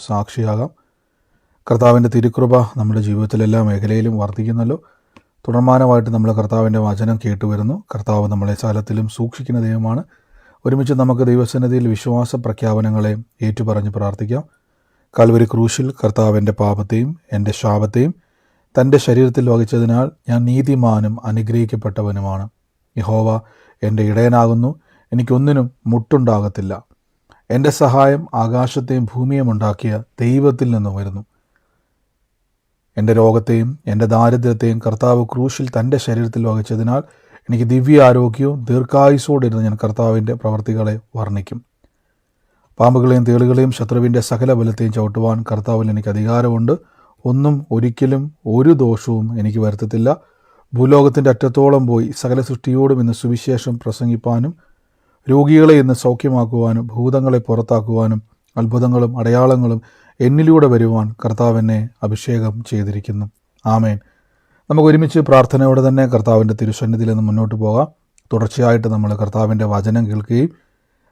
സാക്ഷിയാകാം. കർത്താവിൻ്റെ തിരുകൃപ നമ്മുടെ ജീവിതത്തിലെ എല്ലാ മേഖലയിലും വർദ്ധിക്കുന്നല്ലോ. തുടർമാനമായിട്ട് നമ്മൾ കർത്താവിൻ്റെ വചനം കേട്ടുവരുന്നു. കർത്താവ് നമ്മളെ സകലത്തിലും സൂക്ഷിക്കുന്ന ദൈവമാണ്. ഒരുമിച്ച് നമുക്ക് ദൈവസന്നിധിയിൽ വിശ്വാസ പ്രഖ്യാപനങ്ങളെ ഏറ്റുപറഞ്ഞ് പ്രാർത്ഥിക്കാം. കാൽവരി ക്രൂശിൽ കർത്താവ് എൻ്റെ പാപത്തെയും എൻ്റെ ശാപത്തെയും തൻ്റെ ശരീരത്തിൽ വഹിച്ചതിനാൽ ഞാൻ നീതിമാനും അനുഗ്രഹിക്കപ്പെട്ടവനുമാണ്. യഹോവ എൻ്റെ ഇടയനാകുന്നു, എനിക്കൊന്നിനും മുട്ടുണ്ടാകത്തില്ല. എൻ്റെ സഹായം ആകാശത്തെയും ഭൂമിയും ഉണ്ടാക്കിയ ദൈവത്തിൽ നിന്ന് വരുന്നു. എൻ്റെ രോഗത്തെയും എൻ്റെ ദാരിദ്ര്യത്തെയും കർത്താവ് ക്രൂശിൽ തൻ്റെ ശരീരത്തിൽ വഹിച്ചതിനാൽ എനിക്ക് ദിവ്യ ആരോഗ്യവും ദീർഘായുസ്സോടിരുന്ന് ഞാൻ കർത്താവിൻ്റെ പ്രവർത്തികളെ വർണ്ണിക്കും. പാമ്പുകളെയും തേളുകളെയും ശത്രുവിൻ്റെ സകല ബലത്തെയും ചവിട്ടുവാൻ കർത്താവിൽ എനിക്ക് അധികാരമുണ്ട്. ഒന്നും ഒരിക്കലും ഒരു ദോഷവും എനിക്ക് വരുത്തത്തില്ല. ഭൂലോകത്തിൻ്റെ അറ്റത്തോളം പോയി സകല സൃഷ്ടിയോടും ഇന്ന് സുവിശേഷം പ്രസംഗിപ്പാനും രോഗികളെ ഇന്ന് സൗഖ്യമാക്കുവാനും ഭൂതങ്ങളെ പുറത്താക്കുവാനും അത്ഭുതങ്ങളും അടയാളങ്ങളും എന്നിലൂടെ വരുവാൻ കർത്താവ് എന്നെ അഭിഷേകം ചെയ്തിരിക്കുന്നു. ആമേൻ. നമുക്ക് ഒരുമിച്ച് പ്രാർത്ഥനയോടെ തന്നെ കർത്താവിൻ്റെ തിരുസന്നിധിയിൽ നിന്ന് മുന്നോട്ട് പോകാം. തുടർച്ചയായിട്ട് നമ്മൾ കർത്താവിൻ്റെ വചനം കേൾക്കുകയും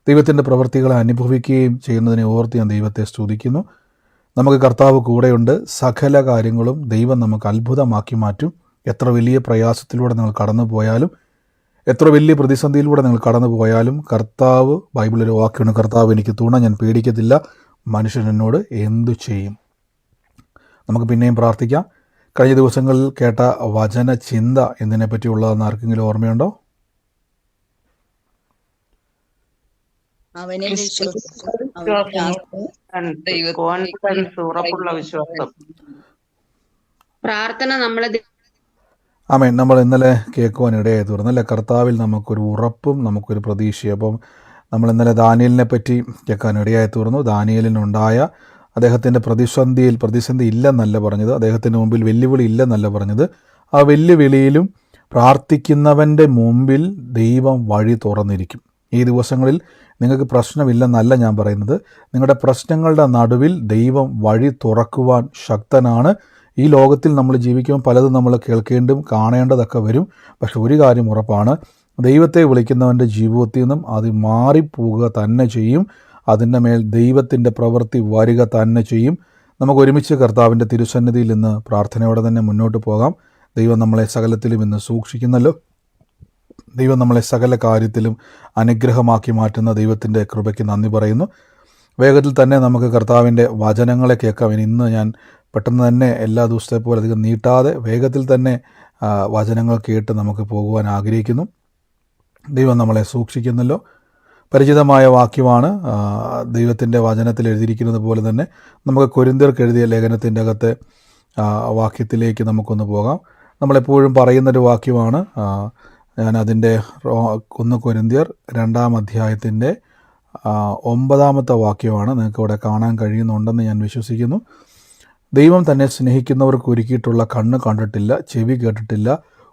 ദൈവത്തിൻ്റെ പ്രവൃത്തികളെ അനുഭവിക്കുകയും ചെയ്യുന്നതിനെ ഓർത്ത് ഞാൻ ദൈവത്തെ സ്തുതിക്കുന്നു. നമുക്ക് കർത്താവ് കൂടെയുണ്ട്. സകല കാര്യങ്ങളും ദൈവം നമുക്ക് അത്ഭുതമാക്കി മാറ്റും. എത്ര വലിയ പ്രയാസത്തിലൂടെ നിങ്ങൾ കടന്നു പോയാലും, എത്ര വലിയ പ്രതിസന്ധിയിലൂടെ നിങ്ങൾ കടന്നു പോയാലും കർത്താവ്, ബൈബിളിൽ ഒരു വാക്യമാണ്, കർത്താവ് എനിക്ക് തുണ, ഞാൻ പേടിക്കത്തില്ല, മനുഷ്യൻ എന്നോട് എന്തു ചെയ്യും. നമുക്ക് പിന്നെയും പ്രാർത്ഥിക്കാം. കഴിഞ്ഞ ദിവസങ്ങളിൽ കേട്ട വചന ചിന്ത എന്തിനെ പറ്റിയുള്ളതെന്ന് ആർക്കെങ്കിലും ഓർമ്മയുണ്ടോ? പ്രാർത്ഥന നമ്മളെ ആമേൻ. നമ്മൾ ഇന്നലെ കേൾക്കുവാൻ ഇടയായി തീർന്നു അല്ലേ? കർത്താവിൽ നമുക്കൊരു ഉറപ്പും നമുക്കൊരു പ്രതീക്ഷയും. അപ്പം നമ്മൾ ഇന്നലെ ദാനിയേലിനെ പറ്റി കേൾക്കാൻ ഇടയായി തീർന്നു. ദാനിയേലിനുണ്ടായ അദ്ദേഹത്തിൻ്റെ പ്രതിസന്ധി ഇല്ലെന്നല്ല പറഞ്ഞത്, അദ്ദേഹത്തിൻ്റെ മുമ്പിൽ വെല്ലുവിളി ഇല്ലെന്നല്ല പറഞ്ഞത്. ആ വെല്ലുവിളിയിലും പ്രാർത്ഥിക്കുന്നവൻ്റെ മുമ്പിൽ ദൈവം വഴി തുറന്നിരിക്കും. ഈ ദിവസങ്ങളിൽ നിങ്ങൾക്ക് പ്രശ്നമില്ലെന്നല്ല ഞാൻ പറയുന്നത്, നിങ്ങളുടെ പ്രശ്നങ്ങളുടെ നടുവിൽ ദൈവം വഴി തുറക്കുവാൻ ശക്തനാണ്. ഈ ലോകത്തിൽ നമ്മൾ ജീവിക്കുമ്പോൾ പലതും നമ്മൾ കേൾക്കേണ്ടും കാണേണ്ടതൊക്കെ വരും. പക്ഷെ ഒരു കാര്യം ഉറപ്പാണ്, ദൈവത്തെ വിളിക്കുന്നവൻ്റെ ജീവിതത്തിൽ നിന്നും അത് മാറിപ്പോവുക തന്നെ ചെയ്യും. അതിൻ്റെ മേൽ ദൈവത്തിൻ്റെ പ്രവൃത്തി വരിക തന്നെ ചെയ്യും. നമുക്ക് ഒരുമിച്ച് കർത്താവിൻ്റെ തിരുസന്നിധിയിൽ നിന്ന് പ്രാർത്ഥനയോടെ തന്നെ മുന്നോട്ട് പോകാം. ദൈവം നമ്മളെ സകലത്തിലും ഇന്ന് സൂക്ഷിക്കുന്നല്ലോ. ദൈവം നമ്മളെ സകല കാര്യത്തിലും അനുഗ്രഹമാക്കി മാറ്റുന്ന ദൈവത്തിൻ്റെ കൃപയ്ക്ക് നന്ദി പറയുന്നു. വേഗത്തിൽ തന്നെ നമുക്ക് കർത്താവിൻ്റെ വചനങ്ങളെ കേൾക്കാം. ഇന്ന് ഞാൻ പെട്ടെന്ന് തന്നെ എല്ലാ ദിവസത്തെ പോലെ അധികം നീട്ടാതെ വേഗത്തിൽ തന്നെ വചനങ്ങൾ കേട്ട് നമുക്ക് പോകുവാൻ ആഗ്രഹിക്കുന്നു. ദൈവം നമ്മളെ സൂക്ഷിക്കുന്നല്ലോ. പരിചിതമായ വാക്യമാണ്. ദൈവത്തിൻ്റെ വചനത്തിൽ എഴുതിയിരിക്കുന്നത് പോലെ തന്നെ നമുക്ക് കൊരിന്ത്യർക്ക് എഴുതിയ ലേഖനത്തിൻ്റെ അകത്തെ വാക്യത്തിലേക്ക് നമുക്കൊന്ന് പോകാം. നമ്മളെപ്പോഴും പറയുന്നൊരു വാക്യമാണ്. ഞാൻ അതിൻ്റെ 1 കൊരിന്ത്യർ 2-ാം അധ്യായത്തിൻ്റെ 9-ാമത്തെ വാക്യമാണ്. നിങ്ങൾക്ക് ഇവിടെ കാണാൻ കഴിയുന്നുണ്ടെന്ന് ഞാൻ വിശ്വസിക്കുന്നു. ദൈവം തന്നെ സ്നേഹിക്കുന്നവർക്ക് ഒരുക്കിയിട്ടുള്ള കണ്ണ് കണ്ടിട്ടില്ല, ചെവി കേട്ടിട്ടില്ല,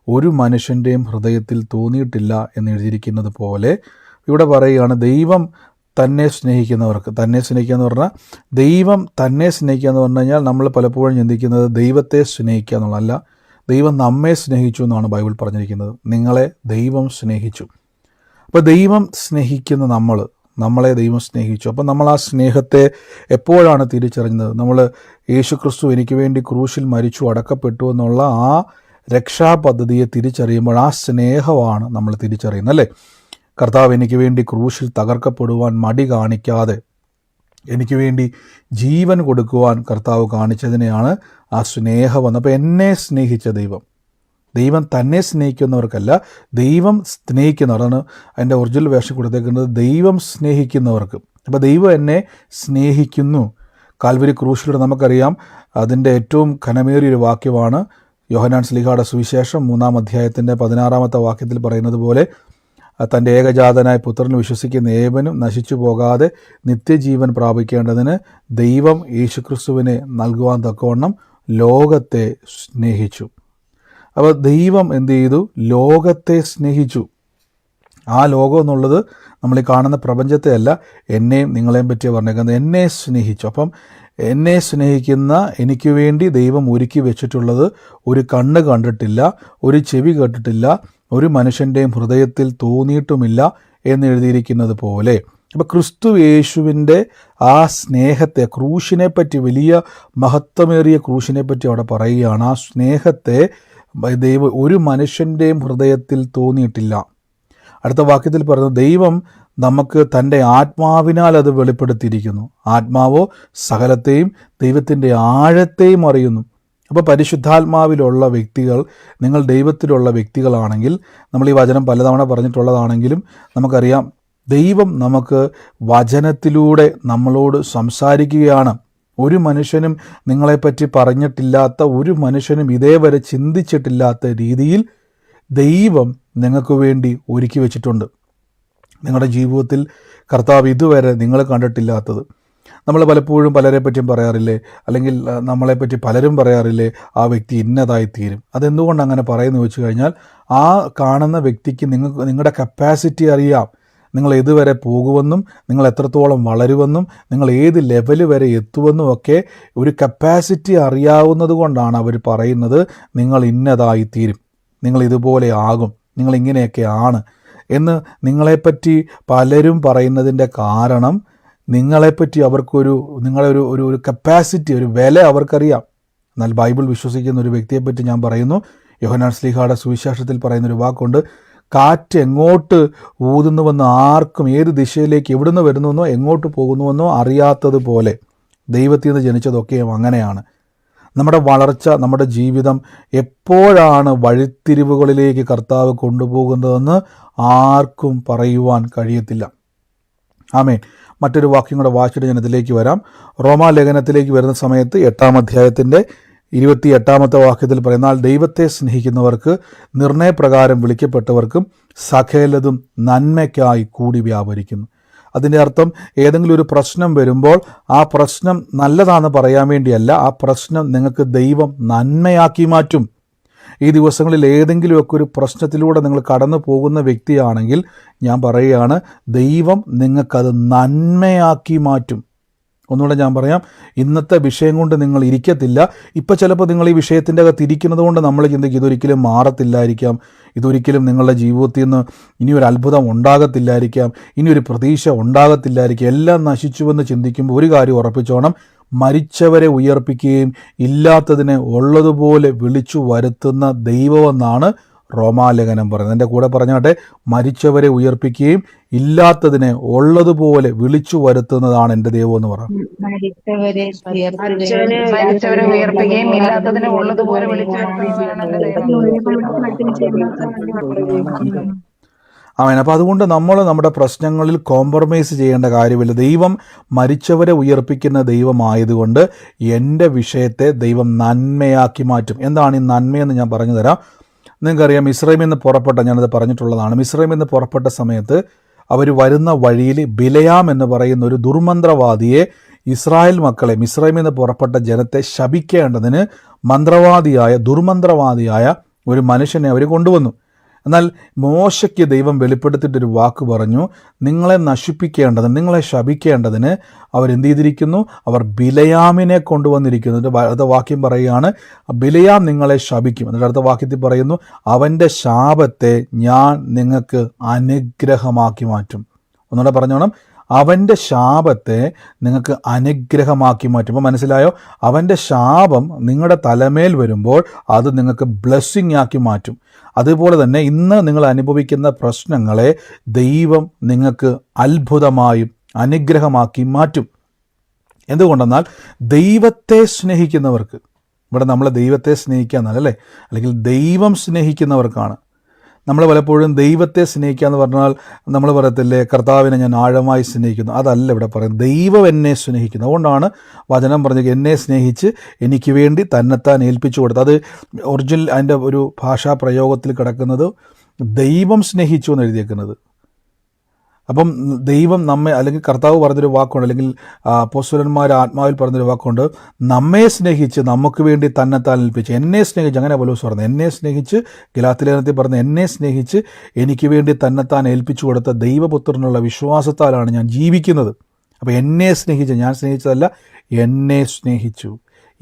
ഒരു മനുഷ്യൻ്റെയും ഹൃദയത്തിൽ തോന്നിയിട്ടില്ല എന്ന് എഴുതിയിരിക്കുന്നത് പോലെ ഇവിടെ പറയുകയാണ്, ദൈവം തന്നെ സ്നേഹിക്കുന്നവർക്ക്. തന്നെ സ്നേഹിക്കുക എന്ന് പറഞ്ഞാൽ ദൈവം തന്നെ സ്നേഹിക്കുക എന്ന് പറഞ്ഞു കഴിഞ്ഞാൽ നമ്മൾ പലപ്പോഴും ചിന്തിക്കുന്നത് ദൈവത്തെ സ്നേഹിക്കുക എന്നുള്ളതല്ല, ദൈവം നമ്മെ സ്നേഹിച്ചു എന്നാണ് ബൈബിൾ പറഞ്ഞിരിക്കുന്നത്. നിങ്ങളെ ദൈവം സ്നേഹിച്ചു. അപ്പോൾ ദൈവം സ്നേഹിക്കുന്ന നമ്മളെ ദൈവം സ്നേഹിച്ചു. അപ്പം നമ്മൾ ആ സ്നേഹത്തെ എപ്പോഴാണ് തിരിച്ചറിഞ്ഞത്? നമ്മൾ യേശുക്രിസ്തു എനിക്ക് വേണ്ടി ക്രൂശിൽ മരിച്ചു അടക്കപ്പെട്ടു എന്നുള്ള ആ രക്ഷാപദ്ധതിയെ തിരിച്ചറിയുമ്പോൾ ആ സ്നേഹമാണ് നമ്മൾ തിരിച്ചറിയുന്നത് അല്ലേ? കർത്താവ് എനിക്ക് വേണ്ടി ക്രൂശിൽ തകർക്കപ്പെടുവാൻ മടി കാണിക്കാതെ എനിക്ക് വേണ്ടി ജീവൻ കൊടുക്കുവാൻ കർത്താവ് കാണിച്ചതിനെയാണ് ആ സ്നേഹം വന്നത്. അപ്പോൾ എന്നെ സ്നേഹിച്ച ദൈവം തന്നെ സ്നേഹിക്കുന്നവർക്കല്ല, ദൈവം സ്നേഹിക്കുന്നവരാണ്. അതിൻ്റെ ഒറിജിനൽ വേഷം കൊടുത്തേക്കുന്നത് ദൈവം സ്നേഹിക്കുന്നവർക്ക്. അപ്പോൾ ദൈവം എന്നെ സ്നേഹിക്കുന്നു. കാൽവരി ക്രൂശിലൂടെ നമുക്കറിയാം, അതിൻ്റെ ഏറ്റവും ഘനമേറിയൊരു വാക്യമാണ് യോഹന്നാൻ ശ്ലീഹായുടെ സുവിശേഷം 3-ാം അധ്യായത്തിൻ്റെ 16-ാമത്തെ വാക്യത്തിൽ പറയുന്നത് പോലെ, തൻ്റെ ഏകജാതനായ പുത്രനിൽ വിശ്വസിക്കുന്ന ഏവനും നശിച്ചു പോകാതെ നിത്യജീവൻ പ്രാപിക്കേണ്ടതിന് ദൈവം യേശുക്രിസ്തുവിനെ നൽകുവാൻ തക്കവണ്ണം ലോകത്തെ സ്നേഹിച്ചു. അപ്പോൾ ദൈവം എന്ത് ചെയ്തു? ലോകത്തെ സ്നേഹിച്ചു. ആ ലോകം എന്നുള്ളത് നമ്മൾ ഈ കാണുന്ന പ്രപഞ്ചത്തെ അല്ല, എന്നെയും നിങ്ങളെയും പറ്റിയാണ് പറഞ്ഞേക്കുന്നത്. എന്നെ സ്നേഹിച്ചു. അപ്പം എന്നെ സ്നേഹിക്കുന്ന എനിക്ക് വേണ്ടി ദൈവം ഒരുക്കി വെച്ചിട്ടുള്ളത് ഒരു കണ്ണ് കണ്ടിട്ടില്ല, ഒരു ചെവി കേട്ടിട്ടില്ല, ഒരു മനുഷ്യൻ്റെയും ഹൃദയത്തിൽ തോന്നിയിട്ടുമില്ല എന്ന് എഴുതിയിരിക്കുന്നത് പോലെ അപ്പോൾ ക്രിസ്തു യേശുവിൻ്റെ ആ സ്നേഹത്തെ, ക്രൂശിനെ പറ്റി, വലിയ മഹത്വമേറിയ ക്രൂശിനെ പറ്റി അവിടെ പറയുകയാണ്. ആ സ്നേഹത്തെ ദൈവം ഒരു മനുഷ്യൻ്റെയും ഹൃദയത്തിൽ തോന്നിയിട്ടില്ല. അടുത്ത വാക്യത്തിൽ പറയുന്നത്, ദൈവം നമുക്ക് തൻ്റെ ആത്മാവിനാൽ അത് വെളിപ്പെടുത്തിയിരിക്കുന്നു. ആത്മാവോ സകലത്തെയും ദൈവത്തിൻ്റെ ആഴത്തെയും അറിയുന്നു. അപ്പോൾ പരിശുദ്ധാത്മാവിലുള്ള വ്യക്തികൾ, നിങ്ങൾ ദൈവത്തിലുള്ള വ്യക്തികളാണെങ്കിൽ, നമ്മൾ ഈ വചനം പലതവണ പറഞ്ഞിട്ടുള്ളതാണെങ്കിലും നമുക്കറിയാം, ദൈവം നമുക്ക് വചനത്തിലൂടെ നമ്മളോട് സംസാരിക്കുകയാണ്. ഒരു മനുഷ്യനും നിങ്ങളെപ്പറ്റി പറഞ്ഞിട്ടില്ലാത്ത, ഒരു മനുഷ്യനും ഇതേവരെ ചിന്തിച്ചിട്ടില്ലാത്ത രീതിയിൽ ദൈവം നിങ്ങൾക്ക് വേണ്ടി ഒരുക്കി വെച്ചിട്ടുണ്ട്. നിങ്ങളുടെ ജീവിതത്തിൽ കർത്താവ് ഇതുവരെ നിങ്ങൾ കണ്ടിട്ടില്ലാത്തത്. നമ്മൾ പലപ്പോഴും പലരെ പറ്റിയും പറയാറില്ലേ, അല്ലെങ്കിൽ നമ്മളെപ്പറ്റി പലരും പറയാറില്ലേ, ആ വ്യക്തി ഇന്നതായി തീരും. അതെന്തുകൊണ്ട് അങ്ങനെ പറയുന്നു വെച്ച് കഴിഞ്ഞാൽ, ആ കാണുന്ന വ്യക്തിക്ക് നിങ്ങളുടെ കപ്പാസിറ്റി അറിയാം. നിങ്ങൾ ഏതുവരെ പോകുമെന്നും, നിങ്ങൾ എത്രത്തോളം വളരുമെന്നും, നിങ്ങൾ ഏത് ലെവൽ വരെ എത്തുമെന്നും ഒക്കെ ഒരു കപ്പാസിറ്റി അറിയാവുന്നത് കൊണ്ടാണ് അവർ പറയുന്നത്, നിങ്ങൾ ഇന്നതായി തീരും, നിങ്ങൾ ഇതുപോലെ ആകും, നിങ്ങൾ ഇങ്ങനെയൊക്കെ ആണ് എന്ന് നിങ്ങളെപ്പറ്റി പലരും പറയുന്നതിൻ്റെ കാരണം, നിങ്ങളെപ്പറ്റി അവർക്കൊരു, നിങ്ങളെ ഒരു കപ്പാസിറ്റി, ഒരു വില അവർക്കറിയാം. എന്നാൽ ബൈബിൾ വിശ്വസിക്കുന്ന ഒരു വ്യക്തിയെപ്പറ്റി ഞാൻ പറയുന്നു. യോഹന്നാൻ ശ്ലീഹായുടെ സുവിശേഷത്തിൽ പറയുന്നൊരു വാക്കുണ്ട്, കാറ്റ് എങ്ങോട്ട് ഊതുന്നുവെന്ന് ആർക്കും, ഏത് ദിശയിലേക്ക് എവിടുന്ന് വരുന്നുവെന്നോ എങ്ങോട്ട് പോകുന്നുവെന്നോ അറിയാത്തതുപോലെ ദൈവത്തിൽ നിന്ന് ജനിച്ചതൊക്കെയും അങ്ങനെയാണ്. നമ്മുടെ വളർച്ച, നമ്മുടെ ജീവിതം എപ്പോഴാണ് വഴിത്തിരിവുകളിലേക്ക് കർത്താവ് കൊണ്ടുപോകുന്നതെന്ന് ആർക്കും പറയുവാൻ കഴിയത്തില്ല. ആമേൻ. മറ്റൊരു വാക്യം കൂടെ വായിച്ചിട്ട് ഞാൻ ഇതിലേക്ക് വരാം. റോമാലേഖനത്തിലേക്ക് വരുന്ന സമയത്ത് 8-ാം അധ്യായത്തിൻ്റെ 28-ാമത്തെ വാക്യത്തിൽ പറയുന്നാൽ, ദൈവത്തെ സ്നേഹിക്കുന്നവർക്ക് നിർണയപ്രകാരം വിളിക്കപ്പെട്ടവർക്കും സകലതും നന്മയ്ക്കായി കൂടി വ്യാപരിക്കുന്നു. അതിൻ്റെ അർത്ഥം, ഏതെങ്കിലും ഒരു പ്രശ്നം വരുമ്പോൾ ആ പ്രശ്നം നല്ലതാണെന്ന് പറയാൻ വേണ്ടിയല്ല, ആ പ്രശ്നം നിങ്ങൾക്ക് ദൈവം നന്മയാക്കി മാറ്റും. ഈ ദിവസങ്ങളിൽ ഏതെങ്കിലുമൊക്കെ ഒരു പ്രശ്നത്തിലൂടെ നിങ്ങൾ കടന്നു പോകുന്ന വ്യക്തിയാണെങ്കിൽ ഞാൻ പറയുകയാണ്, ദൈവം നിങ്ങൾക്കത് നന്മയാക്കി മാറ്റും. ഒന്നുകൂടെ ഞാൻ പറയാം, ഇന്നത്തെ വിഷയം കൊണ്ട് നിങ്ങൾ ഇരിക്കത്തില്ല. ഇപ്പം ചിലപ്പോൾ നിങ്ങൾ ഈ വിഷയത്തിൻ്റെ അകത്ത് ഇരിക്കുന്നത് കൊണ്ട് നമ്മൾ ചിന്തിക്കും ഇതൊരിക്കലും മാറത്തില്ലായിരിക്കാം, ഇതൊരിക്കലും നിങ്ങളുടെ ജീവിതത്തിൽ നിന്ന് ഇനിയൊരു അത്ഭുതം ഉണ്ടാകത്തില്ലായിരിക്കാം, ഇനിയൊരു പ്രതീക്ഷ ഉണ്ടാകത്തില്ലായിരിക്കാം, എല്ലാം നശിച്ചുവെന്ന് ചിന്തിക്കുമ്പോൾ ഒരു കാര്യം ഉറപ്പിച്ചോണം, മരിച്ചവരെ ഉയർപ്പിക്കുകയും ഇല്ലാത്തതിനെ ഉള്ളതുപോലെ വിളിച്ചു വരുത്തുന്ന ദൈവമെന്നാണ് റോമാലേഖനം പറയുന്നത്. എൻ്റെ കൂടെ പറഞ്ഞാട്ടെ, മരിച്ചവരെ ഉയർപ്പിക്കുകയും ഇല്ലാത്തതിനെ ഉള്ളതുപോലെ വിളിച്ചു വരുത്തുന്നതാണ് എൻ്റെ ദൈവം എന്ന് പറഞ്ഞു. മരിച്ചവരെ ഉയർപ്പിക്കുകയും ഇല്ലാത്തതിനെ ഉള്ളതുപോലെ വിളിച്ചു വരുത്തുന്നതാണ്. അവൻ. അപ്പോൾ അതുകൊണ്ട് നമ്മൾ നമ്മുടെ പ്രശ്നങ്ങളിൽ കോംപ്രമൈസ് ചെയ്യേണ്ട കാര്യമില്ല. ദൈവം മരിച്ചവരെ ഉയർപ്പിക്കുന്ന ദൈവമായതുകൊണ്ട് എൻ്റെ വിഷയത്തെ ദൈവം നന്മയാക്കി മാറ്റും. എന്താണ് ഈ നന്മയെന്ന് ഞാൻ പറഞ്ഞു തരാം. നിങ്ങൾക്കറിയാം, മിസ്രൈമിൽ നിന്ന് പുറപ്പെട്ട, ഞാനത് പറഞ്ഞിട്ടുള്ളതാണ്, മിസ്രൈമിൽ നിന്ന് പുറപ്പെട്ട സമയത്ത് അവർ വരുന്ന വഴിയിൽ ബിലയാം എന്ന് പറയുന്ന ഒരു ദുർമന്ത്രവാദിയെ, ഇസ്രായേൽ മക്കളെ, മിസ്രൈമിൽ നിന്ന് പുറപ്പെട്ട ജനത്തെ ശപിക്കേണ്ടതിന് ദുർമന്ത്രവാദിയായ ഒരു മനുഷ്യനെ അവർ കൊണ്ടുവന്നു. എന്നാൽ മോശയ്ക്ക് ദൈവം വെളിപ്പെടുത്തിയിട്ടൊരു വാക്ക് പറഞ്ഞു, നിങ്ങളെ നശിപ്പിക്കേണ്ടതിന്, നിങ്ങളെ ശപിക്കേണ്ടതിന് അവരെന്ത് ചെയ്തിരിക്കുന്നു, അവർ ബിലയാമിനെ കൊണ്ടുവന്നിരിക്കുന്നു. അടുത്ത വാക്യം പറയുകയാണ്, ബിലയാം നിങ്ങളെ ശപിക്കും. എന്നിട്ട് അടുത്ത വാക്യത്തിൽ പറയുന്നു, അവൻ്റെ ശാപത്തെ ഞാൻ നിങ്ങൾക്ക് അനുഗ്രഹമാക്കി മാറ്റും. ഒന്നുകൂടെ പറഞ്ഞോണം, അവൻ്റെ ശാപത്തെ നിങ്ങൾക്ക് അനുഗ്രഹമാക്കി മാറ്റും. അപ്പോൾ മനസ്സിലായോ? അവൻ്റെ ശാപം നിങ്ങളുടെ തലമേൽ വരുമ്പോൾ അത് നിങ്ങൾക്ക് ബ്ലെസ്സിങ് ആക്കി മാറ്റും. അതുപോലെ തന്നെ ഇന്ന് നിങ്ങൾ അനുഭവിക്കുന്ന പ്രശ്നങ്ങളെ ദൈവം നിങ്ങൾക്ക് അത്ഭുതമായും അനുഗ്രഹമാക്കി മാറ്റും. എന്തുകൊണ്ടെന്നാൽ ദൈവത്തെ സ്നേഹിക്കുന്നവർക്ക്, ഇവിടെ നമ്മൾ ദൈവത്തെ സ്നേഹിക്കുക എന്നല്ലേ, അല്ലെങ്കിൽ ദൈവം സ്നേഹിക്കുന്നവർക്കാണ്. നമ്മൾ പലപ്പോഴും ദൈവത്തെ സ്നേഹിക്കുക എന്ന് പറഞ്ഞാൽ നമ്മൾ പറയത്തില്ലേ, കർത്താവിനെ ഞാൻ ആഴമായി സ്നേഹിക്കുന്നു. അതല്ല ഇവിടെ പറയുന്നത്, ദൈവം എന്നെ സ്നേഹിക്കുന്നു. അതുകൊണ്ടാണ് വചനം പറഞ്ഞത്, എന്നെ സ്നേഹിച്ച് എനിക്ക് വേണ്ടി തന്നെത്താൻ ഏൽപ്പിച്ചു കൊടുത്തു. അത് ഒറിജിനൽ അതിൻ്റെ ഒരു ഭാഷാ പ്രയോഗത്തിൽ കിടക്കുന്നത് ദൈവം സ്നേഹിച്ചു എന്ന് എഴുതിയേക്കുന്നത്. അപ്പം ദൈവം നമ്മെ, അല്ലെങ്കിൽ കർത്താവ് പറഞ്ഞൊരു വാക്കുണ്ട്, അല്ലെങ്കിൽ അപ്പോസ്തലന്മാർ ആത്മാവിൽ പറഞ്ഞൊരു വാക്കുണ്ട്, നമ്മെ സ്നേഹിച്ച് നമുക്ക് വേണ്ടി തന്നെത്താൻ ഏൽപ്പിച്ച്, എന്നെ സ്നേഹിച്ച്, അങ്ങനെ പൗലോസ് പറഞ്ഞു, എന്നെ സ്നേഹിച്ച്, ഗലാത്യലേഖനത്തിൽ പറഞ്ഞ് എന്നെ സ്നേഹിച്ച് എനിക്ക് വേണ്ടി തന്നെത്താൻ ഏൽപ്പിച്ചു കൊടുത്ത ദൈവപുത്രനുള്ള വിശ്വാസത്താലാണ് ഞാൻ ജീവിക്കുന്നത്. അപ്പോൾ എന്നെ സ്നേഹിച്ച്, ഞാൻ സ്നേഹിച്ചതല്ല, എന്നെ സ്നേഹിച്ചു,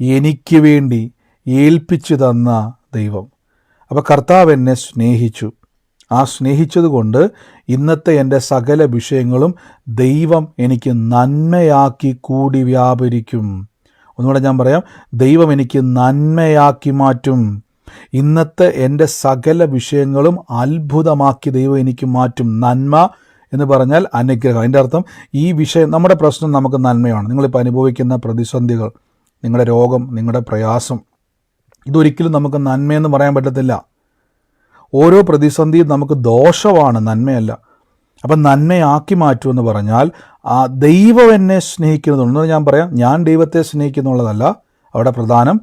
എനിക്ക് വേണ്ടി ഏൽപ്പിച്ചു തന്ന ദൈവം. അപ്പോൾ കർത്താവ് എന്നെ സ്നേഹിച്ചു, ആ സ്നേഹിച്ചതുകൊണ്ട് ഇന്നത്തെ എൻ്റെ സകല വിഷയങ്ങളും ദൈവം എനിക്ക് നന്മയാക്കി കൂടി വ്യാപരിക്കും. ഒന്നുകൂടെ ഞാൻ പറയാം, ദൈവം എനിക്ക് നന്മയാക്കി മാറ്റും. ഇന്നത്തെ എൻ്റെ സകല വിഷയങ്ങളും അത്ഭുതമാക്കി ദൈവം എനിക്ക് മാറ്റും. നന്മ എന്ന് പറഞ്ഞാൽ അനുഗ്രഹം. അതിൻ്റെ അർത്ഥം ഈ വിഷയം, നമ്മുടെ പ്രശ്നം നമുക്ക് നന്മയാണ്. നിങ്ങളിപ്പോൾ അനുഭവിക്കുന്ന പ്രതിസന്ധികൾ, നിങ്ങളുടെ രോഗം, നിങ്ങളുടെ പ്രയാസം, ഇതൊരിക്കലും നമുക്ക് നന്മയെന്ന് പറയാൻ പറ്റത്തില്ല. ഓരോ പ്രതിസന്ധിയും നമുക്ക് ദോഷമാണ്, നന്മയല്ല. അപ്പം നന്മയാക്കി മാറ്റുമെന്ന് പറഞ്ഞാൽ ദൈവം എന്നെ സ്നേഹിക്കുന്നതുകൊണ്ട് ഞാൻ പറയാം, ഞാൻ ദൈവത്തെ സ്നേഹിക്കുന്നുള്ളതല്ല അവിടെ പ്രധാനം.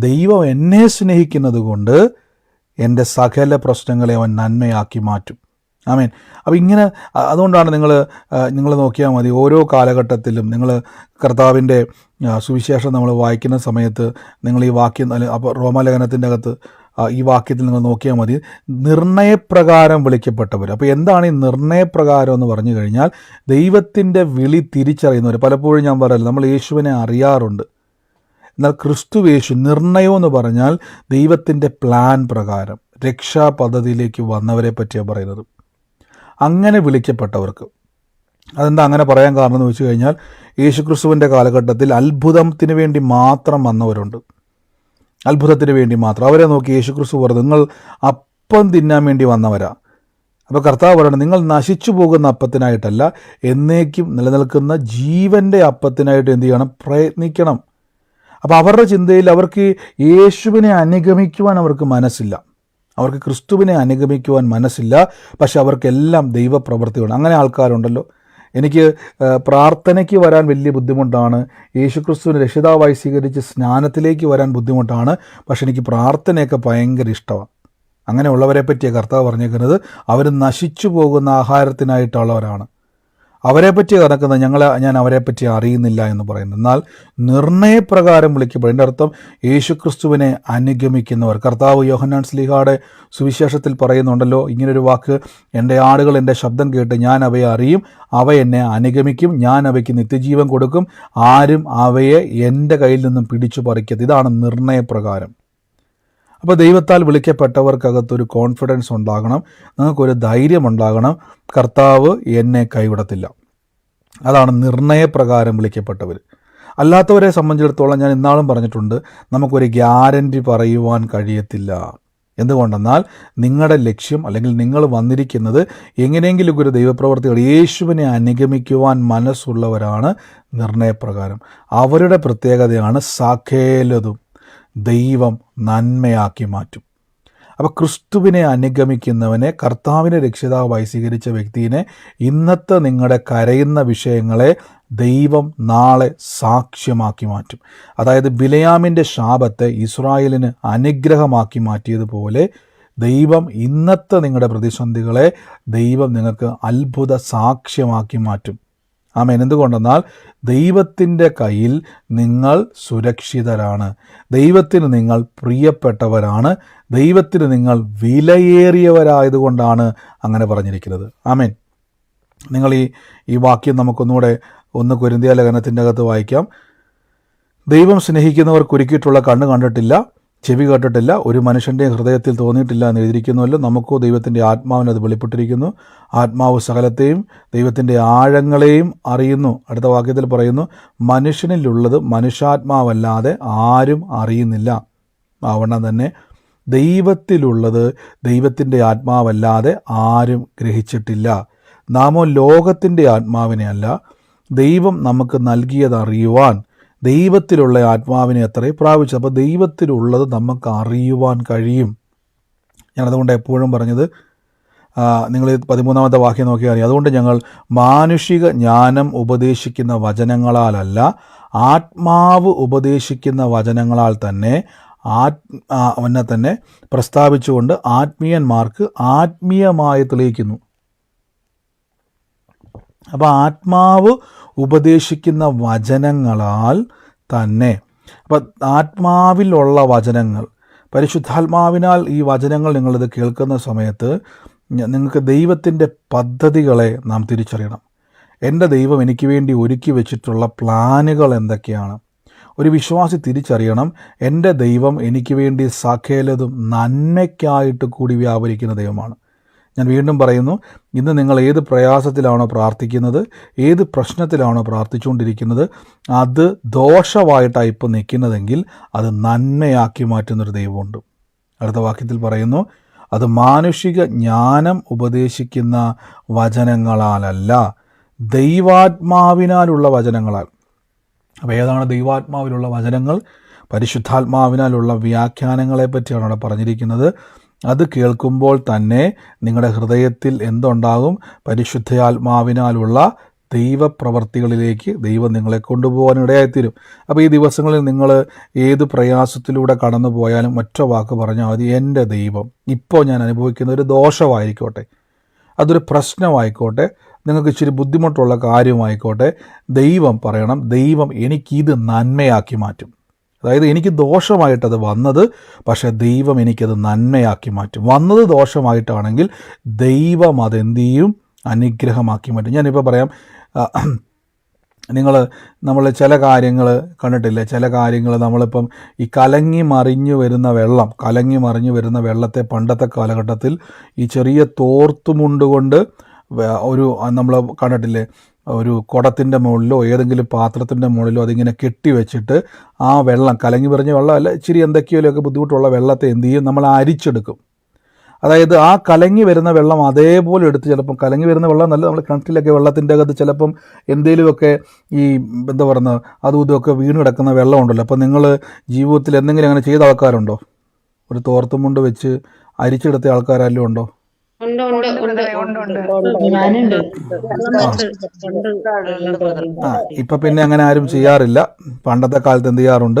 ദൈവം എന്നെ സ്നേഹിക്കുന്നത് കൊണ്ട് എൻ്റെ സകല പ്രശ്നങ്ങളെ അവൻ നന്മയാക്കി മാറ്റും. ആമേൻ. അപ്പോൾ ഇങ്ങനെ, അതുകൊണ്ടാണ് നിങ്ങൾ നോക്കിയാൽ മതി, ഓരോ കാലഘട്ടത്തിലും നിങ്ങൾ കർത്താവിൻ്റെ സുവിശേഷം നമ്മൾ വായിക്കുന്ന സമയത്ത് നിങ്ങൾ ഈ വാക്യം, അപ്പോൾ റോമാലേഖനത്തിൻ്റെ അകത്ത് ഈ വാക്യത്തിൽ നിങ്ങൾ നോക്കിയാൽ മതി, നിർണയപ്രകാരം വിളിക്കപ്പെട്ടവർ. അപ്പോൾ എന്താണ് ഈ നിർണയപ്രകാരം എന്ന് പറഞ്ഞു കഴിഞ്ഞാൽ, ദൈവത്തിൻ്റെ വിളി തിരിച്ചറിയുന്നവർ. പലപ്പോഴും ഞാൻ പറയല്ലോ, നമ്മൾ യേശുവിനെ അറിയാറുണ്ട്, എന്നാൽ ക്രിസ്തു യേശു, നിർണയം എന്ന് പറഞ്ഞാൽ ദൈവത്തിൻ്റെ പ്ലാൻ പ്രകാരം രക്ഷാ പദ്ധതിയിലേക്ക് വന്നവരെ പറ്റിയാണ് പറയുന്നത്. അങ്ങനെ വിളിക്കപ്പെട്ടവർക്ക്. അതെന്താ അങ്ങനെ പറയാൻ കാരണം എന്ന് വെച്ച് കഴിഞ്ഞാൽ, യേശുക്രിസ്തുവിൻ്റെ കാലഘട്ടത്തിൽ അത്ഭുതത്തിന് വേണ്ടി മാത്രം വന്നവരുണ്ട്. അത്ഭുതത്തിന് വേണ്ടി മാത്രം. അവരെ നോക്കി യേശുക്രിസ്തു പറഞ്ഞു, നിങ്ങൾ അപ്പം തിന്നാൻ വേണ്ടി വന്നവരാ. അപ്പോൾ കർത്താവ് പറയണം, നിങ്ങൾ നശിച്ചു പോകുന്ന അപ്പത്തിനായിട്ടല്ല, എന്നേക്കും നിലനിൽക്കുന്ന ജീവൻ്റെ അപ്പത്തിനായിട്ട് എന്ത് ചെയ്യണം? പ്രയത്നിക്കണം. അപ്പോൾ അവരുടെ ചിന്തയിൽ അവർക്ക് യേശുവിനെ അനുഗമിക്കുവാൻ അവർക്ക് മനസ്സില്ല, അവർക്ക് ക്രിസ്തുവിനെ അനുഗമിക്കുവാൻ മനസ്സില്ല. പക്ഷെ അവർക്കെല്ലാം ദൈവപ്രവൃത്തിയാണ്. അങ്ങനെ ആൾക്കാരുണ്ടല്ലോ. എനിക്ക് പ്രാർത്ഥനയ്ക്ക് വരാൻ വലിയ ബുദ്ധിമുട്ടാണ്, യേശുക്രിസ്തുവിനെ രക്ഷിതാവായി സ്വീകരിച്ച് സ്നാനത്തിലേക്ക് വരാൻ ബുദ്ധിമുട്ടാണ്, പക്ഷെ എനിക്ക് പ്രാർത്ഥനയൊക്കെ ഭയങ്കര ഇഷ്ടമാണ്. അങ്ങനെയുള്ളവരെ പറ്റിയാണ് കർത്താവ് പറഞ്ഞേക്കുന്നത്, അവർ നശിച്ചു പോകുന്ന ആഹാരത്തിനായിട്ടുള്ളവരാണ്. അവരെപ്പറ്റി കണക്കുന്നത് ഞാൻ അവരെപ്പറ്റി അറിയുന്നില്ല എന്ന് പറയുന്നത്. എന്നാൽ നിർണയപ്രകാരം വിളിക്കപ്പെടും. അർത്ഥം യേശുക്രിസ്തുവിനെ അനുഗമിക്കുന്നവർ. കർത്താവ് യോഹന്നാൻ ശ്ലീഹായുടെ സുവിശേഷത്തിൽ പറയുന്നുണ്ടല്ലോ ഇങ്ങനൊരു വാക്ക്, എൻ്റെ ആടുകൾ എൻ്റെ ശബ്ദം കേട്ട് ഞാൻ അവയെ അറിയും, അവ എന്നെ അനുഗമിക്കും, ഞാൻ അവയ്ക്ക് നിത്യജീവൻ കൊടുക്കും, ആരും അവയെ എൻ്റെ കയ്യിൽ നിന്നും പിടിച്ചു പറിക്കരുത്. ഇതാണ് നിർണയപ്രകാരം. അപ്പോൾ ദൈവത്താൽ വിളിക്കപ്പെട്ടവർക്കകത്തൊരു കോൺഫിഡൻസ് ഉണ്ടാകണം, നിങ്ങൾക്കൊരു ധൈര്യം ഉണ്ടാകണം, കർത്താവ് എന്നെ കൈവിടത്തില്ല. അതാണ് നിർണയപ്രകാരം വിളിക്കപ്പെട്ടവർ. അല്ലാത്തവരെ സംബന്ധിച്ചിടത്തോളം ഞാൻ ഇന്നാളും പറഞ്ഞിട്ടുണ്ട്, നമുക്കൊരു ഗ്യാരൻറ്റി പറയുവാൻ കഴിയത്തില്ല. എന്തുകൊണ്ടെന്നാൽ നിങ്ങളുടെ ലക്ഷ്യം, അല്ലെങ്കിൽ നിങ്ങൾ വന്നിരിക്കുന്നത് എങ്ങനെയെങ്കിലും ഒരു ദൈവപ്രവർത്തികൾ യേശുവിനെ അനുഗമിക്കുവാൻ മനസ്സുള്ളവരാണ്. നിർണയപ്രകാരം അവരുടെ പ്രത്യേകതയാണ് സകലതും ദൈവം നന്മയാക്കി മാറ്റും. അപ്പോൾ ക്രിസ്തുവിനെ അനുഗമിക്കുന്നവനെ, കർത്താവിനെ രക്ഷിതാവായി സ്വീകരിച്ച വ്യക്തിയെ, ഇന്നത്തെ നിങ്ങളുടെ കരയുന്ന വിഷയങ്ങളെ ദൈവം നാളെ സാക്ഷ്യമാക്കി മാറ്റും. അതായത് ബിലയാമിൻ്റെ ശാപത്തെ ഇസ്രായേലിന് അനുഗ്രഹമാക്കി മാറ്റിയതുപോലെ ദൈവം ഇന്നത്തെ നിങ്ങളുടെ പ്രതിസന്ധികളെ ദൈവം നിങ്ങൾക്ക് അത്ഭുത സാക്ഷ്യമാക്കി മാറ്റും. ആമേൻ. എന്തുകൊണ്ടെന്നാൽ ദൈവത്തിൻ്റെ കയ്യിൽ നിങ്ങൾ സുരക്ഷിതരാണ്, ദൈവത്തിന് നിങ്ങൾ പ്രിയപ്പെട്ടവരാണ്, ദൈവത്തിന് നിങ്ങൾ വിലയേറിയവരായതുകൊണ്ടാണ് അങ്ങനെ പറഞ്ഞിരിക്കുന്നത്. ആമേൻ. നിങ്ങൾ ഈ വാക്യം നമുക്കൊന്നുകൂടെ 1 കൊരിന്ത്യർ ലേഖനത്തിൻ്റെ അകത്ത് വായിക്കാം. ദൈവം സ്നേഹിക്കുന്നവർക്ക് ഒരുക്കിയിട്ടുള്ള കണ്ണ് കണ്ടിട്ടില്ല, ചെവി കേട്ടിട്ടില്ല, ഒരു മനുഷ്യൻ്റെ ഹൃദയത്തിൽ തോന്നിയിട്ടില്ല എന്ന് എഴുതിയിരിക്കുന്നുവല്ലോ. നമുക്കോ ദൈവത്തിൻ്റെ ആത്മാവിന് അത് വെളിപ്പെട്ടിരിക്കുന്നു. ആത്മാവ് സകലത്തെയും ദൈവത്തിൻ്റെ ആഴങ്ങളെയും അറിയുന്നു. അടുത്ത വാക്യത്തിൽ പറയുന്നു, മനുഷ്യനിലുള്ളത് മനുഷ്യാത്മാവല്ലാതെ ആരും അറിയുന്നില്ല. ആവണ്ണം തന്നെ ദൈവത്തിലുള്ളത് ദൈവത്തിൻ്റെ ആത്മാവല്ലാതെ ആരും ഗ്രഹിച്ചിട്ടില്ല. നാമോ ലോകത്തിൻ്റെ ആത്മാവിനെ അല്ല, ദൈവം നമുക്ക് നൽകിയത് അറിയുവാൻ ദൈവത്തിലുള്ള ആത്മാവിനെ അത്രേ പ്രാപിച്ചത്. അപ്പോൾ ദൈവത്തിലുള്ളത് നമുക്ക് അറിയുവാൻ കഴിയും. ഞാനതുകൊണ്ട് എപ്പോഴും പറഞ്ഞത്, നിങ്ങൾ 13-ാമത്തെ വാക്യം നോക്കിയാൽ അറിയാം. അതുകൊണ്ട് ഞങ്ങൾ മാനുഷിക ജ്ഞാനം ഉപദേശിക്കുന്ന വചനങ്ങളാലല്ല, ആത്മാവ് ഉപദേശിക്കുന്ന വചനങ്ങളാൽ തന്നെ തന്നെ പ്രസ്താവിച്ചുകൊണ്ട് ആത്മീയന്മാർക്ക് ആത്മീയമായി തെളിയിക്കുന്നു. അപ്പോൾ ആത്മാവ് ഉപദേശിക്കുന്ന വചനങ്ങളാൽ തന്നെ, അപ്പം ആത്മാവിലുള്ള വചനങ്ങൾ, പരിശുദ്ധാത്മാവിനാൽ ഈ വചനങ്ങൾ നിങ്ങളിത് കേൾക്കുന്ന സമയത്ത് നിങ്ങൾക്ക് ദൈവത്തിൻ്റെ പദ്ധതികളെ നാം തിരിച്ചറിയണം. എൻ്റെ ദൈവം എനിക്ക് വേണ്ടി ഒരുക്കി വെച്ചിട്ടുള്ള പ്ലാനുകൾ എന്തൊക്കെയാണ്? ഒരു വിശ്വാസി തിരിച്ചറിയണം, എൻ്റെ ദൈവം എനിക്ക് വേണ്ടി സകലതും നന്മയ്ക്കായിട്ട് കൂടി വ്യാപരിക്കുന്ന ദൈവമാണ്. ഞാൻ വീണ്ടും പറയുന്നു, ഇന്ന് നിങ്ങൾ ഏത് പ്രയാസത്തിലാണോ പ്രാർത്ഥിക്കുന്നത്, ഏത് പ്രശ്നത്തിലാണോ പ്രാർത്ഥിച്ചുകൊണ്ടിരിക്കുന്നത്, അത് ദോഷമായിട്ടാണ് ഇപ്പോൾ നിൽക്കുന്നതെങ്കിൽ അത് നന്മയാക്കി മാറ്റുന്നൊരു ദൈവമുണ്ട്. അടുത്ത വാക്യത്തിൽ പറയുന്നു, അത് മാനുഷിക ജ്ഞാനം ഉപദേശിക്കുന്ന വചനങ്ങളാലല്ല, ദൈവാത്മാവിനാലുള്ള വചനങ്ങളാൽ. അപ്പോൾ ഏതാണ് ദൈവാത്മാവിലുള്ള വചനങ്ങൾ? പരിശുദ്ധാത്മാവിനാലുള്ള വ്യാഖ്യാനങ്ങളെ പറ്റിയാണ് അവിടെ പറഞ്ഞിരിക്കുന്നത്. അത് കേൾക്കുമ്പോൾ തന്നെ നിങ്ങളുടെ ഹൃദയത്തിൽ എന്തുണ്ടാകും? പരിശുദ്ധാത്മാവിനാലുള്ള ദൈവപ്രവർത്തികളിലേക്ക് ദൈവം നിങ്ങളെ കൊണ്ടുപോകാൻ ഇടയായിത്തീരും. അപ്പോൾ ഈ ദിവസങ്ങളിൽ നിങ്ങൾ ഏത് പ്രയാസത്തിലൂടെ കടന്നു പോയാലും ഒറ്റ വാക്ക് പറഞ്ഞാൽ മതി, എൻ്റെ ദൈവം ഇപ്പോൾ ഞാൻ അനുഭവിക്കുന്ന ഒരു ദോഷമായിക്കോട്ടെ, അതൊരു പ്രശ്നമായിക്കോട്ടെ, നിങ്ങൾക്ക് ഇച്ചിരി ബുദ്ധിമുട്ടുള്ള കാര്യമായിക്കോട്ടെ, ദൈവം പറയണം, ദൈവം എനിക്കിത് നന്മയാക്കി മാറ്റും. അതായത് എനിക്ക് ദോഷമായിട്ടത് വന്നത്, പക്ഷേ ദൈവം എനിക്കത് നന്മയാക്കി മാറ്റും. വന്നത് ദോഷമായിട്ടാണെങ്കിൽ ദൈവം അതെന്ത് ചെയ്യും? അനുഗ്രഹമാക്കി മാറ്റും. ഞാനിപ്പോൾ പറയാം, നമ്മൾ ചില കാര്യങ്ങൾ കണ്ടിട്ടില്ലേ? ചില കാര്യങ്ങൾ നമ്മളിപ്പം ഈ കലങ്ങി മറിഞ്ഞു വരുന്ന വെള്ളത്തെ പണ്ടത്തെ കാലഘട്ടത്തിൽ ഈ ചെറിയ തോർത്തുമുണ്ട് കൊണ്ട് നമ്മൾ കണ്ടിട്ടില്ലേ? ഒരു കുടത്തിൻ്റെ മുകളിലോ ഏതെങ്കിലും പാത്രത്തിൻ്റെ മുകളിലോ അതിങ്ങനെ കെട്ടിവെച്ചിട്ട് ആ വെള്ളം, കലങ്ങി മറിഞ്ഞ വെള്ളം അല്ല, ഇച്ചിരി എന്തൊക്കെയോലൊക്കെ ബുദ്ധിമുട്ടുള്ള വെള്ളത്തെ എന്ത് ചെയ്യും? നമ്മൾ അരിച്ചെടുക്കും. അതായത് ആ കലങ്ങി വരുന്ന വെള്ളം അതേപോലെ എടുത്ത്, ചിലപ്പം കലങ്ങി വരുന്ന വെള്ളം നല്ല, നമ്മൾ കിണറ്റിലൊക്കെ വെള്ളത്തിൻ്റെ അകത്ത് ചിലപ്പം എന്തെങ്കിലുമൊക്കെ ഈ എന്താ പറയുന്നത് അതും ഇതുമൊക്കെ വീണ് കിടക്കുന്ന വെള്ളം ഉണ്ടല്ലോ. അപ്പം നിങ്ങൾ ജീവിതത്തിൽ എന്തെങ്കിലും അങ്ങനെ ചെയ്ത ആൾക്കാരുണ്ടോ? ഒരു തോർത്തുമുണ്ട് വെച്ച് അരിച്ചെടുത്ത ആൾക്കാരെല്ലാം ഉണ്ടോ? ഇപ്പം പിന്നെ അങ്ങനെ ആരും ചെയ്യാറില്ല. പണ്ടത്തെ കാലത്ത് എന്ത് ചെയ്യാറുണ്ട്?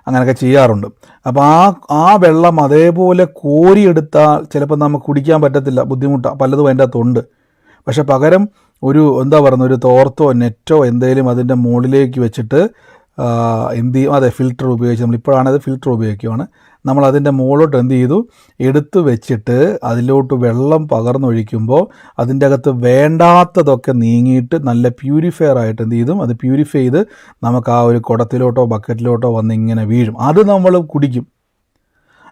അങ്ങനെയൊക്കെ ചെയ്യാറുണ്ട്. അപ്പോൾ ആ വെള്ളം അതേപോലെ കോരിയെടുത്താൽ ചിലപ്പോൾ നമുക്ക് കുടിക്കാൻ പറ്റത്തില്ല, ബുദ്ധിമുട്ടാണ്, പലതും അതിൻ്റെ അകത്തുണ്ട്. പക്ഷെ പകരം ഒരു തോർത്തോ നെറ്റോ എന്തെങ്കിലും അതിൻ്റെ മുകളിലേക്ക് വെച്ചിട്ട് എന്ത് ചെയ്യും? അതെ, ഫിൽറ്റർ ഉപയോഗിച്ച്, നമ്മളിപ്പോഴാണത് ഫിൽറ്റർ ഉപയോഗിക്കുകയാണ്. നമ്മൾ അതിൻ്റെ മുകളിലോട്ട് എന്ത് ചെയ്തു? എടുത്തു വെച്ചിട്ട് അതിലോട്ട് വെള്ളം പകർന്നൊഴിക്കുമ്പോൾ അതിൻ്റെ അകത്ത് വേണ്ടാത്തതൊക്കെ നീങ്ങിയിട്ട് നല്ല പ്യൂരിഫയർ ആയിട്ട് എന്ത് ചെയ്തും? അത് പ്യൂരിഫൈ ചെയ്ത് നമുക്ക് ആ ഒരു കുടത്തിലോട്ടോ ബക്കറ്റിലോട്ടോ വന്ന് ഇങ്ങനെ വീഴും. അത് നമ്മൾ കുടിക്കും.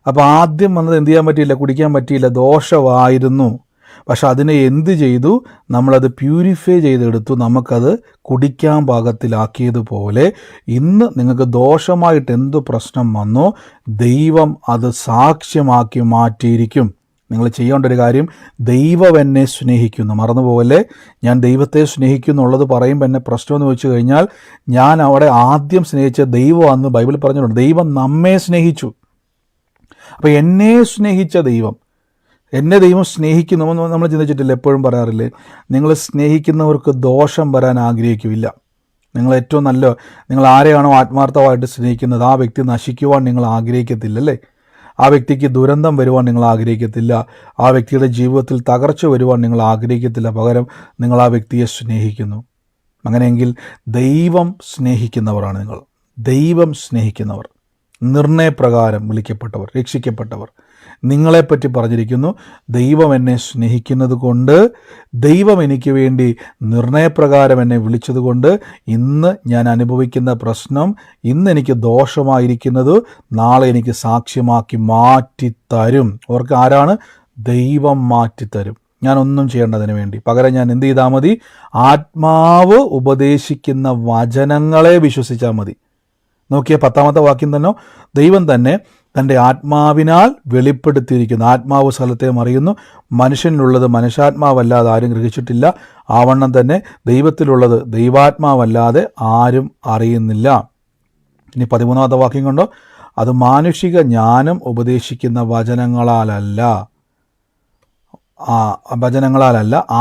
അപ്പോൾ ആദ്യം വന്നത് എന്ത് ചെയ്യാൻ പറ്റിയില്ല? കുടിക്കാൻ പറ്റിയില്ല, ദോഷമായിരുന്നു. പക്ഷെ അതിനെ എന്ത് ചെയ്തു? നമ്മളത് പ്യൂരിഫൈ ചെയ്തെടുത്തു, നമുക്കത് കുടിക്കാൻ പാകത്തിലാക്കിയതുപോലെ ഇന്ന് നിങ്ങൾക്ക് ദോഷമായിട്ട് എന്തു പ്രശ്നം വന്നോ ദൈവം അത് സാക്ഷ്യമാക്കി മാറ്റിയിരിക്കും. നിങ്ങൾ ചെയ്യേണ്ട ഒരു കാര്യം, ദൈവം എന്നെ സ്നേഹിക്കുന്നു. മറന്നുപോകല്ലേ, ഞാൻ ദൈവത്തെ സ്നേഹിക്കുന്നുള്ളത് പറയുമ്പോൾ എന്നെ പ്രശ്നമെന്ന് വെച്ച് കഴിഞ്ഞാൽ ഞാൻ അവിടെ ആദ്യം സ്നേഹിച്ച ദൈവമാണെന്ന് ബൈബിൾ പറഞ്ഞിട്ടുണ്ട്. ദൈവം നമ്മെ സ്നേഹിച്ചു. അപ്പോൾ എന്നെ സ്നേഹിച്ച ദൈവം, എന്നെ ദൈവം സ്നേഹിക്കുന്നു. നമ്മൾ ചിന്തിച്ചിട്ടില്ല? എപ്പോഴും പറയാറില്ലേ, നിങ്ങൾ സ്നേഹിക്കുന്നവർക്ക് ദോഷം വരാൻ ആഗ്രഹിക്കില്ല. നിങ്ങൾ ആരെയാണോ ആത്മാർത്ഥമായിട്ട് സ്നേഹിക്കുന്നത് ആ വ്യക്തി നശിക്കുവാൻ നിങ്ങൾ ആഗ്രഹിക്കത്തില്ലല്ലേ? ആ വ്യക്തിക്ക് ദുരന്തം വരുവാൻ നിങ്ങൾ ആഗ്രഹിക്കത്തില്ല. ആ വ്യക്തിയുടെ ജീവിതത്തിൽ തകർച്ച വരുവാൻ നിങ്ങൾ ആഗ്രഹിക്കത്തില്ല. പകരം നിങ്ങൾ ആ വ്യക്തിയെ സ്നേഹിക്കുന്നു. അങ്ങനെയെങ്കിൽ ദൈവം സ്നേഹിക്കുന്നവരാണ് നിങ്ങൾ. ദൈവം സ്നേഹിക്കുന്നവർ, നിർണയപ്രകാരം വിളിക്കപ്പെട്ടവർ, രക്ഷിക്കപ്പെട്ടവർ. നിങ്ങളെപ്പറ്റി പറഞ്ഞിരിക്കുന്നു, ദൈവം എന്നെ സ്നേഹിക്കുന്നത് കൊണ്ട്, ദൈവം എനിക്ക് വേണ്ടി നിർണയപ്രകാരം എന്നെ വിളിച്ചതുകൊണ്ട് ഇന്ന് ഞാൻ അനുഭവിക്കുന്ന പ്രശ്നം, ഇന്ന് എനിക്ക് ദോഷമായിരിക്കുന്നത് നാളെ എനിക്ക് സാക്ഷ്യമാക്കി മാറ്റിത്തരും. അവർക്ക് ആരാണ്? ദൈവം മാറ്റിത്തരും. ഞാനൊന്നും ചെയ്യേണ്ടതിന് വേണ്ടി. പകരം ഞാൻ എന്ത് ചെയ്താൽ മതി? ആത്മാവ് ഉപദേശിക്കുന്ന വചനങ്ങളെ വിശ്വസിച്ചാൽ മതി. നോക്കിയ 10ാമത്തെ വാക്യം തന്നെ, ദൈവം തന്നെ തൻ്റെ ആത്മാവിനാൽ വെളിപ്പെടുത്തിയിരിക്കുന്നു. ആത്മാവ് സ്ഥലത്തെ മറിയുന്നു, മനുഷ്യനിലുള്ളത് മനുഷ്യാത്മാവല്ലാതെ ആരും ഗ്രഹിച്ചിട്ടില്ല, ആവണ്ണം തന്നെ ദൈവത്തിലുള്ളത് ദൈവാത്മാവല്ലാതെ ആരും അറിയുന്നില്ല. ഇനി 13ാമത്തെ വാക്യം കണ്ടോ, അത് മാനുഷിക ജ്ഞാനം ഉപദേശിക്കുന്ന വചനങ്ങളാലല്ല,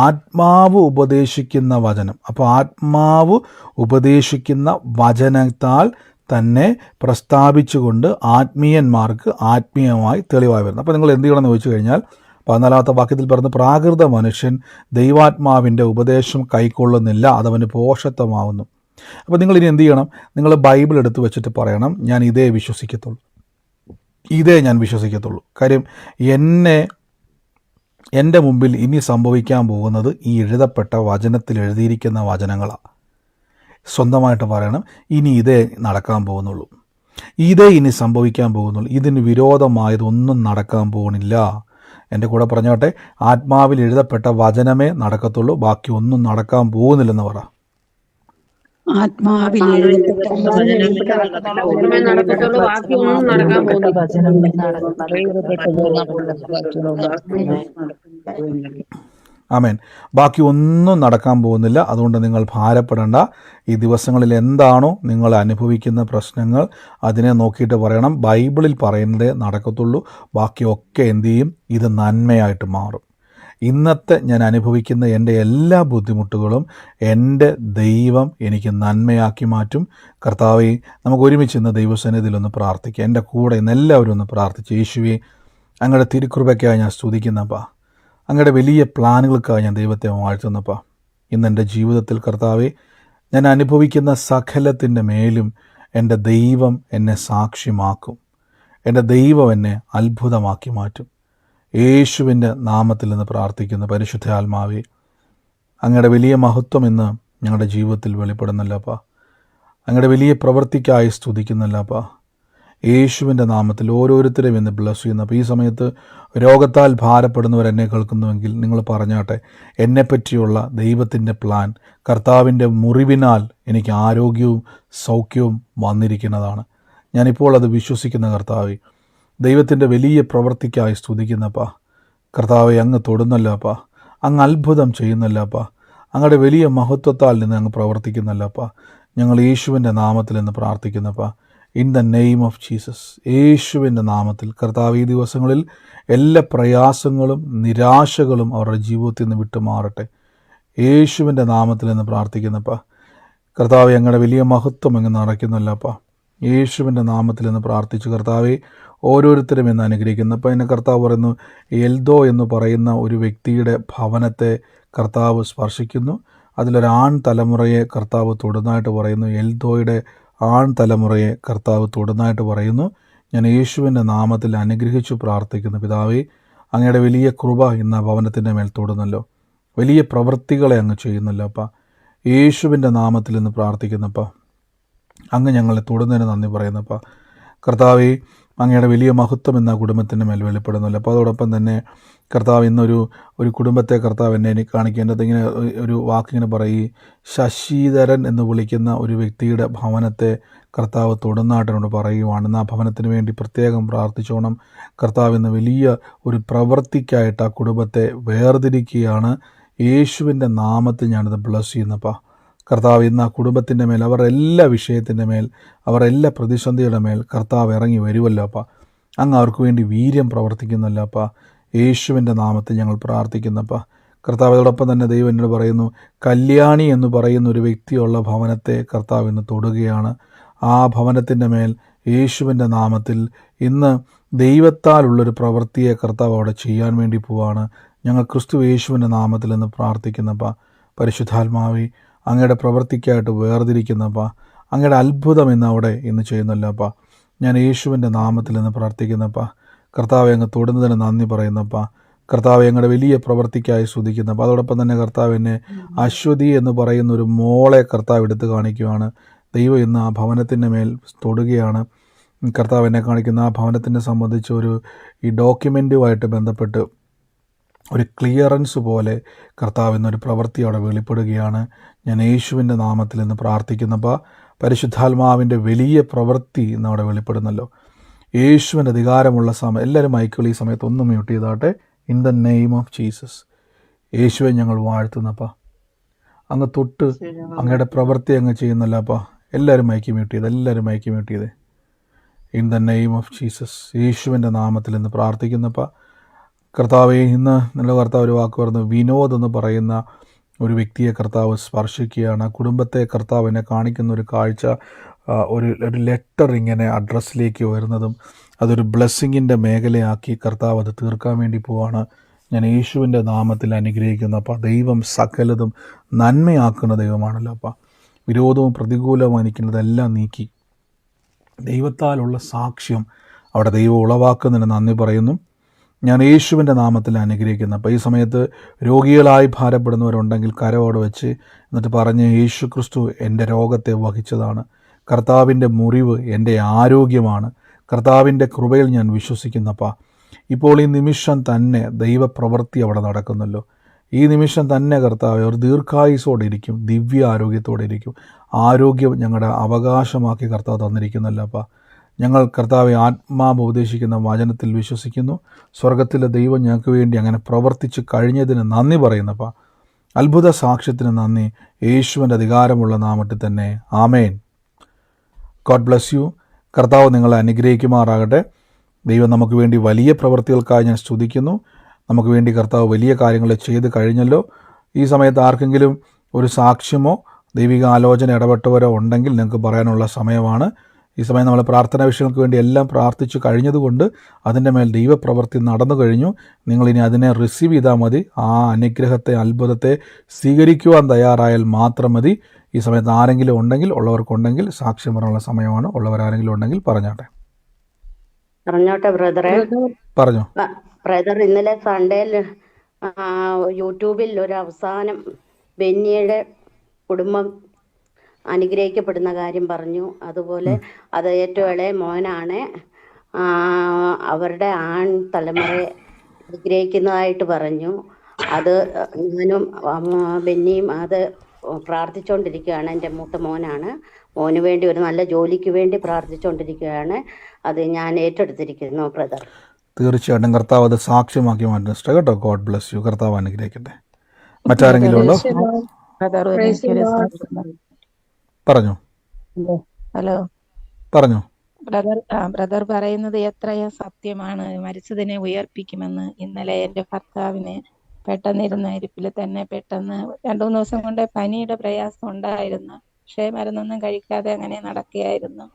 ആത്മാവ് ഉപദേശിക്കുന്ന വചനം. അപ്പോൾ ആത്മാവ് ഉപദേശിക്കുന്ന വചനത്താൽ തന്നെ പ്രസ്താവിച്ചുകൊണ്ട് ആത്മീയന്മാർക്ക് ആത്മീയമായി തെളിവായി വരുന്നു. അപ്പോൾ നിങ്ങൾ എന്ത് ചെയ്യണമെന്ന് ചോദിച്ചു കഴിഞ്ഞാൽ 14ാമത്തെ വാക്യത്തിൽ പറഞ്ഞ്, പ്രാകൃത മനുഷ്യൻ ദൈവാത്മാവിൻ്റെ ഉപദേശം കൈക്കൊള്ളുന്നില്ല, അതവന് പോഷത്വമാവുന്നു. അപ്പോൾ നിങ്ങൾ ഇനി എന്ത് ചെയ്യണം? നിങ്ങൾ ബൈബിൾ എടുത്ത് വെച്ചിട്ട് പറയണം, ഞാൻ ഇതേ ഞാൻ വിശ്വസിക്കത്തുള്ളൂ. കാര്യം എൻ്റെ മുമ്പിൽ ഇനി സംഭവിക്കാൻ പോകുന്നത് ഈ എഴുതപ്പെട്ട വചനത്തിൽ എഴുതിയിരിക്കുന്ന വചനങ്ങളാണ്. സ്വന്തമായിട്ട് പറയണം, ഇനി ഇതേ നടക്കാൻ പോകുന്നുള്ളൂ, ഇതേ ഇനി സംഭവിക്കാൻ പോകുന്നുള്ളൂ, ഇതിന് വിരോധമായതൊന്നും നടക്കാൻ പോകുന്നില്ല. എൻ്റെ കൂടെ പറഞ്ഞോട്ടെ, ആത്മാവിൽ എഴുതപ്പെട്ട വചനമേ നടക്കത്തുള്ളൂ, ബാക്കി ഒന്നും നടക്കാൻ പോകുന്നില്ലെന്ന് പറ. ആത്മാവിൽ എഴുതപ്പെട്ട മാത്രമേ നടക്കത്തുള്ളൂ, ബാക്കി ഒന്നും നടക്കാൻ പോകുന്നില്ല. ആമേൻ. ബാക്കി ഒന്നും നടക്കാൻ പോകുന്നില്ല. അതുകൊണ്ട് നിങ്ങൾ ഭാരപ്പെടേണ്ട. ഈ ദിവസങ്ങളിൽ എന്താണോ നിങ്ങൾ അനുഭവിക്കുന്ന പ്രശ്നങ്ങൾ, അതിനെ നോക്കിയിട്ട് പറയണം, ബൈബിളിൽ പറയുന്നതേ നടക്കത്തുള്ളൂ, ബാക്കിയൊക്കെ എന്തു ചെയ്യും? ഇത് നന്മയായിട്ട് മാറും. ഇന്നത്തെ ഞാൻ അനുഭവിക്കുന്ന എൻ്റെ എല്ലാ ബുദ്ധിമുട്ടുകളും എൻ്റെ ദൈവം എനിക്ക് നന്മയാക്കി മാറ്റും. കർത്താവേ, നമുക്ക് ഒരുമിച്ച് ഇന്ന് ദൈവസന്നിധിയിലൊന്ന് പ്രാർത്ഥിക്കാം. എൻ്റെ കൂടെ ഇന്ന് എല്ലാവരും ഒന്ന് പ്രാർത്ഥിച്ച്, യേശുവേ, അങ്ങയുടെ തിരുകൃപയ്ക്കായി ഞാൻ സ്തുതിക്കുന്നപ്പാ, അങ്ങയുടെ വലിയ പ്ലാനുകൾക്കായി ഞാൻ ദൈവത്തെ വാഴ്ത്തുന്നപ്പാ. ഇന്ന് എൻ്റെ ജീവിതത്തിൽ കർത്താവെ, ഞാൻ അനുഭവിക്കുന്ന സകലത്തിൻ്റെ മേലും എൻ്റെ ദൈവം എന്നെ സാക്ഷ്യമാക്കും. എൻ്റെ ദൈവം എന്നെ അത്ഭുതമാക്കി മാറ്റും. യേശുവിൻ്റെ നാമത്തിൽ നിന്ന് പ്രാർത്ഥിക്കുന്ന പരിശുദ്ധ ആത്മാവേ, അങ്ങയുടെ വലിയ മഹത്വം ഇന്ന് ഞങ്ങളുടെ ജീവിതത്തിൽ വെളിപ്പെടുന്നല്ലപ്പാ. അങ്ങയുടെ വലിയ പ്രവൃത്തിക്കായി സ്തുതിക്കുന്നല്ലപ്പാ. യേശുവിൻ്റെ നാമത്തിൽ ഓരോരുത്തരെയും ഇന്ന് ബ്ലസ് ചെയ്യുന്നപ്പോൾ ഈ സമയത്ത് രോഗത്താൽ ഭാരപ്പെടുന്നവർ എന്നെ കേൾക്കുന്നുവെങ്കിൽ നിങ്ങൾ പറഞ്ഞാട്ടെ, എന്നെപ്പറ്റിയുള്ള ദൈവത്തിൻ്റെ പ്ലാൻ, കർത്താവിൻ്റെ മുറിവിനാൽ എനിക്ക് ആരോഗ്യവും സൗഖ്യവും വന്നിരിക്കുന്നതാണ്. ഞാനിപ്പോൾ അത് വിശ്വസിക്കുന്ന കർത്താവേ, ദൈവത്തിൻ്റെ വലിയ പ്രവൃത്തിക്കായി സ്തുതിക്കുന്നപ്പാ. കർത്താവെ, അങ്ങ് തൊടുന്നല്ലപ്പാ, അങ്ങ് അത്ഭുതം ചെയ്യുന്നല്ലപ്പാ, അങ്ങയുടെ വലിയ മഹത്വത്താൽ നിന്ന് അങ്ങ് പ്രവർത്തിക്കുന്നല്ലപ്പാ. ഞങ്ങൾ യേശുവിൻ്റെ നാമത്തിൽ നിന്ന് പ്രാർത്ഥിക്കുന്നപ്പാ, in the name of Jesus. യേശുവിൻ്റെ നാമത്തിൽ കർത്താവ് ഈ ദിവസങ്ങളിൽ എല്ലാ പ്രയാസങ്ങളും നിരാശകളും അവരുടെ ജീവിതത്തിൽ നിന്ന് വിട്ടുമാറട്ടെ. യേശുവിൻ്റെ നാമത്തിൽ നിന്ന് പ്രാർത്ഥിക്കുന്നപ്പാ. കർത്താവ്, ഞങ്ങളുടെ വലിയ മഹത്വം അങ്ങ് നിറയ്ക്കുന്നല്ലപ്പാ. യേശുവിൻ്റെ നാമത്തിൽ നിന്ന് പ്രാർത്ഥിച്ചു കർത്താവെ, ഓരോരുത്തരും എന്ന് അനുഗ്രഹിക്കുന്നു. അപ്പോൾ എന്നെ കർത്താവ് പറയുന്നു, എൽദോ എന്ന് പറയുന്ന ഒരു വ്യക്തിയുടെ ഭവനത്തെ കർത്താവ് സ്പർശിക്കുന്നു. അതിലൊരാൺ തലമുറയെ കർത്താവ് തൊടുന്നതായിട്ട് പറയുന്നു. എൽദോയുടെ ആൺ തലമുറയെ കർത്താവ് തൊടുന്നതായിട്ട് പറയുന്നു. ഞാൻ യേശുവിൻ്റെ നാമത്തിൽ അനുഗ്രഹിച്ചു പ്രാർത്ഥിക്കുന്നു. പിതാവേ, അങ്ങയുടെ വലിയ കൃപ ഇന്ന് ഭവനത്തിൻ്റെ മേൽ തൊടുന്നല്ലോ, വലിയ പ്രവൃത്തികളെ അങ്ങ് ചെയ്യുന്നല്ലോ അപ്പ. യേശുവിൻ്റെ നാമത്തിൽ ഇന്ന് പ്രാർത്ഥിക്കുന്നപ്പ, അങ്ങ് ഞങ്ങളെ തൊടുന്നതിന് നന്ദി പറയുന്നപ്പ. കർത്താവേ, അങ്ങയുടെ വലിയ മഹത്വം എന്ന കുടുംബത്തിൻ്റെ മേൽ വെളിപ്പെടുന്നല്ലോ. അപ്പോൾ അതോടൊപ്പം തന്നെ കർത്താവ് ഇന്നൊരു കുടുംബത്തെ കർത്താവ് എന്നെ കാണിക്കേണ്ടത് ഇങ്ങനെ ഒരു വാക്കിങ്ങനെ പറയും, ശശിധരൻ എന്ന് വിളിക്കുന്ന ഒരു വ്യക്തിയുടെ ഭവനത്തെ കർത്താവ് തൊടുന്നാട്ടിനോട് പറയുവാണ്. ആ ഭവനത്തിന് വേണ്ടി പ്രത്യേകം പ്രാർത്ഥിച്ചോണം. കർത്താവ് ഇന്ന് വലിയ ഒരു പ്രവൃത്തിക്കായിട്ട് ആ കുടുംബത്തെ വേർതിരിക്കുകയാണ്. യേശുവിൻ്റെ നാമത്തിൽ ഞാനിത് ബ്ലസ് ചെയ്യുന്നപ്പാ. കർത്താവ് ഇന്ന് ആ കുടുംബത്തിൻ്റെ മേൽ, അവരുടെ എല്ലാ വിഷയത്തിൻ്റെ മേൽ, അവരുടെ എല്ലാ പ്രതിസന്ധിയുടെ മേൽ കർത്താവ് ഇറങ്ങി വരുമല്ലോ അപ്പ. അങ്ങ് അവർക്ക് വേണ്ടി വീര്യം പ്രവർത്തിക്കുന്നല്ലോ അപ്പ. യേശുവിൻ്റെ നാമത്തിൽ ഞങ്ങൾ പ്രാർത്ഥിക്കുന്നപ്പ. കർത്താവ് അതോടൊപ്പം തന്നെ ദൈവം എന്നോട് പറയുന്നു, കല്യാണി എന്ന് പറയുന്ന ഒരു വ്യക്തിയുള്ള ഭവനത്തെ കർത്താവ് ഇന്ന് തൊടുകയാണ്. ആ ഭവനത്തിൻ്റെ മേൽ യേശുവിൻ്റെ നാമത്തിൽ ഇന്ന് ദൈവത്താലുള്ളൊരു പ്രവൃത്തിയെ കർത്താവ് അവിടെ ചെയ്യാൻ വേണ്ടി പോവാണ്. ഞങ്ങൾ ക്രിസ്തു യേശുവിൻ്റെ നാമത്തിൽ ഇന്ന് പ്രാർത്ഥിക്കുന്നപ്പ. പരിശുദ്ധാത്മാവേ, അങ്ങയുടെ പ്രവൃത്തിക്കായിട്ട് വേർതിരിക്കുന്നപ്പ. അങ്ങയുടെ അത്ഭുതം ഇന്ന് അവിടെ ഇന്ന് ചെയ്യുന്നല്ലപ്പ. ഞാൻ യേശുവിൻ്റെ നാമത്തിൽ ഇന്ന് പ്രാർത്ഥിക്കുന്നപ്പ. കർത്താവെ, അങ്ങ് തൊടുന്നതിന് നന്ദി പറയുന്നപ്പ. കർത്താവെ, ഞങ്ങളുടെ വലിയ പ്രവൃത്തിക്കായി സ്തുതിക്കുന്നപ്പോൾ അതോടൊപ്പം തന്നെ കർത്താവ് എന്നെ അശ്വതി എന്ന് പറയുന്ന ഒരു മോളെ കർത്താവ് എടുത്ത് കാണിക്കുകയാണ്. ദൈവം ഇന്ന് ആ ഭവനത്തിൻ്റെ മേൽ തൊടുകയാണ്. കർത്താവ് എന്നെ കാണിക്കുന്ന ആ ഭവനത്തിനെ സംബന്ധിച്ച് ഈ ഡോക്യുമെൻറ്റുമായിട്ട് ബന്ധപ്പെട്ട് ഒരു ക്ലിയറൻസ് പോലെ കർത്താവ് എന്നൊരു പ്രവൃത്തി അവിടെ വെളിപ്പെടുകയാണ്. ഞാൻ യേശുവിൻ്റെ നാമത്തിൽ ഇന്ന് പ്രാർത്ഥിക്കുന്നപ്പോൾ പരിശുദ്ധാത്മാവിൻ്റെ വലിയ പ്രവൃത്തി ഇന്ന് അവിടെ വെളിപ്പെടുന്നല്ലോ. യേശുവിൻ്റെ അധികാരമുള്ള സമയം എല്ലാവരും മൈക്കുകൾ ഈ സമയത്ത് ഒന്ന് മ്യൂട്ട് ചെയ്താട്ടെ. In the name of Jesus. യേശുവെ ഞങ്ങൾ വാഴ്ത്തുന്നപ്പാ. അങ്ങ് തൊട്ട് അങ്ങയുടെ പ്രവൃത്തി അങ്ങ് ചെയ്യുന്നല്ലപ്പാ. എല്ലാവരും മൈക്ക് മ്യൂട്ട് ചെയ്ത്, എല്ലാവരും മൈക്ക് മ്യൂട്ട് ചെയ്തേ. In the name of Jesus. യേശുവിൻ്റെ നാമത്തിൽ ഇന്ന് പ്രാർത്ഥിക്കുന്നപ്പാ. കർത്താവെ, ഇന്ന് നല്ല കർത്താവ് ഒരു വാക്ക് പറഞ്ഞു, വിനോദ് എന്ന് പറയുന്ന ഒരു വ്യക്തിയെ കർത്താവ് സ്പർശിക്കുകയാണ്. കുടുംബത്തെ കർത്താവ് എന്നെ കാണിക്കുന്ന ഒരു കാഴ്ച, ഒരു ലെറ്റർ ഇങ്ങനെ അഡ്രസ്സിലേക്ക് വരുന്നതും അതൊരു ബ്ലെസ്സിങ്ങിൻ്റെ മേഖലയാക്കി കർത്താവ് അത് തീർക്കാൻ വേണ്ടി പോവാണ്. ഞാൻ യേശുവിൻ്റെ നാമത്തിൽ അനുഗ്രഹിക്കുന്നു അപ്പം. ദൈവം സകലതും നന്മയാക്കുന്ന ദൈവമാണല്ലോ അപ്പം. വിരോധവും പ്രതികൂലവും എനിക്കുന്നതെല്ലാം നീക്കി ദൈവത്താലുള്ള സാക്ഷ്യം അവിടെ ദൈവം ഉളവാക്കുന്നതിന് നന്ദി പറയുന്നു. ഞാൻ യേശുവിൻ്റെ നാമത്തിൽ അനുഗ്രഹിക്കുന്നു. അപ്പോൾ ഈ സമയത്ത് രോഗികളായി ഭാരപ്പെടുന്നവരുണ്ടെങ്കിൽ കരവോട് വെച്ച് എന്നിട്ട് പറഞ്ഞ്, യേശു ക്രിസ്തു എൻ്റെ രോഗത്തെ വഹിച്ചതാണ്. കർത്താവിൻ്റെ മുറിവ് എൻ്റെ ആരോഗ്യമാണ്. കർത്താവിൻ്റെ കൃപയിൽ ഞാൻ വിശ്വസിക്കുന്നപ്പാ. ഇപ്പോൾ ഈ നിമിഷം തന്നെ ദൈവപ്രവൃത്തി അവിടെ നടക്കുന്നല്ലോ. ഈ നിമിഷം തന്നെ കർത്താവ് ഒരു ദീർഘായുസോടെ ഇരിക്കും, ദിവ്യ ആരോഗ്യത്തോടെ ഇരിക്കും. ആരോഗ്യം ഞങ്ങളുടെ അവകാശമാക്കി കർത്താവ് തന്നിരിക്കുന്നല്ലോ. അപ്പം ഞങ്ങൾ കർത്താവെ ആത്മാവ് ഉപദേശിക്കുന്ന വചനത്തിൽ വിശ്വസിക്കുന്നു. സ്വർഗത്തിലെ ദൈവം ഞങ്ങൾക്ക് വേണ്ടി അങ്ങനെ പ്രവർത്തിച്ച് കഴിഞ്ഞതിന് നന്ദി പറയുന്നപ്പം അത്ഭുത സാക്ഷ്യത്തിന് നന്ദി. യേശുവിൻ്റെ അധികാരമുള്ള നാമത്തിൽ തന്നെ ആമേൻ. God bless you. കർത്താവ് നിങ്ങളെ അനുഗ്രഹിക്കുമാറാകട്ടെ. ദൈവം നമുക്ക് വേണ്ടി വലിയ പ്രവൃത്തികൾക്കായി ഞാൻ സ്തുതിക്കുന്നു. നമുക്ക് വേണ്ടി കർത്താവ് വലിയ കാര്യങ്ങൾ ചെയ്ത് കഴിഞ്ഞല്ലോ. ഈ സമയത്ത് ആർക്കെങ്കിലും ഒരു സാക്ഷ്യമോ ദൈവിക ആലോചന ഇടപെട്ടവരോ ഉണ്ടെങ്കിൽ നിങ്ങൾക്ക് പറയാനുള്ള സമയമാണ്. ഈ സമയം നമ്മൾ പ്രാർത്ഥനാ വിഷയങ്ങൾക്ക് വേണ്ടി എല്ലാം പ്രാർത്ഥിച്ചു കഴിഞ്ഞതുകൊണ്ട് അതിൻ്റെ മേൽ ദൈവപ്രവൃത്തി നടന്നു കഴിഞ്ഞു. നിങ്ങളിനി അതിനെ റിസീവ് ചെയ്താൽ മതി. ആ അനുഗ്രഹത്തെ, അത്ഭുതത്തെ സ്വീകരിക്കുവാൻ തയ്യാറായാൽ മാത്രം മതി. ഈ സമയത്ത് ആരെങ്കിലും ഉണ്ടെങ്കിൽ, ഉള്ളവർക്കുണ്ടെങ്കിൽ സാക്ഷ്യം പറയാനുള്ള സമയമാണ്. ഉള്ളവരാരെങ്കിലും ഉണ്ടെങ്കിൽ പറഞ്ഞോട്ടെ. ബ്രദറെ. പറഞ്ഞോ ബ്രദർ, ഇന്നലെ സൺഡേയിൽ യൂട്യൂബിൽ ഒരു അവസാനം ബെന്നിയുടെ കുടുംബം അനുഗ്രഹിക്കപ്പെടുന്ന കാര്യം പറഞ്ഞു. അതുപോലെ അത് ഏറ്റവും ഇളയ മോനാണ്. അവരുടെ ആൺ തലമുറയെ അനുഗ്രഹിക്കുന്നതായിട്ട് പറഞ്ഞു. അത് ഞാനും ബെന്നിയും അത് പ്രാർത്ഥിച്ചുകൊണ്ടിരിക്കുകയാണ്. എൻ്റെ മൂത്ത മോനാണ്. മോന് വേണ്ടി ഒരു നല്ല ജോലിക്ക് വേണ്ടി പ്രാർത്ഥിച്ചുകൊണ്ടിരിക്കുകയാണ്. അത് ഞാൻ ഏറ്റെടുത്തിരിക്കുന്നു ബ്രദർ. തീർച്ചയായിട്ടും കർത്താവ് അത് സാക്ഷ്യമാക്കി മാറ്റും സിസ്റ്റർ കേട്ടോ. God bless you. കർത്താവ് അനുഗ്രഹിക്കട്ടെ. മറ്റാരെങ്കിലും ഉണ്ടോ? പറഞ്ഞോ. ഹലോ പറഞ്ഞോ. ബ്രദർ പറയുന്നത് എത്രയോ സത്യമാണ്. മരിച്ചതിനെ ഉയർപ്പിക്കുമെന്ന്. ഇന്നലെ എൻ്റെ ഭർത്താവിന് പെട്ടെന്നിരുന്ന ഇരിപ്പിൽ തന്നെ പെട്ടെന്ന് 2-3 ദിവസം കൊണ്ട് പനിയുടെ പ്രയാസം ഉണ്ടായിരുന്നു. പക്ഷേ മരുന്നൊന്നും കഴിക്കാതെ അങ്ങനെ നടക്കുകയായിരുന്നു.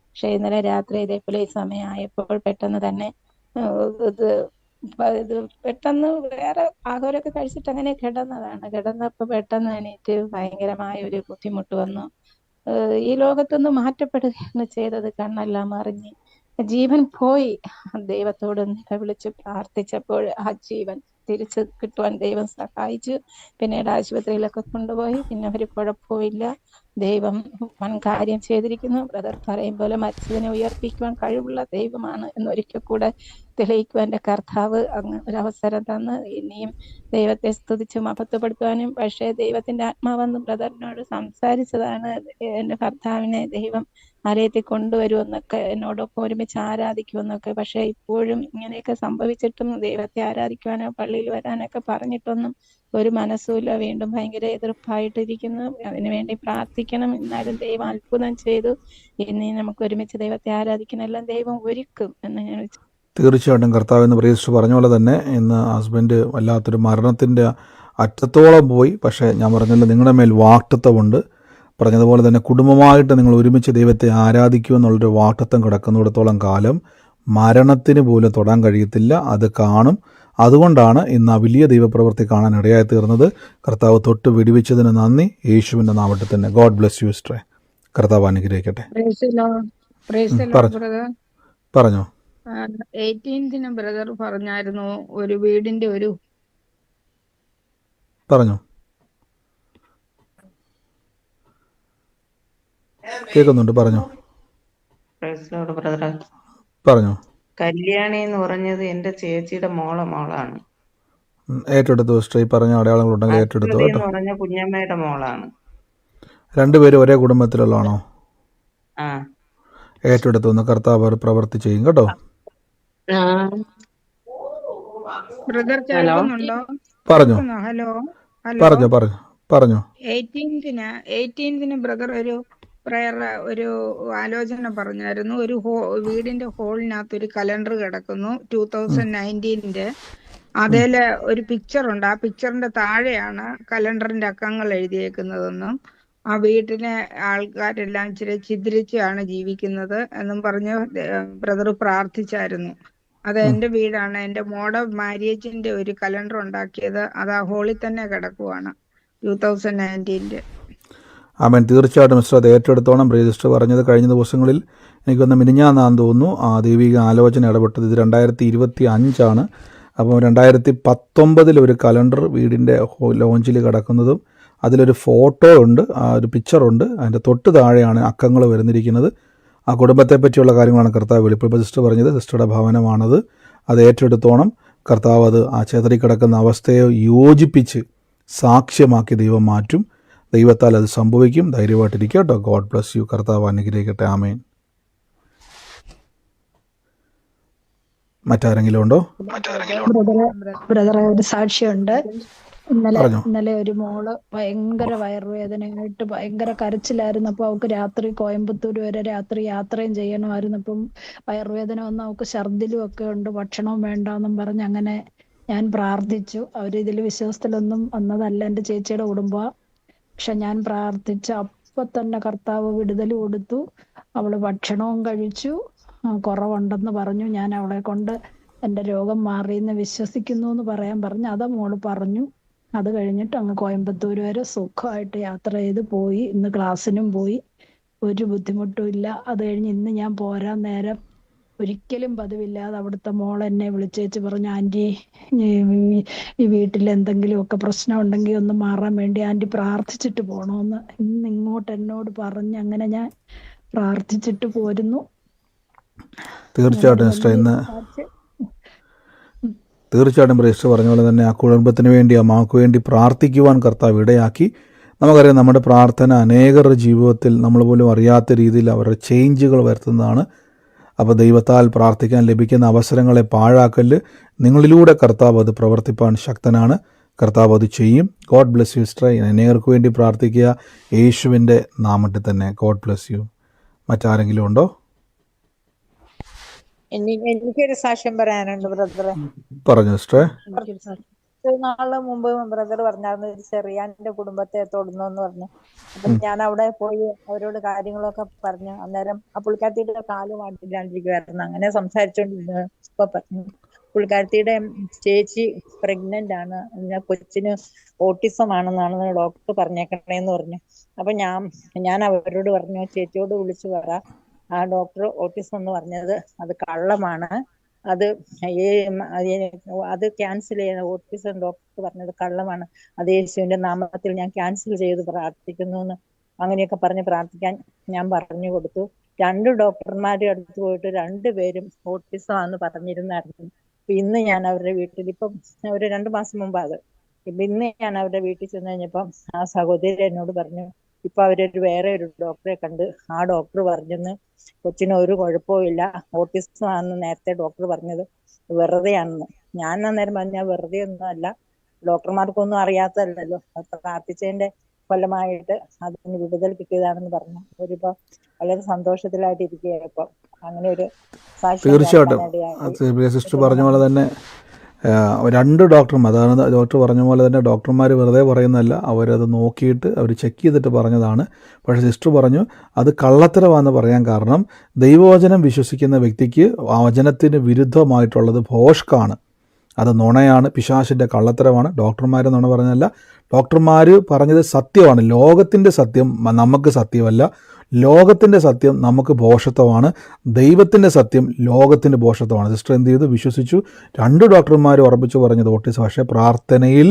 പക്ഷെ ഇന്നലെ രാത്രി ഇതേപോലെ ഈ സമയമായപ്പോൾ പെട്ടെന്ന് തന്നെ ഇത് പെട്ടെന്ന് വേറെ ആഹാരമൊക്കെ കഴിച്ചിട്ട് അങ്ങനെ കിടന്നതാണ്. കിടന്നപ്പോൾ പെട്ടെന്ന് എണീറ്റ് ഭയങ്കരമായ ഒരു ബുദ്ധിമുട്ട് വന്നു. ഈ ലോകത്തൊന്ന് മാറ്റപ്പെടുകയാണ് ചെയ്തത്. കണ്ണെല്ലാം അറിഞ്ഞ് ജീവൻ പോയി. ദൈവത്തോട് നിലവിളിച്ച് പ്രാർത്ഥിച്ചപ്പോൾ ആ ജീവൻ തിരിച്ച് കിട്ടുവാൻ ദൈവം സഹായിച്ചു. പിന്നീട് ആശുപത്രിയിലൊക്കെ കൊണ്ടുപോയി. പിന്നെ ഒരു കുഴപ്പമില്ല. ദൈവം വൻ കാര്യം ചെയ്തിരിക്കുന്നു. ബ്രദർ പറയും പോലെ മരിച്ചതിനെ ഉയർപ്പിക്കുവാൻ കഴിവുള്ള ദൈവമാണ് എന്നൊരിക്കൽ കൂടെ തെളിയിക്കുവാൻ എൻ്റെ കർത്താവ് അങ്ങ് ഒരവസരം തന്ന് ഇനിയും ദൈവത്തെ സ്തുതിച്ച് മഹത്വപ്പെടുത്തുവാനും. പക്ഷേ ദൈവത്തിന്റെ ആത്മാവെന്ന് ബ്രദറിനോട് സംസാരിച്ചതാണ്. എൻ്റെ ഭർത്താവിനെ ദൈവം ആലയത്തിൽ കൊണ്ടുവരുമെന്നൊക്കെ, എന്നോടൊപ്പം ഒരുമിച്ച് ആരാധിക്കുമെന്നൊക്കെ. പക്ഷെ ഇപ്പോഴും ഇങ്ങനെയൊക്കെ സംഭവിച്ചിട്ടും ദൈവത്തെ ആരാധിക്കുവാനോ പള്ളിയിൽ വരാനൊക്കെ പറഞ്ഞിട്ടൊന്നും ഒരു മനസ്സുമില്ല. വീണ്ടും ഭയങ്കര എതിർപ്പായിട്ടിരിക്കുന്നു. അതിനുവേണ്ടി പ്രാർത്ഥിക്കണം. എന്നാലും ദൈവം അത്ഭുതം ചെയ്തു. ഇനി നമുക്ക് ഒരുമിച്ച് ദൈവത്തെ ആരാധിക്കണം. എല്ലാം ദൈവം ഒരുക്കും എന്ന് ഞാൻ തീർച്ചയായിട്ടും കർത്താവ് എന്ന് പ്രീസ്റ്റ് പറഞ്ഞ പോലെ തന്നെ ഇന്ന് ഹസ്ബൻഡ് വല്ലാത്തൊരു മരണത്തിൻ്റെ അറ്റത്തോളം പോയി. പക്ഷേ ഞാൻ പറഞ്ഞല്ലോ, നിങ്ങളുടെ മേൽ വാക്തത്വമുണ്ട്. പറഞ്ഞതുപോലെ തന്നെ കുടുംബമായിട്ട് നിങ്ങൾ ഒരുമിച്ച് ദൈവത്തെ ആരാധിക്കുമെന്നുള്ളൊരു വാക്തത്വം കിടക്കുന്നിടത്തോളം കാലം മരണത്തിന് പോലും തൊടാൻ കഴിയത്തില്ല. അത് കാണും. അതുകൊണ്ടാണ് ഇന്ന് ആ വലിയ ദൈവപ്രവൃത്തി കാണാൻ ഇടയായി തീർന്നത്. കർത്താവ് തൊട്ട് വെടിവെച്ചതിന് നന്ദി. യേശുവിൻ്റെ നാമത്തിൽ തന്നെ. ഗോഡ് ബ്ലസ് യു സിസ്റ്ററെ. കർത്താവ് അനുഗ്രഹിക്കട്ടെ. പറഞ്ഞോ. 18ന് ബ്രദർ പറഞ്ഞായിരുന്നു ഒരു വീടിന്റെ ഒരു പറഞ്ഞോ. കേൾക്കുന്നുണ്ട്. പറഞ്ഞോ. പറഞ്ഞോ. കല്യാണി എന്ന് പറഞ്ഞത് എന്റെ ചേച്ചിയുടെ മോളാണ്. ഏറ്റെടുത്തു സിസ്റ്റർ. ഈ പറഞ്ഞ അടയാളങ്ങളുണ്ടെങ്കിൽ ഏറ്റെടുത്തു കേട്ടോ. പറഞ്ഞ കുഞ്ഞമ്മയുടെ മോളാണ്. രണ്ടുപേരും ഒരേ കുടുംബത്തിലുള്ളതാണോ? ഏറ്റെടുത്തു. ഒന്ന് കർത്താവ് പ്രവൃത്തി ചെയ്യും കേട്ടോ. ബ്രദർ കേൾക്കുന്നുണ്ടോ? പറഞ്ഞോ. ഹലോ പറഞ്ഞോ. പറഞ്ഞോ. പറഞ്ഞോ. 18ന് ബ്രദർ ഒരു പ്രയർ, ഒരു ആലോചന പറഞ്ഞായിരുന്നു. ഒരു വീടിന്റെ ഹോളിനകത്ത് ഒരു കലണ്ടർ കിടക്കുന്നു 2019-ന്റെ. അതില് ഒരു പിക്ചർ ഉണ്ട്. ആ പിക്ചറിന്റെ താഴെയാണ് കലണ്ടറിന്റെ അക്കങ്ങൾ എഴുതിയേക്കുന്നതെന്നും ആ വീട്ടിലെ ആൾക്കാരെല്ലാം ഇച്ചിരി ചിദ്രിച്ചാണ് ജീവിക്കുന്നത് എന്നും പറഞ്ഞ് ബ്രദർ പ്രാർത്ഥിച്ചായിരുന്നു. അത് എന്റെ വീടാണ്. എന്റെ മോഡൽ മാര്യേജിന്റെ ഒരു കലണ്ടർ ഉണ്ടാക്കിയത്. അത് ആ ഹോളിൽ തന്നെ കിടക്കുവാണ് 2019-ന്റെ. ആമേൻ. തീർച്ചയായിട്ടും മിസ്റ്റർ അത് ഏറ്റെടുത്തോണം. രജിസ്റ്റർ പറഞ്ഞത് കഴിഞ്ഞ ദിവസങ്ങളിൽ എനിക്കൊന്ന് മിനിഞ്ഞാന്നാന്ന് തോന്നുന്നു ആ ദൈവിക ആലോചന ഇടപെട്ടത്. ഇത് 2025 അപ്പം 2019 ഒരു കലണ്ടർ വീടിൻ്റെ ലോഞ്ചിൽ കിടക്കുന്നതും അതിലൊരു ഫോട്ടോ ഉണ്ട്, ഒരു പിക്ചറുണ്ട്. അതിൻ്റെ തൊട്ട് താഴെയാണ് അക്കങ്ങൾ വരുന്നിരിക്കുന്നത്. ആ കുടുംബത്തെ പറ്റിയുള്ള കാര്യങ്ങളാണ് കർത്താവ് വെളിപ്പെടുത്തി സിസ്റ്റർ പറഞ്ഞത്. സിസ്റ്ററുടെ ഭവനമാണത്. അത് ഏറ്റെടുത്തോണം. കർത്താവ് അത് ആ ചെതറിക്കിടക്കുന്ന അവസ്ഥയെ യോജിപ്പിച്ച് സാക്ഷ്യമാക്കി ദൈവം മാറ്റും. ദൈവത്താൽ അത് സംഭവിക്കും. ധൈര്യമായിട്ടിരിക്കുക കേട്ടോ. God bless you. കർത്താവ് അനുഗ്രഹിക്കട്ടെ. ആമേൻ. മറ്റാരെങ്കിലും ഉണ്ടോ? ബ്രദറെ ഒരു സാക്ഷിയുണ്ട്. പറഞ്ഞോ. ഇന്നലെ ഒരു മോള് ഭയങ്കര വയറുവേദനയായിട്ട് ഭയങ്കര കരച്ചിലായിരുന്നു. അപ്പൊ അവൾക്ക് രാത്രി കോയമ്പത്തൂർ വരെ രാത്രി യാത്രയും ചെയ്യണമായിരുന്നു. അപ്പം വയറുവേദന വന്ന് അവൾക്ക് ഛർദിലും ഒക്കെ ഉണ്ട്. ഭക്ഷണവും വേണ്ടാന്നും പറഞ്ഞ് അങ്ങനെ ഞാൻ പ്രാർത്ഥിച്ചു. അവരിതിൽ വിശ്വാസത്തിലൊന്നും വന്നതല്ല, എൻ്റെ ചേച്ചിയുടെ കുടുംബം. പക്ഷെ ഞാൻ പ്രാർത്ഥിച്ച അപ്പൊ തന്നെ കർത്താവ് വിടുതൽ കൊടുത്തു. അവള് ഭക്ഷണവും കഴിച്ചു. കുറവുണ്ടെന്ന് പറഞ്ഞു. ഞാൻ അവളെ കൊണ്ട് എൻ്റെ രോഗം മാറിയെന്ന് വിശ്വസിക്കുന്നു എന്ന് പറയാൻ പറഞ്ഞു. അതാ മോള് പറഞ്ഞു. അത് കഴിഞ്ഞിട്ട് അങ്ങ് കോയമ്പത്തൂർ വരെ സുഖമായിട്ട് യാത്ര ചെയ്ത് പോയി. ഇന്ന് ക്ലാസ്സിനും പോയി. ഒരു ബുദ്ധിമുട്ടും ഇല്ല. അത് കഴിഞ്ഞ് ഇന്ന് ഞാൻ പോരാൻ നേരം ഒരിക്കലും പതിവില്ലാതെ അവിടുത്തെ മോൾ എന്നെ വിളിച്ചേച്ച് പറഞ്ഞു, ആൻറ്റി ഈ വീട്ടിൽ എന്തെങ്കിലുമൊക്കെ പ്രശ്നം ഉണ്ടെങ്കിൽ ഒന്ന് മാറാൻ വേണ്ടി ആൻറ്റി പ്രാർത്ഥിച്ചിട്ട് പോകണമെന്ന് ഇന്ന് ഇങ്ങോട്ട് എന്നോട് പറഞ്ഞ് അങ്ങനെ ഞാൻ പ്രാർത്ഥിച്ചിട്ട് പോരുന്നു. തീർച്ചയായിട്ടും സിസ്റ്റർ, ഇന്ന് തീർച്ചയായിട്ടും രജിസ്റ്റർ പറഞ്ഞ പോലെ തന്നെ ആ കുടുംബത്തിന് വേണ്ടി, ആ മാക്ക് വേണ്ടി പ്രാർത്ഥിക്കുവാൻ കർത്താവ് ഇടയാക്കി. നമുക്കറിയാം, നമ്മുടെ പ്രാർത്ഥന അനേകരുടെ ജീവിതത്തിൽ നമ്മൾ പോലും അറിയാത്ത രീതിയിൽ അവരുടെ ചേഞ്ചുകൾ വരുത്തുന്നതാണ്. അപ്പോൾ ദൈവത്താൽ പ്രാർത്ഥിക്കാൻ ലഭിക്കുന്ന അവസരങ്ങളെ പാഴാക്കല്. നിങ്ങളിലൂടെ കർത്താവ് അത് പ്രവർത്തിപ്പാൻ ശക്തനാണ്. കർത്താവ് അത് ചെയ്യും. God bless you sister. അനേകർക്ക് വേണ്ടി പ്രാർത്ഥിക്കുക യേശുവിൻ്റെ നാമത്തിൽ തന്നെ. God bless you. മറ്റാരെങ്കിലും ഉണ്ടോ? എനിക്കൊരു സാക്ഷ്യം പറയാനുണ്ട് ബ്രദറെ. പറഞ്ഞു സിസ്റ്ററെ. കുറച്ച് നാള് മുമ്പ് ബ്രദർ പറഞ്ഞായിരുന്നു ഒരു ചെറിയാന്റെ കുടുംബത്തെ തൊടുന്നു പറഞ്ഞു. അപ്പം ഞാൻ അവിടെ പോയി അവരോട് കാര്യങ്ങളൊക്കെ പറഞ്ഞു. അന്നേരം ആ പുള്ളിക്കാരത്തിയുടെ കാല് മാറ്റില്ലാണ്ടിരിക്കുവായിരുന്നു. അങ്ങനെ സംസാരിച്ചോണ്ടിരുന്നു. ഇപ്പൊ പറഞ്ഞു പുള്ളിക്കാരത്തിയുടെ ചേച്ചി പ്രഗ്നന്റ് ആണ്, കൊച്ചിന് ഓട്ടിസം ആണെന്നാണ് ഡോക്ടർ പറഞ്ഞേക്കണേന്ന് പറഞ്ഞു. അപ്പൊ ഞാൻ അവരോട് പറഞ്ഞു, ചേച്ചിയോട് വിളിച്ചു പറ, ആ ഡോക്ടർ ഓട്ടിസം എന്ന് പറഞ്ഞത് അത് കള്ളമാണ്. അത് ക്യാൻസൽ ചെയ്യുന്ന ഓട്ടിസം ഡോക്ടർ പറഞ്ഞത് കള്ളമാണ്. അത് യേശുവിന്റെ നാമത്തിൽ ഞാൻ ക്യാൻസൽ ചെയ്ത് പ്രാർത്ഥിക്കുന്നു എന്ന് അങ്ങനെയൊക്കെ പറഞ്ഞ് പ്രാർത്ഥിക്കാൻ ഞാൻ പറഞ്ഞു കൊടുത്തു. 2 ഡോക്ടർമാരുടെ അടുത്ത് പോയിട്ട് 2 പേരും ഓട്ടിസം ആണെന്ന് പറഞ്ഞിരുന്നായിരുന്നു. ഇന്ന് ഞാൻ അവരുടെ വീട്ടിൽ, ഇപ്പം ഒരു 2 മാസം മുമ്പ് ഇന്ന് ഞാൻ അവരുടെ വീട്ടിൽ ചെന്ന് കഴിഞ്ഞപ്പം ആ സഹോദരി എന്നോട് പറഞ്ഞു, ഇപ്പൊ വേറെ ഒരു ഡോക്ടറെ കണ്ട് ആ ഡോക്ടർ പറഞ്ഞെന്ന് കൊച്ചിന് ഒരു കുഴപ്പവും ഇല്ല, ഓട്ടിസം ആണെന്ന് നേരത്തെ ഡോക്ടർ പറഞ്ഞത് വെറുതെയാണെന്ന്. ഞാൻ അന്നേരം പറഞ്ഞ വെറുതെ ഒന്നും അല്ല, ഡോക്ടർമാർക്കൊന്നും അറിയാത്തതല്ലോ, പ്രാർത്ഥിച്ചതിന്റെ ഫലമായിട്ട് അതിന് വിടുതൽ കിട്ടിയതാണെന്ന് പറഞ്ഞു. അവരിപ്പോ വളരെ സന്തോഷത്തിലായിട്ട് ഇരിക്കുക. ഇപ്പൊ അങ്ങനെ ഒരു തീർച്ചയായിട്ടും സിസ്റ്റർ പറഞ്ഞ പോലെ തന്നെ 2 ഡോക്ടർമാർ, അതാണ് ഡോക്ടർ പറഞ്ഞ പോലെ തന്നെ ഡോക്ടർമാർ വെറുതെ പറയുന്നതല്ല, അവരത് നോക്കിയിട്ട് അവർ ചെക്ക് ചെയ്തിട്ട് പറഞ്ഞതാണ്. പക്ഷേ സിസ്റ്റർ പറഞ്ഞു അത് കള്ളത്തരമാണെന്ന് പറയാൻ കാരണം ദൈവവചനം വിശ്വസിക്കുന്ന വ്യക്തിക്ക് വചനത്തിന് വിരുദ്ധമായിട്ടുള്ളത് ഭോഷ്കാണ്, അത് നുണയാണ്, പിശാചിൻ്റെ കള്ളത്തരമാണ്. ഡോക്ടർമാർ നുണ പറഞ്ഞതല്ല, ഡോക്ടർമാർ പറഞ്ഞത് സത്യമാണ്. ലോകത്തിൻ്റെ സത്യം നമുക്ക് സത്യമല്ല, ലോകത്തിൻ്റെ സത്യം നമുക്ക് ഭോഷത്വമാണ്, ദൈവത്തിൻ്റെ സത്യം ലോകത്തിൻ്റെ ഭോഷത്വമാണ്. സിസ്റ്റർ എന്ത് ചെയ്തു? വിശ്വസിച്ചു. 2 ഡോക്ടർമാർ ഉറപ്പിച്ചു പറഞ്ഞത് ഓട്ടിസം. പക്ഷേ പ്രാർത്ഥനയിൽ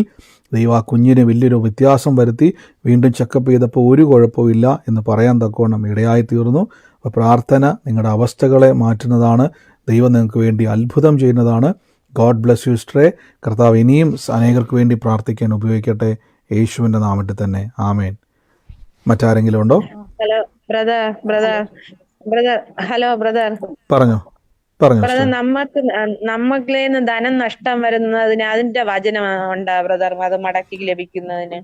ദൈവം ആ കുഞ്ഞിന് വലിയൊരു വ്യത്യാസം വരുത്തി. വീണ്ടും ചെക്കപ്പ് ചെയ്തപ്പോൾ ഒരു കുഴപ്പവും ഇല്ല എന്ന് പറയാൻ തക്കവണ്ണം ഇടയായി തീർന്നു. അപ്പോൾ പ്രാർത്ഥന നിങ്ങളുടെ അവസ്ഥകളെ മാറ്റുന്നതാണ്. ദൈവം നിങ്ങൾക്ക് വേണ്ടി അത്ഭുതം ചെയ്യുന്നതാണ്. ഗോഡ് ബ്ലെസ് യു സിസ്റ്ററെ. കർത്താവ് ഇനിയും അനേകർക്ക് വേണ്ടി പ്രാർത്ഥിക്കാൻ ഉപയോഗിക്കട്ടെ, യേശുവിൻ്റെ നാമത്തിൽ തന്നെ. ആമേൻ. മറ്റാരെങ്കിലും ഉണ്ടോ? Hello brother. പറഞ്ഞോ. നമ്മക്കിലേന്ന് ധനം നഷ്ടം വരുന്നതിന് അതിന്റെ വചനം ഉണ്ടാ ബ്രദർ, അത് മടക്കി ലഭിക്കുന്നതിന്?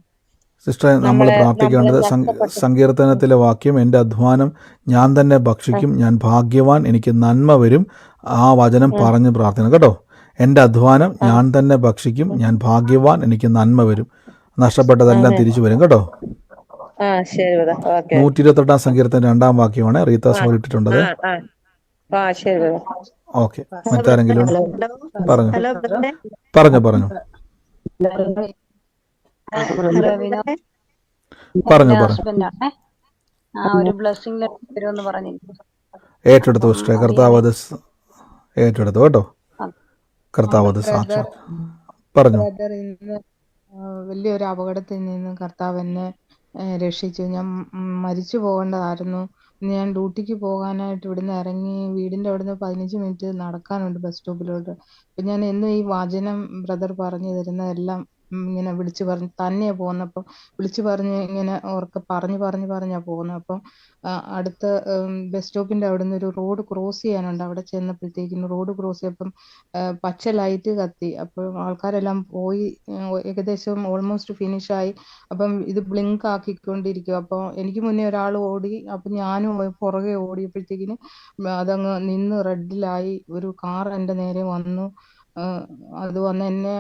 സിസ്റ്ററെ, നമ്മൾ പ്രാർത്ഥിക്കേണ്ടത് സങ്കീർത്തനത്തിലെ വാക്യം, എൻ്റെ അധ്വാനം ഞാൻ തന്നെ ഭക്ഷിക്കും, ഞാൻ ഭാഗ്യവാൻ, എനിക്ക് നന്മ വരും. ആ വചനം പറഞ്ഞ് പ്രാർത്ഥിക്കണം കേട്ടോ. എൻ്റെ അധ്വാനം ഞാൻ തന്നെ ഭക്ഷിക്കും, ഞാൻ ഭാഗ്യവാൻ, എനിക്ക് നന്മ വരും. നഷ്ടപ്പെട്ടതെല്ലാം തിരിച്ചു വരും കേട്ടോ. 128 സങ്കീർത്തനം 2-ാം വാക്യമാണ്. റീത്ത സോൾ ഇട്ടിട്ടുണ്ടത്. ഓക്കെ. മറ്റാരെങ്കിലും? പറഞ്ഞു. ഏറ്റെടുത്തു സിസ്റ്ററെ. കർത്താവ് അത് ഏറ്റെടുത്തു കേട്ടോ. കർത്താവ് അത് സാക്ഷാൽ പറഞ്ഞു. വലിയൊരു അപകടത്തിൽ നിന്ന് കർത്താവ് എന്നെ രക്ഷിച്ചു. ഞാൻ മരിച്ചു പോകേണ്ടതായിരുന്നു. ഞാൻ ഡ്യൂട്ടിക്ക് പോകാനായിട്ട് ഇവിടുന്ന് ഇറങ്ങി വീടിന്റെ അവിടുന്ന് 15 മിനിറ്റ് നടക്കാനുണ്ട് ബസ് സ്റ്റോപ്പിലോട്ട്. അപ്പൊ ഞാൻ എന്നും ഈ വചനം ബ്രദർ പറഞ്ഞു തരുന്നതെല്ലാം ഇങ്ങനെ വിളിച്ചു പറഞ്ഞ് തന്നെയാ പോകുന്നപ്പം വിളിച്ചു പറഞ്ഞ് ഇങ്ങനെ ഓർക്ക് പറഞ്ഞാ പോകുന്നത്. അപ്പം അടുത്ത ബസ് സ്റ്റോപ്പിന്റെ അവിടുന്ന് ഒരു റോഡ് ക്രോസ് ചെയ്യാനുണ്ട്. അവിടെ ചെന്നപ്പോഴത്തേക്കും റോഡ് ക്രോസ് ചെയ്യപ്പം പച്ച ലൈറ്റ് കത്തി. അപ്പോൾ ആൾക്കാരെല്ലാം പോയി, ഏകദേശം ഓൾമോസ്റ്റ് ഫിനിഷായി. അപ്പം ഇത് ബ്ലിങ്ക് ആക്കിക്കൊണ്ടിരിക്കും. അപ്പോൾ എനിക്ക് മുന്നേ ഒരാൾ ഓടി, അപ്പം ഞാനും പുറകെ ഓടിയപ്പോഴത്തേക്കിന് അതങ്ങ് നിന്ന് റെഡിലായി. ഒരു കാർ എൻ്റെ നേരെ വന്നു. അത് വന്ന് എന്നെ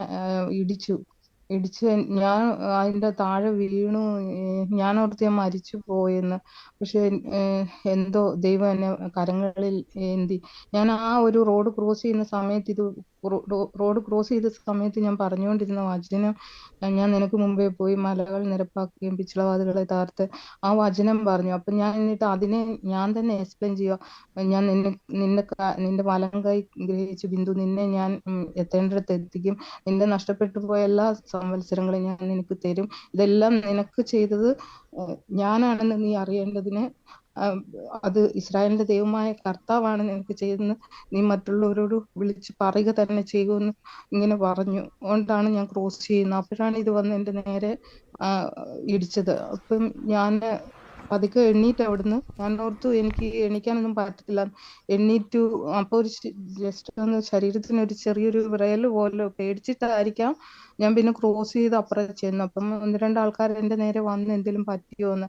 ഇടിച്ചു. ഞാൻ അതിന്റെ താഴെ വീണു. ഞാൻ ഓർത്ത് ഞാൻ മരിച്ചു പോയെന്ന്. പക്ഷെ എന്തോ ദൈവം എന്നെ കരങ്ങളിൽ ഏന്തി. ഞാൻ ആ ഒരു റോഡ് ക്രോസ് ചെയ്യുന്ന സമയത്ത് റോഡ് ക്രോസ് ചെയ്ത സമയത്ത് ഞാൻ പറഞ്ഞുകൊണ്ടിരുന്ന വചനം, ഞാൻ നിനക്ക് മുമ്പേ പോയി മലകൾ നിരപ്പാക്കുകയും പിച്ചളവാതിലുകളെ താർത്ത്, ആ വചനം പറഞ്ഞു. അപ്പൊ ഞാൻ എന്നിട്ട് അതിനെ ഞാൻ തന്നെ എക്സ്പ്ലെയിൻ ചെയ്യുക. ഞാൻ നിന്റെ വലം കൈ ഗ്രഹിച്ചു ബിന്ദു, നിന്നെ ഞാൻ എത്തേണ്ടിടത്ത് എത്തിക്കും. നിന്റെ നഷ്ടപ്പെട്ടു പോയ എല്ലാ സംവത്സരങ്ങളും ഞാൻ നിനക്ക് തരും. ഇതെല്ലാം നിനക്ക് ചെയ്തത് ഞാനാണെന്ന് നീ അറിയേണ്ടതിന് അത് ഇസ്രായേലിന്റെ ദൈവമായ കർത്താവാണ് നിനക്ക് ചെയ്തതെന്ന് നീ മറ്റുള്ളവരോട് വിളിച്ച് പറയുക തന്നെ ചെയ്യുമെന്ന് ഇങ്ങനെ പറഞ്ഞു. അതുകൊണ്ടാണ് ഞാൻ ക്രോസ് ചെയ്യുന്നത്. അപ്പോഴാണ് ഇത് വന്ന് എൻ്റെ നേരെ ഇടിച്ചത്. അപ്പം ഞാൻ പതുക്കെ എണ്ണീറ്റ് അവിടുന്ന്. ഞാൻ ഓർത്തു എനിക്ക് എണീക്കാനൊന്നും പറ്റത്തില്ല. എണ്ണീറ്റു. അപ്പൊ ഒരു ജസ്റ്റ് ഒന്ന് ശരീരത്തിന് ഒരു ചെറിയൊരു വിറയൽ പോലെ, പേടിച്ചിട്ടായിരിക്കാം ഞാൻ പിന്നെ ക്രോസ് ചെയ്ത് അപ്പുറം ചെന്നു. അപ്പം 1-2 ആൾക്കാർ എൻ്റെ നേരെ വന്ന് എന്തെങ്കിലും പറ്റിയോന്ന്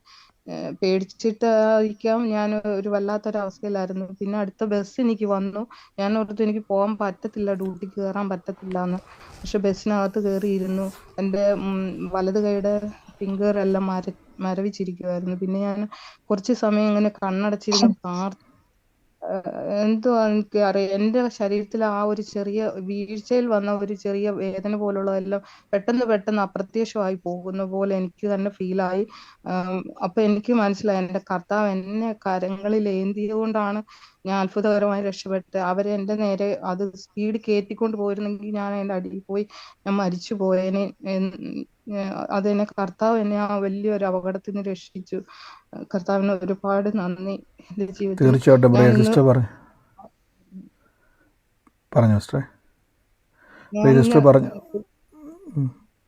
പേടിച്ചിട്ടായിരിക്കാം ഞാൻ ഒരു വല്ലാത്തൊരവസ്ഥയിലായിരുന്നു. പിന്നെ അടുത്ത ബസ് എനിക്ക് വന്നു. ഞാൻ ഓർത്തു എനിക്ക് പോകാൻ പറ്റത്തില്ല, ഡ്യൂട്ടിക്ക് കയറാൻ പറ്റത്തില്ല എന്ന്. പക്ഷെ ബസ്സിനകത്ത് കയറിയിരുന്നു. എൻ്റെ വലത് കൈയുടെ ഫിംഗർ എല്ലാം മരവിച്ചിരിക്കുമായിരുന്നു. പിന്നെ ഞാൻ കുറച്ച് സമയം ഇങ്ങനെ കണ്ണടച്ചിരുന്ന് എന്തോ എനിക്ക് അറിയാം, എൻ്റെ ശരീരത്തിൽ ആ ഒരു ചെറിയ വീഴ്ചയിൽ വന്ന ഒരു ചെറിയ വേദന പോലുള്ളതെല്ലാം പെട്ടെന്ന് അപ്രത്യക്ഷമായി പോകുന്ന പോലെ എനിക്ക് തന്നെ ഫീലായി. അപ്പൊ എനിക്ക് മനസ്സിലായി എൻ്റെ കർത്താവ് എന്നെ കരങ്ങളിൽ ഏന്തിയതുകൊണ്ടാണ് ഞാൻ അത്ഭുതകരമായി രക്ഷപ്പെട്ട്. അവരെ എൻ്റെ നേരെ അത് സ്പീഡ് കയറ്റിക്കൊണ്ട് പോയിരുന്നെങ്കിൽ ഞാൻ അതിൻ്റെ അടിയിൽ പോയി ഞാൻ മരിച്ചു പോയേനെ. അതെന്നെ കർത്താവ് എന്നെ ആ വലിയൊരു അപകടത്തിൽ നിന്ന് രക്ഷിച്ചു. കർത്താവിന് ഒരുപാട് നന്ദി. എൻ്റെ ജീവിതത്തിൽ തീർച്ചയായിട്ടും ഞാൻ ഇന്ന് സിസ്റ്റർ പറഞ്ഞു സിസ്റ്ററെ. ഞാൻ സിസ്റ്റർ പറഞ്ഞു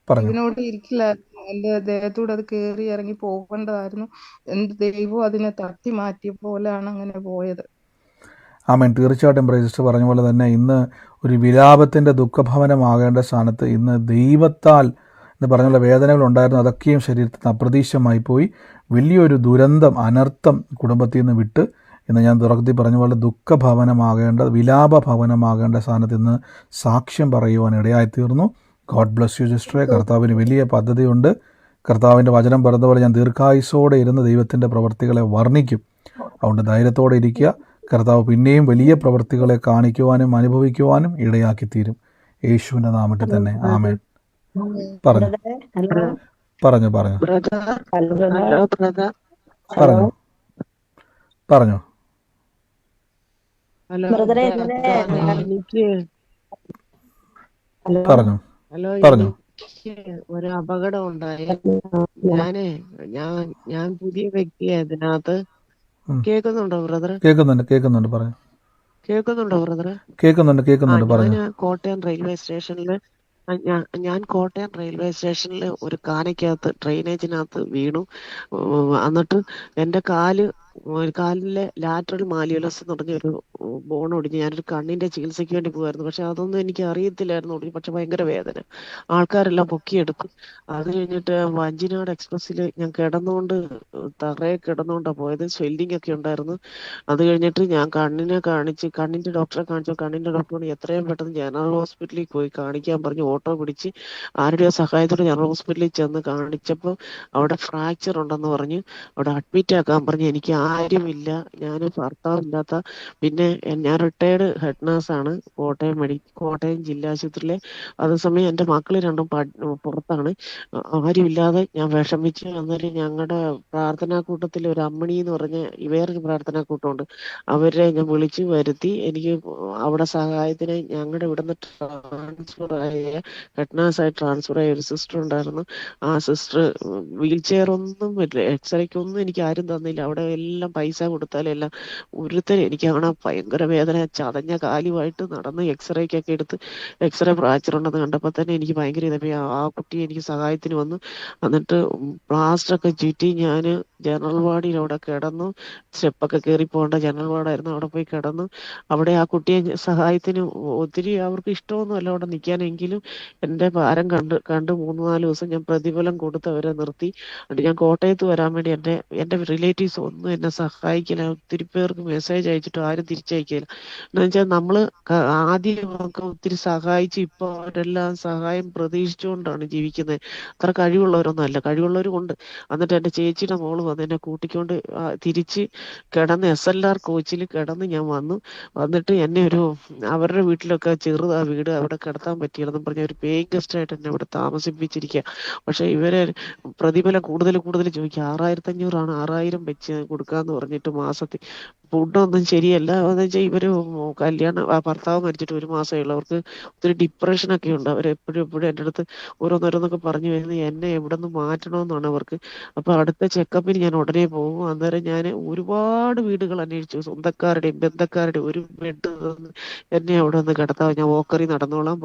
പറഞ്ഞു ഇതിനോട് ഇരിക്കില്ലായിരുന്നു. എൻ്റെ ദേഹത്തൂടെ അത് കയറി ഇറങ്ങി പോകേണ്ടതായിരുന്നു. എന്ത് ദൈവം അതിനെ തട്ടി മാറ്റിയ പോലെയാണ് അങ്ങനെ പോയത്. ആമേൻ. തീർച്ചയായിട്ടും സിസ്റ്റർ പറഞ്ഞ പോലെ തന്നെ ഇന്ന് ഒരു വിലാപത്തിൻ്റെ ദുഃഖഭവനമാകേണ്ട സ്ഥാനത്ത് ഇന്ന് ദൈവത്താൽ എന്ന് പറഞ്ഞുള്ള വേദനകളുണ്ടായിരുന്നു. അതൊക്കെയും ശരീരത്തിൽ നിന്ന് അപ്രതീക്ഷിതമായി പോയി. വലിയൊരു ദുരന്തം, അനർത്ഥം കുടുംബത്തിൽ നിന്ന് വിട്ട് ഇന്ന് ഞാൻ തുടക്കത്തിൽ പറഞ്ഞ പോലെ ദുഃഖഭവനമാകേണ്ട, വിലാപ ഭവനമാകേണ്ട സ്ഥാനത്ത് ഇന്ന് സാക്ഷ്യം പറയുവാൻ ഇടയായിത്തീർന്നു. ഗോഡ് ബ്ലസ് യു സിസ്റ്ററെ. കർത്താവിന് വലിയ പദ്ധതിയുണ്ട്. കർത്താവിൻ്റെ വചനം പറഞ്ഞതുപോലെ ഞാൻ ദീർഘായുസ്സോടെ ഇരുന്ന് ദൈവത്തിൻ്റെ പ്രവൃത്തികളെ വർണ്ണിക്കും. അതുകൊണ്ട് ധൈര്യത്തോടെ ഇരിക്കുക. കർത്താവ് പിന്നെയും വലിയ പ്രവൃത്തികളെ കാണിക്കുവാനും അനുഭവിക്കുവാനും ഇടയാക്കിത്തീരും. യേശുവിൻ്റെ നാമത്തിൽ തന്നെ ആമേൻ. പറഞ്ഞു പറഞ്ഞു പറഞ്ഞു പറഞ്ഞു പറഞ്ഞു പറഞ്ഞു പറഞ്ഞു. ഒരു അപകടം ഉണ്ടായി. ഞാൻ പുതിയ വ്യക്തിയാ ഇതിനകത്ത്. കേൾക്കുന്നുണ്ടോ ബ്രദർ? കേൾക്കുന്നുണ്ട് പറഞ്ഞു. കേൾക്കുന്നുണ്ടോ ബ്രദർ? കേൾക്കുന്നുണ്ട് പറഞ്ഞു. ഞാൻ കോട്ടയം റെയിൽവേ സ്റ്റേഷനിൽ ഒരു കാനയ്ക്കകത്ത് ഡ്രെയിനേജിനകത്ത് വീണു. എന്നിട്ട് എൻ്റെ കാലിലെ ലാറ്ററൽ മാലിയോലസ് എന്ന് പറഞ്ഞൊരു ബോൺ ഒടിഞ്ഞ് ഞാനൊരു കണ്ണിന്റെ ചികിത്സയ്ക്ക് വേണ്ടി പോകുമായിരുന്നു. പക്ഷെ അതൊന്നും എനിക്ക് അറിയത്തില്ലായിരുന്നു ഒടിഞ്ഞു. പക്ഷെ ഭയങ്കര വേദന, ആൾക്കാരെല്ലാം പൊക്കിയെടുക്കും. അത് കഴിഞ്ഞിട്ട് വഞ്ചിനാട് എക്സ്പ്രസ്സിൽ ഞാൻ തറയെ കിടന്നുകൊണ്ടാണ് പോയത്. സ്വെല്ലിംഗ് ഒക്കെ ഉണ്ടായിരുന്നു. അത് കഴിഞ്ഞിട്ട് ഞാൻ കണ്ണിന്റെ ഡോക്ടറെ കാണിച്ചു. കണ്ണിന്റെ ഡോക്ടറോട് എത്രയും പെട്ടെന്ന് ജനറൽ ഹോസ്പിറ്റലിൽ പോയി കാണിക്കാൻ പറഞ്ഞു. ഓട്ടോ പിടിച്ച് ആരുടെയോ സഹായത്തോടെ ജനറൽ ഹോസ്പിറ്റലിൽ ചെന്ന് കാണിച്ചപ്പോൾ അവിടെ ഫ്രാക്ചർ ഉണ്ടെന്ന് പറഞ്ഞു. അവിടെ അഡ്മിറ്റ് ആക്കാൻ പറഞ്ഞു. എനിക്ക് ആരുമില്ല, ഞാൻ ഭർത്താവില്ലാത്ത, പിന്നെ ഞാൻ റിട്ടയർഡ് ഹെഡ് നേഴ്സാണ് കോട്ടയം ജില്ലാ ആശുപത്രിയിലെ. അതേസമയം എൻ്റെ മക്കൾ രണ്ടും പുറത്താണ്. ആരുമില്ലാതെ ഞാൻ വിഷമിച്ച്. അന്നേരം ഞങ്ങളുടെ പ്രാർത്ഥനാ കൂട്ടത്തിൽ ഒരു അമ്മണി എന്ന് പറഞ്ഞ വേറൊരു പ്രാർത്ഥനാ കൂട്ടമുണ്ട്. അവരെ ഞാൻ വിളിച്ചു വരുത്തി. എനിക്ക് അവിടെ സഹായത്തിന് ഞങ്ങളുടെ ഇവിടുന്ന് ട്രാൻസ്ഫർ ആയ ഹെഡ്നേഴ്സായി ട്രാൻസ്ഫർ ആയ ഒരു സിസ്റ്റർ ഉണ്ടായിരുന്നു. ആ സിസ്റ്റർ വീൽ ചെയർ ഒന്നും പറ്റില്ല, എക്സ്റേക്കൊന്നും എനിക്ക് ആരും തന്നില്ല. അവിടെ എല്ലാം പൈസ കൊടുത്താലും എല്ലാം ഒരുത്തരും എനിക്ക് കാണാൻ ഭയങ്കര വേദന, ചതഞ്ഞ കാലുമായിട്ട് നടന്ന് എക്സ്റേക്കൊക്കെ എടുത്ത് എക്സ്റേ ഫ്രാക്ചർ ഉണ്ടെന്ന് കണ്ടപ്പോൾ തന്നെ എനിക്ക് ഭയങ്കര ഇതപ്പോ ആ കുട്ടി എനിക്ക് സഹായത്തിന് വന്നു. എന്നിട്ട് പ്ലാസ്റ്ററൊക്കെ ചുറ്റി ഞാൻ ജനറൽ വാർഡിൽ അവിടെ കിടന്നു. സ്റ്റെപ്പൊക്കെ കയറി പോകേണ്ട ജനറൽ വാർഡായിരുന്നു, അവിടെ പോയി കിടന്നു. അവിടെ ആ കുട്ടിയെ സഹായത്തിന് ഒത്തിരി അവർക്ക് ഇഷ്ടമൊന്നുമല്ല അവിടെ നിൽക്കാനെങ്കിലും എൻ്റെ ഭാരം കണ്ട് 3-4 ദിവസം ഞാൻ പ്രതിഫലം കൊടുത്ത് അവരെ നിർത്തി. എന്നിട്ട് ഞാൻ കോട്ടയത്ത് വരാൻ വേണ്ടി എൻ്റെ റിലേറ്റീവ്സ് ഒന്നും എന്നെ സഹായിക്കില്ല. ഒത്തിരി പേർക്ക് മെസ്സേജ് അയച്ചിട്ട് ആരും തിരിച്ചയക്കില്ല. എന്ന് വെച്ചാൽ നമ്മള് ആദ്യമൊക്കെ ഒത്തിരി സഹായിച്ച് ഇപ്പോൾ അവരെല്ലാം സഹായം പ്രതീക്ഷിച്ചുകൊണ്ടാണ് ജീവിക്കുന്നത്. അത്ര കഴിവുള്ളവരൊന്നും അല്ല, കഴിവുള്ളവരും ഉണ്ട്. എന്നിട്ട് എൻ്റെ ചേച്ചിയുടെ മോള് വന്ന് എന്നെ കൂട്ടിക്കൊണ്ട് തിരിച്ച് കിടന്ന് SLR കോച്ചിൽ കിടന്ന് ഞാൻ വന്നിട്ട് എന്നെ അവരുടെ വീട്ടിലൊക്കെ ചെറുതാ വീട്, അവിടെ കിടത്താൻ പറ്റിയില്ലെന്നും പറഞ്ഞ ഒരു പേയിങ് ഗസ്റ്റായിട്ട് എന്നെ ഇവിടെ താമസിപ്പിച്ചിരിക്കുക. പക്ഷെ ഇവരെ പ്രതിഫലം കൂടുതൽ ചോദിക്കുക. 6500 6000 വെച്ച് കൊടുക്കാന്ന് പറഞ്ഞിട്ട് മാസത്തിൽ. ഫുഡൊന്നും ശരിയല്ല. എന്ന് വെച്ചാൽ ഇവര് ഭർത്താവ് മരിച്ചിട്ട് 1 മാസമേ ഉള്ളൂ. അവർക്ക് ഒത്തിരി ഡിപ്രഷനൊക്കെ ഉണ്ട്. അവരെപ്പോഴും എൻ്റെ അടുത്ത് ഓരോന്നോരോന്നൊക്കെ പറഞ്ഞു വരുന്നത് എന്നെ എവിടെ നിന്ന് മാറ്റണമെന്നാണ് അവർക്ക്. അപ്പൊ അടുത്ത ചെക്കപ്പിന് ഞാൻ ഉടനെ പോകും. അന്നേരം ഞാൻ ഒരുപാട് വീടുകൾ അന്വേഷിച്ചു, സ്വന്തക്കാരുടെയും ബന്ധക്കാരുടെയും. ഒരു ബെഡ് തന്ന് എന്നെ അവിടെ നിന്ന് കിടത്താം, ഞാൻ വോക്കറി നടന്നോളാം,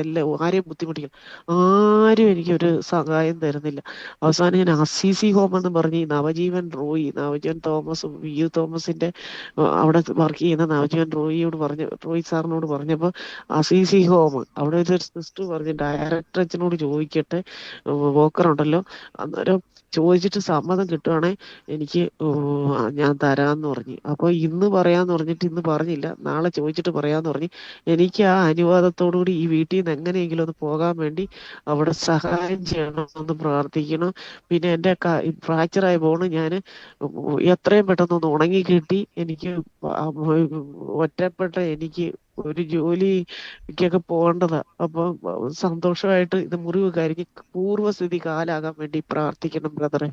എല്ലാം ആരെയും ബുദ്ധിമുട്ടിക്കും, ആരും എനിക്കൊരു സഹായം തരുന്നില്ല. അവസാനം ഞാൻ അസീസി ഹോം എന്ന് പറഞ്ഞ് നവജീവൻ തോമസ് VU തോമസിന്റെ അവിടെ വർക്ക് ചെയ്യുന്ന നവജീവൻ റോയി സാറിനോട് പറഞ്ഞപ്പോൾ അസീസി ഹോം അവിടെ ഒരു സിസ്റ്റർ പറഞ്ഞ് ഡയറക്ടർ അച്ഛനോട് ചോദിക്കട്ടെ, വോക്കർ ഉണ്ടല്ലോ, അന്നേരം ചോദിച്ചിട്ട് സമ്മതം കിട്ടുവാണെങ്കിൽ എനിക്ക് ഞാൻ തരാന്ന് പറഞ്ഞു. അപ്പൊ ഇന്ന് പറയാന്ന് പറഞ്ഞിട്ട് ഇന്ന് പറഞ്ഞില്ല, നാളെ ചോദിച്ചിട്ട് പറയാന്ന് പറഞ്ഞു. എനിക്ക് ആ അനുവാദത്തോടുകൂടി ഈ വീട്ടിൽ നിന്ന് എങ്ങനെയെങ്കിലും ഒന്ന് പോകാൻ വേണ്ടി അവിടെ സഹായം ചെയ്യണമെന്ന് പ്രാർത്ഥിക്കണം. പിന്നെ എൻ്റെ ഫ്രാക്ചറായ ബോണ് ഞാൻ എത്രയും പെട്ടെന്ന് ഒന്ന് ഉണങ്ങി കിട്ടി. എനിക്ക് ഒറ്റപ്പെട്ട എനിക്ക് ഒരു ജോലിക്കൊക്കെ പോകേണ്ടതാ. അപ്പൊ സന്തോഷമായിട്ട് ഇത് മുറിവ് കരിഞ്ഞ് പൂർവ്വസ്ഥിതി കാലാകാൻ വേണ്ടി പ്രാർത്ഥിക്കണം ബ്രദറെ.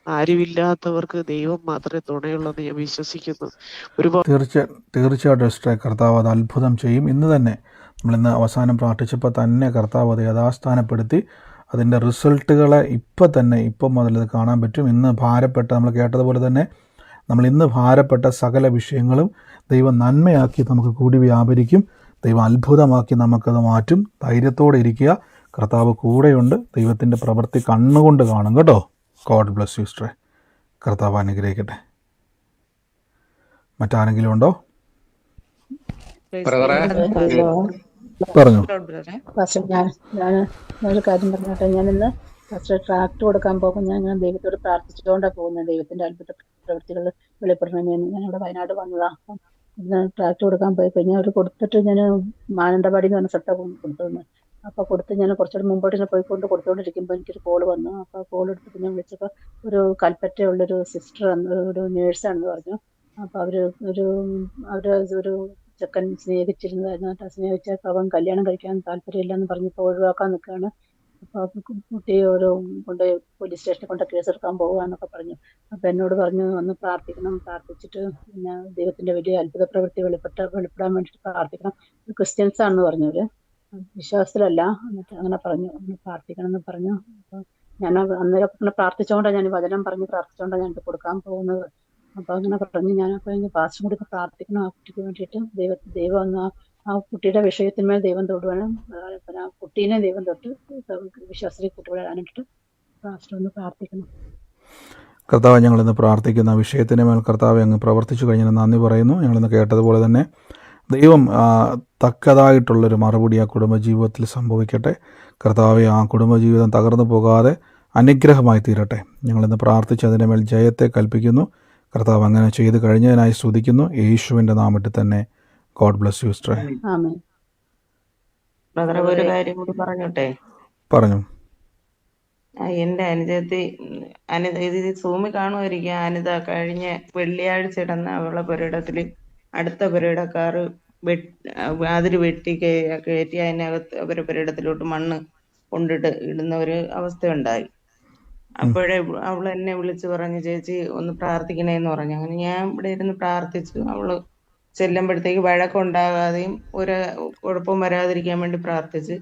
ആരുമില്ലാത്തവർക്ക് ദൈവം മാത്രമേ തുണയുള്ളൂ എന്ന് ഞാൻ വിശ്വസിക്കുന്നു. ഒരുപാട് തീർച്ചയായിട്ടും സിസ്റ്ററെ, കർത്താവ് അത് അത്ഭുതം ചെയ്യും. ഇന്ന് തന്നെ നമ്മളിന്ന് അവസാനം പ്രാർത്ഥിച്ചപ്പോൾ തന്നെ കർത്താവ് അത് യഥാസ്ഥാനപ്പെടുത്തി. അതിൻ്റെ റിസൾട്ടുകളെ ഇപ്പം മുതൽ അത് കാണാൻ പറ്റും. ഇന്ന് ഭാരപ്പെട്ട, നമ്മൾ കേട്ടതുപോലെ തന്നെ നമ്മൾ ഇന്ന് ഭാരപ്പെട്ട സകല വിഷയങ്ങളും ദൈവം നന്മയാക്കി നമുക്ക് കൂടി വ്യാപരിക്കും. ദൈവം അത്ഭുതമാക്കി നമുക്കത് മാറ്റും. ധൈര്യത്തോടെ ഇരിക്കുക, കർത്താവ് കൂടെയുണ്ട്. ദൈവത്തിൻ്റെ പ്രവൃത്തി കണ്ണുകൊണ്ട് കാണും കേട്ടോ. ഗോഡ് ബ്ലസ് യു സിസ്റ്ററെ, കർത്താവ് അനുഗ്രഹിക്കട്ടെ. മറ്റാരെങ്കിലും ഉണ്ടോ? പറഞ്ഞു. ഞാനൊരു കാര്യം പറഞ്ഞോട്ടെ. ഞാനിന്ന് ഫസ്റ്റ് ട്രാക്ട് കൊടുക്കാൻ പോകുമ്പോൾ ഞാൻ ദൈവത്തോട് പ്രാർത്ഥിച്ചുകൊണ്ടാണ് പോകുന്നത്. ദൈവത്തിന്റെ അത്ഭുത പ്രവൃത്തികൾ വെളിപ്പെടണമെന്ന്. ഞാനിവിടെ വയനാട് വന്നതാ. അപ്പം ഇന്ന് ട്രാക്ട് കൊടുക്കാൻ പോയി കഴിഞ്ഞാൽ അവർ കൊടുത്തിട്ട് ഞാൻ മാനന്തവാടി എന്ന് പറഞ്ഞ സ്ഥലത്താണ് കൊടുത്തത്. അപ്പോൾ കൊടുത്ത് ഞാൻ കുറച്ചുകൂടി മുമ്പോട്ട് ഇങ്ങനെ കൊടുത്തുകൊണ്ടിരിക്കുമ്പോൾ എനിക്കൊരു കോള് വന്നു. അപ്പോൾ കോൾ എടുത്തിട്ട് ഞാൻ വിളിച്ചപ്പോൾ ഒരു കൽപ്പറ്റയുള്ളൊരു സിസ്റ്റർ, ഒരു നേഴ്സാണെന്ന് പറഞ്ഞു. അപ്പോൾ ഒരു ചെക്കൻ സ്നേഹിച്ചിരുന്നതായിരുന്നു. ആ സ്നേഹിച്ചപ്പോൾ അവൻ കല്യാണം കഴിക്കാൻ താല്പര്യമില്ലെന്ന് പറഞ്ഞപ്പോൾ ഒഴിവാക്കാൻ നിൽക്കുകയാണ്. അപ്പോൾ കുട്ടിയെ കൊണ്ട് പോലീസ് സ്റ്റേഷനിൽ കൊണ്ട് കേസെടുക്കാൻ പോകുകയെന്നൊക്കെ പറഞ്ഞു. അപ്പോൾ എന്നോട് പറഞ്ഞു ഒന്ന് പ്രാർത്ഥിക്കണം, പ്രാർത്ഥിച്ചിട്ട് പിന്നെ ദൈവത്തിന്റെ വലിയ അത്ഭുത പ്രവൃത്തി വെളിപ്പെടാൻ വേണ്ടിയിട്ട് പ്രാർത്ഥിക്കണം. ക്രിസ്ത്യൻസ് ആണെന്ന് പറഞ്ഞവര്, വിശ്വാസത്തിലല്ല. എന്നിട്ട് അങ്ങനെ പറഞ്ഞു, ഒന്ന് പ്രാർത്ഥിക്കണം എന്ന് പറഞ്ഞു. അപ്പോൾ ഞാൻ അന്നേരം അങ്ങനെ പ്രാർത്ഥിച്ചുകൊണ്ടാണ്, ഞാൻ വചനം പറഞ്ഞ് പ്രാർത്ഥിച്ചുകൊണ്ടാണ് ഞാൻ ഇത് കൊടുക്കാൻ പോകുന്നത്. അപ്പൊ അങ്ങനെ പറഞ്ഞു. ഞാനപ്പോൾ പാസ്റ്ററും കൂടി പ്രാർത്ഥിക്കണം ആ കുട്ടിക്ക് വേണ്ടിയിട്ട്. ദൈവം ഒന്ന് ആ കുട്ടിയുടെ വിഷയത്തിന്മേൽ ദൈവം തൊടുവാനും പിന്നെ ആ കുട്ടീനെ ദൈവം തൊട്ട് വിശ്വാസത്തിൽ കൂട്ടുവിടാനായിട്ട് പാസ്റ്റർ ഒന്ന് പ്രാർത്ഥിക്കണം. കർത്താവ്, ഞങ്ങളിന്ന് പ്രാർത്ഥിക്കുന്ന വിഷയത്തിന് മേൽ കർത്താവ് അങ്ങ് പ്രവർത്തിച്ചു കഴിഞ്ഞാൽ നന്ദി പറയുന്നു. ഞങ്ങളിന്ന് കേട്ടതുപോലെ തന്നെ ദൈവം തക്കതായിട്ടുള്ളൊരു മറുപടി ആ കുടുംബജീവിതത്തിൽ സംഭവിക്കട്ടെ. കർത്താവെ, ആ കുടുംബജീവിതം തകർന്നു പോകാതെ അനുഗ്രഹമായി തീരട്ടെ. ഞങ്ങളിന്ന് പ്രാർത്ഥിച്ച് അതിൻ്റെ മേൽ ജയത്തെ കൽപ്പിക്കുന്നു. കർത്താവ് അങ്ങനെ ചെയ്ത് കഴിഞ്ഞതിനായി സ്തുതിക്കുന്നു. യേശുവിൻ്റെ നാമത്തിൽ തന്നെ. God bless you sister. ബ്രദറെ, ഒരു കാര്യം കൂടി പറഞ്ഞോട്ടെ? പറഞ്ഞു. എന്റെ അനുജത്തി ഇത് സൂമി കാണുമായിരിക്കും. അനിത കഴിഞ്ഞ വെള്ളിയാഴ്ച ഇടന്ന് അവളെ പുരയിടത്തില് അടുത്ത പുരയിടക്കാർ അതിര് വെട്ടി കയറ്റി അതിനകത്ത് അവരെ പുരയിടത്തിലോട്ട് മണ്ണ് കൊണ്ടിട്ട് ഇടുന്ന ഒരു അവസ്ഥ ഉണ്ടായി. അപ്പോഴേ അവൾ എന്നെ വിളിച്ച് പറഞ്ഞു, ചേച്ചി ഒന്ന് പ്രാർത്ഥിക്കണേന്ന് പറഞ്ഞു. അങ്ങനെ ഞാൻ ഇവിടെ ഇരുന്ന് പ്രാർത്ഥിച്ചു. അവള് ചെല്ലുമ്പോഴത്തേക്ക് വഴക്കുണ്ടാകാതെയും ഒരു കുഴപ്പവും വരാതിരിക്കാൻ വേണ്ടി പ്രാർത്ഥിച്ച്.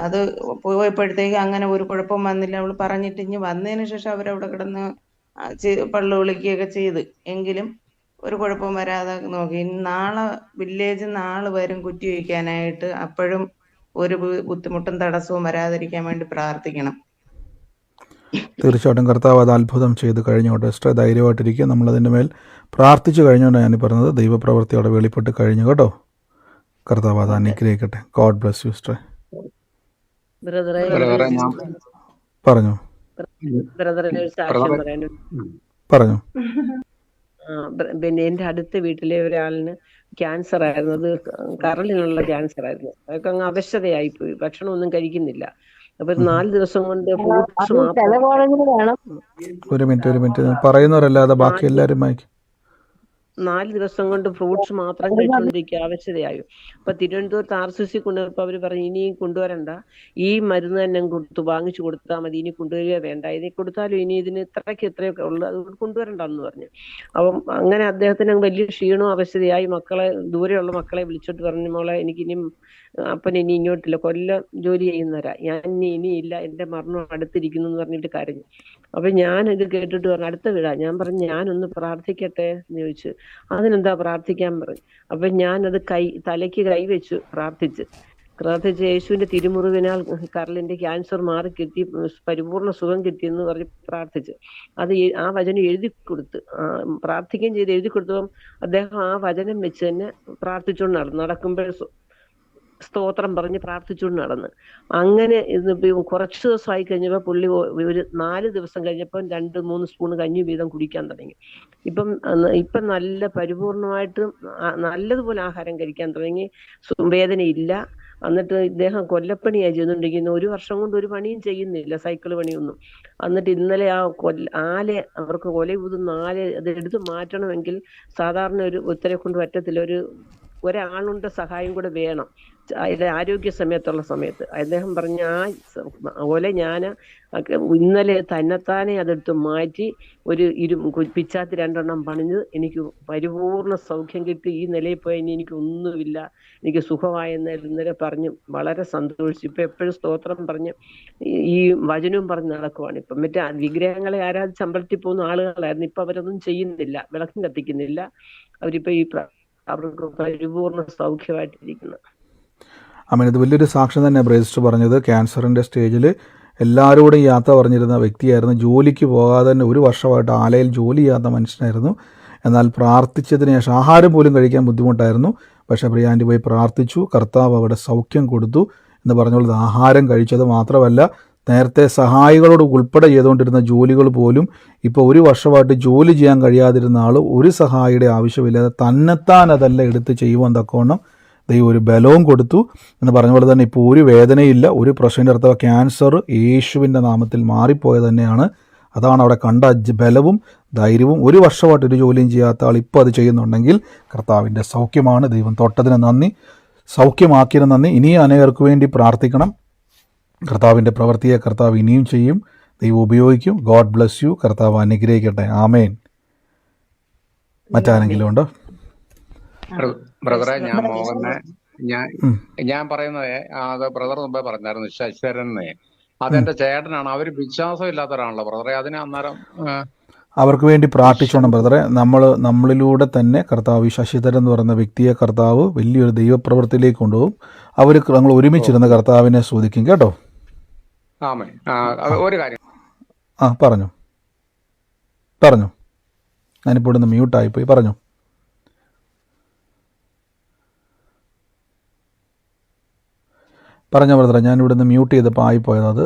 അത് പോയപ്പോഴത്തേക്ക് അങ്ങനെ ഒരു കുഴപ്പം വന്നില്ല. അവള് പറഞ്ഞിട്ട് ഇനി വന്നതിന് ശേഷം അവരവിടെ കിടന്ന് പള്ളു വിളിക്കുകയൊക്കെ ചെയ്ത്, എങ്കിലും ഒരു കുഴപ്പവും വരാതെ നോക്കി. ഇനി നാളെ വില്ലേജിൽ നിന്ന് ആള് വരും കുറ്റി വയ്ക്കാനായിട്ട്. അപ്പോഴും ഒരു ബുദ്ധിമുട്ടും തടസ്സവും വരാതിരിക്കാൻ വേണ്ടി പ്രാർത്ഥിക്കണം. തീർച്ചയായിട്ടും കർത്താവ് അത് അത്ഭുതം ചെയ്ത് കഴിഞ്ഞോട്ടെ. സിസ്റ്റർ ധൈര്യമായിട്ടിരിക്കുക. നമ്മളതിൻ്റെ മേൽ പ്രാർത്ഥിച്ചു കഴിഞ്ഞുകൊണ്ടാണ് ഞാൻ പറഞ്ഞത്. ദൈവപ്രവൃത്തിയോടെ വെളിപ്പെട്ട് കഴിഞ്ഞു കേട്ടോ. കർത്താവ് അത് അനുഗ്രഹിക്കട്ടെ. God bless you sister. ബ്രദറെ പറഞ്ഞു ബ്രദറെ ഒരു സാക്ഷ്യം പറയാനുണ്ട്. പറഞ്ഞു. പിന്നെ എന്റെ അടുത്ത വീട്ടിലെ ഒരാളിന് ക്യാൻസർ ആയിരുന്നു. അത് കരളിനുള്ള ക്യാൻസർ ആയിരുന്നു. അതൊക്കെ അങ്ങ് അവശതയായി പോയി. ഭക്ഷണമൊന്നും കഴിക്കുന്നില്ല. അപ്പൊ 4 ദിവസം കൊണ്ട് ഫ്രൂട്ട്സ് മാത്രം. ഒരു മിനിറ്റ് പറയുന്നവരല്ലാതെ ബാക്കി എല്ലാവരും വായിക്കും. 4 ദിവസം കൊണ്ട് ഫ്രൂട്ട്സ് മാത്രം കഴിച്ചുകൊണ്ടിരിക്കുക. അവശതയായി. അപ്പൊ തിരുവനന്തപുരത്ത് RCC കൊണ്ടുവന്നപ്പോ അവര് പറഞ്ഞു, ഇനി കൊണ്ടുവരണ്ട, ഈ മരുന്ന് തന്നെ വാങ്ങിച്ചു കൊടുത്താൽ മതി, ഇനി കൊണ്ടുവരിക വേണ്ട, ഇനി കൊടുത്താലും ഇനി ഇതിന് ഇത്രയൊക്കെ ഉള്ളു, അതുകൊണ്ട് കൊണ്ടുവരണ്ടെന്ന് പറഞ്ഞു. അപ്പം അങ്ങനെ അദ്ദേഹത്തിന് വലിയ ക്ഷീണവും അവശതയായി. ദൂരെയുള്ള മക്കളെ വിളിച്ചോട്ട് പറഞ്ഞു, മോളെ എനിക്കിനിയും അപ്പൻ ഇനി ഇങ്ങോട്ടില്ല, കൊല്ലം ജോലി ചെയ്യുന്നവരാ, ഞാൻ ഇനിയില്ല, എന്റെ മരണം അടുത്തിരിക്കുന്നു എന്ന് പറഞ്ഞിട്ട് കരഞ്ഞു. അപ്പൊ ഞാൻ ഇത് കേട്ടിട്ട് പറഞ്ഞു, അടുത്ത വീടാ. ഞാൻ പറഞ്ഞു, ഞാനൊന്ന് പ്രാർത്ഥിക്കട്ടെ എന്ന് ചോദിച്ചു. അതിനെന്താ പ്രാർത്ഥിക്കാൻ പറഞ്ഞു. അപ്പൊ ഞാനത് തലയ്ക്ക് കൈവച്ചു പ്രാർത്ഥിച്ച് യേശുവിന്റെ തിരുമുറിവിനാൽ കരളിന്റെ ക്യാൻസർ മാറി കിട്ടി, പരിപൂർണ സുഖം കിട്ടിയെന്ന് പറഞ്ഞ് പ്രാർത്ഥിച്ചു. അത് ആ വചനം എഴുതി കൊടുത്ത് പ്രാർത്ഥിക്കുകയും ചെയ്ത് എഴുതി കൊടുത്തപ്പം അദ്ദേഹം ആ വചനം വെച്ച് തന്നെ പ്രാർത്ഥിച്ചുകൊണ്ട് നടക്കുമ്പോൾ സ്തോത്രം പറഞ്ഞ് പ്രാർത്ഥിച്ചുകൊണ്ട് നടന്ന്. അങ്ങനെ കുറച്ച് ദിവസമായി കഴിഞ്ഞപ്പോൾ പുള്ളി ഒരു 4 ദിവസം കഴിഞ്ഞപ്പോൾ 2-3 സ്പൂൺ കഞ്ഞി വീതം കുടിക്കാൻ തുടങ്ങി. ഇപ്പം നല്ല പരിപൂർണമായിട്ട് നല്ലതുപോലെ ആഹാരം കഴിക്കാൻ തുടങ്ങി. വേദനയില്ല. എന്നിട്ട് ഇദ്ദേഹം കൊല്ലപ്പണിയായി ചെയ്തുകൊണ്ടിരിക്കുന്നു. 1 വർഷം കൊണ്ട് ഒരു പണിയും ചെയ്യുന്നില്ല, സൈക്കിൾ പണിയൊന്നും. എന്നിട്ട് ഇന്നലെ ആ ആല, അവർക്ക് കൊലയൂതുന്ന ആല, അത് എടുത്ത് മാറ്റണമെങ്കിൽ സാധാരണ ഒത്തരെ കൊണ്ട് പറ്റത്തില്ല, ഒരാളുടെ സഹായം കൂടെ വേണം ആരോഗ്യ സമയത്ത്. അദ്ദേഹം പറഞ്ഞ ഓല ഞാൻ ഇന്നലെ തന്നെത്താനെ അതെടുത്ത് മാറ്റി ഒരു പിച്ചാത്തി 2 എണ്ണം പണിഞ്ഞ് എനിക്ക് പരിപൂർണ സൗഖ്യം കിട്ടി. ഈ നിലയിൽ പോയി എനിക്ക് ഒന്നുമില്ല, എനിക്ക് സുഖമായെന്ന് ഇന്നലെ പറഞ്ഞ് വളരെ സന്തോഷിച്ചു. ഇപ്പൊ എപ്പോഴും സ്തോത്രം പറഞ്ഞ് ഈ വചനവും പറഞ്ഞ് നടക്കുവാണ്. ഇപ്പം മറ്റേ വിഗ്രഹങ്ങളെ ആരാധിച്ച് അമ്പലത്തിൽ പോകുന്ന ആളുകളായിരുന്നു. ഇപ്പൊ അവരൊന്നും ചെയ്യുന്നില്ല, വിളക്കും കത്തിക്കുന്നില്ല. അവരിപ്പോ അവർക്ക് പരിപൂർണ സൗഖ്യമായിട്ടിരിക്കുന്നു. അമ്മ ഇത് വലിയൊരു സാക്ഷ്യം തന്നെ ബ്രേസിസ്റ്റ് പറഞ്ഞത്. ക്യാൻസറിൻ്റെ സ്റ്റേജിൽ എല്ലാവരോടും യാത്ര പറഞ്ഞിരുന്ന വ്യക്തിയായിരുന്നു. ജോലിക്ക് പോകാതെ തന്നെ 1 വർഷമായിട്ട് ആലയിൽ ജോലി ചെയ്യാത്ത മനുഷ്യനായിരുന്നു. എന്നാൽ പ്രാർത്ഥിച്ചതിന് ശേഷം ആഹാരം പോലും കഴിക്കാൻ ബുദ്ധിമുട്ടായിരുന്നു. പക്ഷേ പ്രിയാൻറ്റി പോയി പ്രാർത്ഥിച്ചു, കർത്താവ് അവിടെ സൗഖ്യം കൊടുത്തു എന്ന് പറഞ്ഞുള്ളത്. ആഹാരം കഴിച്ചത് മാത്രമല്ല, നേരത്തെ സഹായികളോട് ഉൾപ്പെടെ ചെയ്തുകൊണ്ടിരുന്ന ജോലികൾ പോലും ഇപ്പോൾ 1 വർഷമായിട്ട് ജോലി ചെയ്യാൻ കഴിയാതിരുന്ന ആൾ ഒരു സഹായിയുടെ ആവശ്യമില്ലാതെ തന്നെത്താൻ അതെല്ലാം എടുത്ത് ചെയ്യുവാൻ തക്കവണ്ണം ദൈവം ഒരു ബലവും കൊടുത്തു എന്ന് പറഞ്ഞ പോലെ തന്നെ ഇപ്പോൾ ഒരു വേദനയില്ല, ഒരു പ്രശ്നത്തിൻ്റെ അർത്ഥം ക്യാൻസർ യേശുവിൻ്റെ നാമത്തിൽ മാറിപ്പോയത് തന്നെയാണ്. അതാണ് അവിടെ കണ്ട ബലവും ധൈര്യവും. 1 വർഷമായിട്ട് ഒരു ജോലിയും ചെയ്യാത്ത ആൾ ഇപ്പോൾ അത് ചെയ്യുന്നുണ്ടെങ്കിൽ കർത്താവിൻ്റെ സൗഖ്യമാണ്. ദൈവം തൊട്ടതിന് നന്ദി, സൗഖ്യമാക്കിയതിന് നന്ദി. ഇനിയും അനേകർക്ക് വേണ്ടി പ്രാർത്ഥിക്കണം. കർത്താവിൻ്റെ പ്രവൃത്തിയെ കർത്താവ് ഇനിയും ചെയ്യും, ദൈവം ഉപയോഗിക്കും. God bless you. കർത്താവ് അനുഗ്രഹിക്കട്ടെ. ആമേൻ. മറ്റാരെങ്കിലും ഉണ്ടോ? ബ്രദറെ, ഞാൻ മോഹനെ ഞാൻ പറയുന്നത് അത് ബ്രദർ മുമ്പേ പറഞ്ഞായിരുന്നു, ശശിധരനെ. അതെന്റെ ചേട്ടനാണ്. അവര് വിശ്വാസം ഇല്ലാത്തവരാണല്ലോ ബ്രദറെ. അതിന് അന്നേരം അവർക്ക് വേണ്ടി പ്രാർത്ഥിച്ചോണം ബ്രദറെ. നമ്മളിലൂടെ തന്നെ കർത്താവ്, ശശിധരൻ എന്ന് പറയുന്ന വ്യക്തിയെ കർത്താവ് വലിയൊരു ദൈവപ്രവൃത്തിയിലേക്ക് കൊണ്ടുപോകും. ഞങ്ങൾ ഒരുമിച്ചിരുന്ന് കർത്താവിനെ സ്തുതിക്കും കേട്ടോ. ഒരു കാര്യം പറഞ്ഞു. ഞാനിപ്പോൾ ഇവിടുന്ന് മ്യൂട്ടായിപ്പോയി. പറഞ്ഞു. ബ്രദറെ, ഞാൻ ഇവിടുന്ന് മ്യൂട്ട് ചെയ്തപ്പോൾ ആയിപ്പോയത്. അത്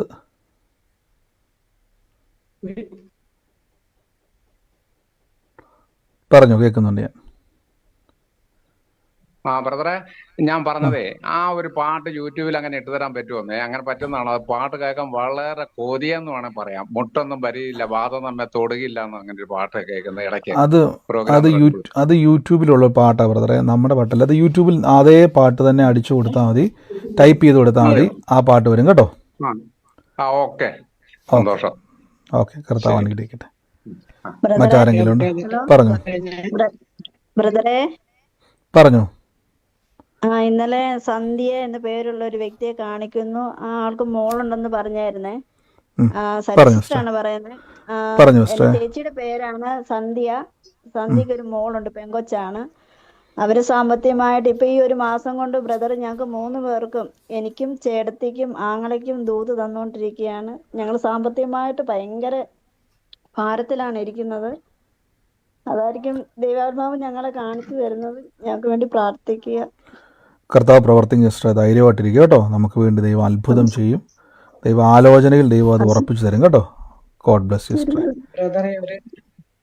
പറഞ്ഞു, കേൾക്കുന്നുണ്ട് ഞാൻ. ബ്രദറെ, ഞാൻ പറഞ്ഞതേ ആ ഒരു പാട്ട് യൂട്യൂബിൽ അങ്ങനെ ഇട്ടുതരാൻ പറ്റുമെന്നേ. അങ്ങനെ പറ്റുന്നതാണോ? അത് പാട്ട് കേൾക്കാൻ വളരെ കൊതിയെന്ന് വേണമെങ്കിൽ പറയാം. മുട്ടൊന്നും വരിയില്ല, വാദം നമ്മെ തൊടുകില്ല എന്ന് അങ്ങനെ ഒരു പാട്ട് കേൾക്കുന്ന ഇടയ്ക്ക്. അത് യൂട്യൂബിലുള്ള പാട്ടാണ് ബ്രദറെ, നമ്മുടെ പാട്ടല്ല. അത് യൂട്യൂബിൽ അതേ പാട്ട് തന്നെ അടിച്ചു കൊടുത്താൽ മതി, ടൈപ്പ് ചെയ്ത് കൊടുത്താൽ മതി, ആ പാട്ട് വരും കേട്ടോ. ഓക്കെ, സന്തോഷം. ഓക്കെ, കർത്താവ് അനുഗ്രഹിക്കട്ടെ. മറ്റാരെങ്കിലും ഉണ്ടോ? പറഞ്ഞു. ബ്രദറെ, പറഞ്ഞു. ഇന്നലെ സന്ധ്യ എന്ന പേരുള്ള ഒരു വ്യക്തിയെ കാണിക്കുന്നു. ആ ആൾക്ക് മോളുണ്ടെന്ന് പറഞ്ഞായിരുന്നേ. പറഞ്ഞു സിസ്റ്റർ, സജിസ്റ്റാണ് പറയുന്നത്. പറഞ്ഞു എന്റെ സിസ്റ്റർ. ചേച്ചിയുടെ പേരാണ് സന്ധ്യ. സന്ധ്യക്ക് ഒരു മോളുണ്ട്, പെങ്കൊച്ചാണ്. അവര് സാമ്പത്തികമായിട്ട് ഇപ്പൊ ഈ ഒരു മാസം കൊണ്ട് ബ്രദർ ഞങ്ങൾക്ക് 3 പേർക്കും, എനിക്കും ചേട്ടത്തിക്കും ആങ്ങളയ്ക്കും ദൂത് തന്നുകൊണ്ടിരിക്കുകയാണ്. ഞങ്ങൾ സാമ്പത്തികമായിട്ട് ഭയങ്കര ഭാരത്തിലാണ് ഇരിക്കുന്നത്. അതായിരിക്കും ദൈവാത്മാവ് ഞങ്ങളെ കാണിച്ചു തരുന്നത്. ഞങ്ങൾക്ക് വേണ്ടി പ്രാർത്ഥിക്കുക. കർത്താവ് പ്രവർത്തിക്കും സിസ്റ്റർ, ധൈര്യമായിട്ടിരിക്കുക കേട്ടോ. നമുക്ക് വേണ്ടി ദൈവം അത്ഭുതം ചെയ്യും. ദൈവ ആലോചനയിൽ ദൈവം അത് ഉറപ്പിച്ചു തരും കേട്ടോ. God bless you sister.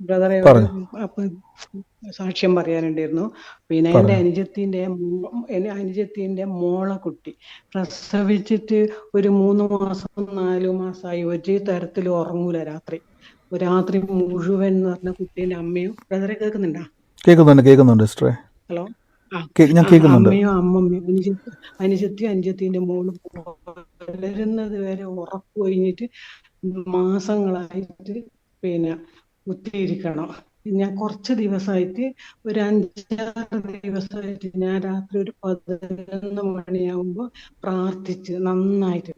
ബ്രദറെ ഒരു പറഞ്ഞു. സാക്ഷ്യം പറയാനുണ്ടായിരുന്നു. പിന്നെ പറഞ്ഞു. എന്റെ അനുജത്തിന്റെ മോളെ കുട്ടി പ്രസവിച്ചിട്ട് ഒരു 3 മാസം 4 മാസമായി ഒരു തരത്തിലും ഉറങ്ങൂല. രാത്രി മുഴുവൻ എന്ന് പറഞ്ഞ കുട്ടീന്റെ അമ്മയും, ബ്രദറെ കേൾക്കുന്നുണ്ടോ? കേൾക്കുന്നുണ്ട് സിസ്റ്ററെ. ഹലോ. ഞാൻ കേൾക്കുന്നുണ്ട്. അമ്മയും അമ്മമ്മയും അനുജത്തിന്റെ മോളും വളരുന്നത് വരെ ഉറപ്പ് കഴിഞ്ഞിട്ട് മാസങ്ങളായിട്ട് പിന്നെ കുത്തിയിരിക്കണം. ഞാൻ കുറച്ച് ദിവസമായിട്ട് ഒരു 5-6 ദിവസമായിട്ട് ഞാൻ രാത്രി ഒരു 11 മണിയാകുമ്പോൾ പ്രാർത്ഥിച്ച് നന്നായിട്ട്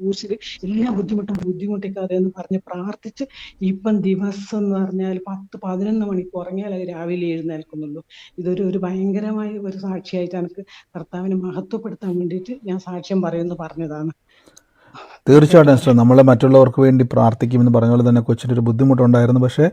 എല്ലാ ബുദ്ധിമുട്ടിക്കാതെ എന്ന് പറഞ്ഞ് പ്രാർത്ഥിച്ച് ഇപ്പം ദിവസം എന്ന് പറഞ്ഞാൽ 10-11 മണിക്ക് ഉറങ്ങിയാൽ അത് രാവിലെ എഴുന്നേൽക്കുന്നുള്ളൂ. ഇതൊരു ഭയങ്കരമായ ഒരു സാക്ഷിയായിട്ട് എനിക്ക് കർത്താവിനെ മഹത്വപ്പെടുത്താൻ വേണ്ടിയിട്ട് ഞാൻ സാക്ഷ്യം പറയുമെന്ന് പറഞ്ഞതാണ്. തീർച്ചയായിട്ടും സിസ്റ്റർ, നമ്മൾ മറ്റുള്ളവർക്ക് വേണ്ടി പ്രാർത്ഥിക്കുമെന്ന് പറഞ്ഞ പോലെ തന്നെ കൊച്ചിൻ്റെ ഒരു ബുദ്ധിമുട്ടുണ്ടായിരുന്നു. പക്ഷേ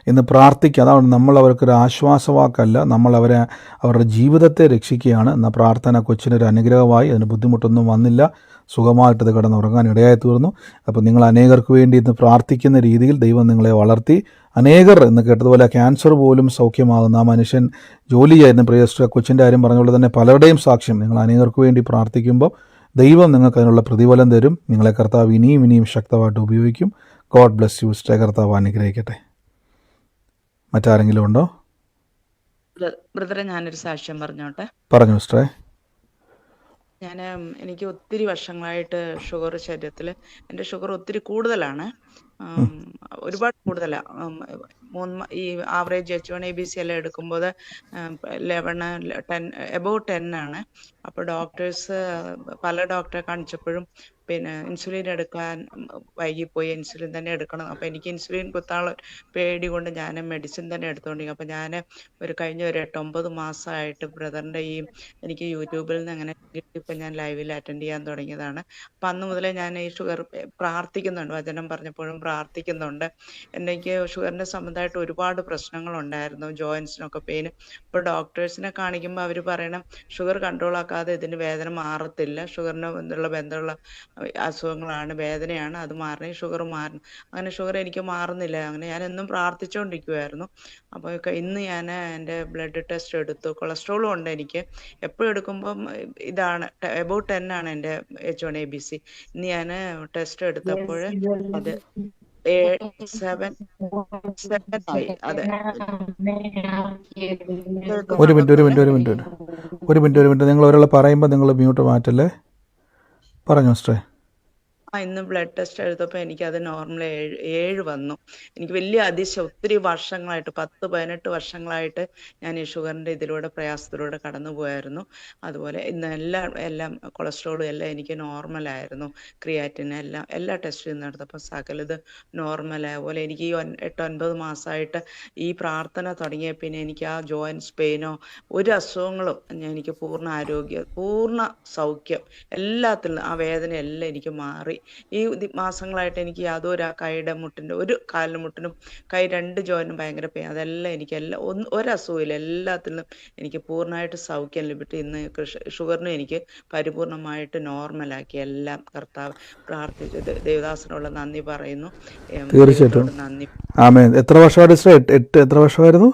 ഇന്ന് പ്രാർത്ഥിക്കുക, അതാണ് നമ്മൾ അവർക്കൊരു ആശ്വാസവാക്കല്ല, നമ്മൾ അവരുടെ ജീവിതത്തെ രക്ഷിക്കുകയാണ്. എന്ന പ്രാർത്ഥന കൊച്ചിനൊരു അനുഗ്രഹമായി. അതിന് ബുദ്ധിമുട്ടൊന്നും വന്നില്ല, സുഖമായിട്ടത് കിടന്നുറങ്ങാൻ ഇടയായി തീർന്നു. അപ്പോൾ നിങ്ങൾ അനേകർക്ക് വേണ്ടി ഇന്ന് പ്രാർത്ഥിക്കുന്ന രീതിയിൽ ദൈവം നിങ്ങളെ വളർത്തി. അനേകർ ഇന്ന് കേട്ടതുപോലെ ക്യാൻസർ പോലും സൗഖ്യമാകുന്ന ആ മനുഷ്യൻ ജോലി ചെയ്യുന്ന പ്രിയ സിസ്റ്റർ കൊച്ചിൻ്റെ കാര്യം പറഞ്ഞ പോലെ തന്നെ പലരുടെയും സാക്ഷ്യം, നിങ്ങൾ അനേകർക്ക് വേണ്ടി പ്രാർത്ഥിക്കുമ്പോൾ ദൈവം നിങ്ങൾക്ക് അതിനുള്ള പ്രതിഫലം തരും. നിങ്ങളെ കർത്താവ് ഇനിയും ശക്തമായിട്ട് ഉപയോഗിക്കും. God bless you sister. കർത്താവ് അനുഗ്രഹിക്കട്ടെ. മറ്റാരെങ്കിലും ഉണ്ടോ? ബ്രദറെ, ഞാനൊരു സാക്ഷ്യം പറഞ്ഞോട്ടെ. പറഞ്ഞു സിസ്റ്ററെ. എനിക്ക് ഒത്തിരി വർഷങ്ങളായിട്ട് ഷുഗർ ശരീരത്തിൽ, എൻ്റെ ഷുഗർ ഒത്തിരി കൂടുതലാണ്. ഒരുപാട് കൂടുതലാണ്. ഈ ആവറേജ് H1ABC എല്ലാം എടുക്കുമ്പോൾ 10 എബോവ് 10 ആണ്. അപ്പോൾ പല ഡോക്ടറെ കാണിച്ചപ്പോഴും പിന്നെ ഇൻസുലിൻ എടുക്കാൻ വൈകിപ്പോയി. ഇൻസുലിൻ തന്നെ എടുക്കണം. അപ്പോൾ എനിക്ക് ഇൻസുലിൻ കുത്താനുള്ള പേടി കൊണ്ട് ഞാൻ മെഡിസിൻ തന്നെ എടുത്തുകൊണ്ടിരിക്കും. അപ്പോൾ ഞാൻ കഴിഞ്ഞ ഒരു 8-9 മാസമായിട്ട് ബ്രദറിൻ്റെ എനിക്ക് യൂട്യൂബിൽ നിന്ന് അങ്ങനെ ഇപ്പം ഞാൻ ലൈവിൽ അറ്റൻഡ് ചെയ്യാൻ തുടങ്ങിയതാണ്. അപ്പം അന്ന് മുതലേ ഞാൻ ഈ ഷുഗർ പ്രാർത്ഥിക്കുന്നുണ്ട്. വചനം പറഞ്ഞപ്പോഴും പ്രാർത്ഥിക്കുന്നുണ്ട്. എനിക്ക് ഷുഗറിൻ്റെ സംബന്ധമായിട്ട് ഒരുപാട് പ്രശ്നങ്ങളുണ്ടായിരുന്നു, ജോയിൻസിനൊക്കെ പെയിന്. ഇപ്പോൾ ഡോക്ടേഴ്സിനെ കാണിക്കുമ്പോൾ അവർ പറയണം ഷുഗർ കൺട്രോൾ ആക്കാതെ ഇതിന് വേദന മാറത്തില്ല, ഷുഗറിന് ബന്ധമുള്ള അസുഖങ്ങളാണ്, വേദനയാണ്, അത് മാറണേ ഷുഗർ മാറണം. അങ്ങനെ ഷുഗർ എനിക്ക് മാറുന്നില്ല. അങ്ങനെ ഞാൻ എന്നും പ്രാർത്ഥിച്ചുകൊണ്ടിരിക്കുമായിരുന്നു. അപ്പോൾ ഇന്ന് ഞാൻ എൻ്റെ ബ്ലഡ് ടെസ്റ്റ് എടുത്തു. കൊളസ്ട്രോളും ഉണ്ട് എനിക്ക്. എപ്പോഴും എടുക്കുമ്പം ഇതാണ് എബോവ് 10 ആണ് എൻ്റെ H1ABC. ഇന്ന് ഞാൻ ടെസ്റ്റ് എടുത്തപ്പോൾ അത് 7 ആയി. അതെ. ഒരു മിനിറ്റ് നിങ്ങൾ ഒരാളെ പറയുമ്പോൾ നിങ്ങൾ മ്യൂട്ട് മാറ്റല്ലേ. പറഞ്ഞു സിസ്റ്ററെ. ഇന്ന് ബ്ലഡ് ടെസ്റ്റ് എടുത്തപ്പോൾ എനിക്കത് നോർമൽ 7 വന്നു. എനിക്ക് വലിയ അതിശയം. ഒത്തിരി വർഷങ്ങളായിട്ട് 10-18 വർഷങ്ങളായിട്ട് ഞാൻ ഈ ഷുഗറിൻ്റെ പ്രയാസത്തിലൂടെ കടന്നു പോയായിരുന്നു. അതുപോലെ ഇന്ന് എല്ലാം കൊളസ്ട്രോളും എല്ലാം എനിക്ക് നോർമലായിരുന്നു. ക്രിയാറ്റിൻ എല്ലാ ടെസ്റ്റും ഇന്ന് എടുത്തപ്പോൾ സകലത് നോർമലായ പോലെ. എനിക്ക് ഈ 8-9 മാസമായിട്ട് ഈ പ്രാർത്ഥന തുടങ്ങിയ പിന്നെ എനിക്ക് ആ ജോയിൻസ് പെയിനോ ഒരു അസുഖങ്ങളും എനിക്ക് പൂർണ്ണ ആരോഗ്യം, പൂർണ്ണ സൗഖ്യം, എല്ലാത്തിലും ആ വേദനയെല്ലാം എനിക്ക് മാറി. ഈ മാസങ്ങളായിട്ട് എനിക്ക് യാതൊരു കൈയുടെ മുട്ടിൻ്റെ ഒരു കാലിന് മുട്ടിനും കൈ 2 ജോയിനും ഭയങ്കര പെയിൻ, അതെല്ലാം എനിക്ക് ഒരസുഖമില്ല. എല്ലാത്തിലും എനിക്ക് പൂർണ്ണമായിട്ട് സൗഖ്യം ലഭിച്ചു. ഇന്ന് ഷുഗറിനും എനിക്ക് പരിപൂർണമായിട്ട് നോർമലാക്കി. എല്ലാം കർത്താവ് പ്രാർത്ഥിച്ചു ദേവദാസനുള്ള നന്ദി പറയുന്നു. തീർച്ചയായിട്ടും നന്ദി. ആമേൻ. എത്ര വർഷമായിരുന്നു? എത്ര വർഷമായിരുന്നു?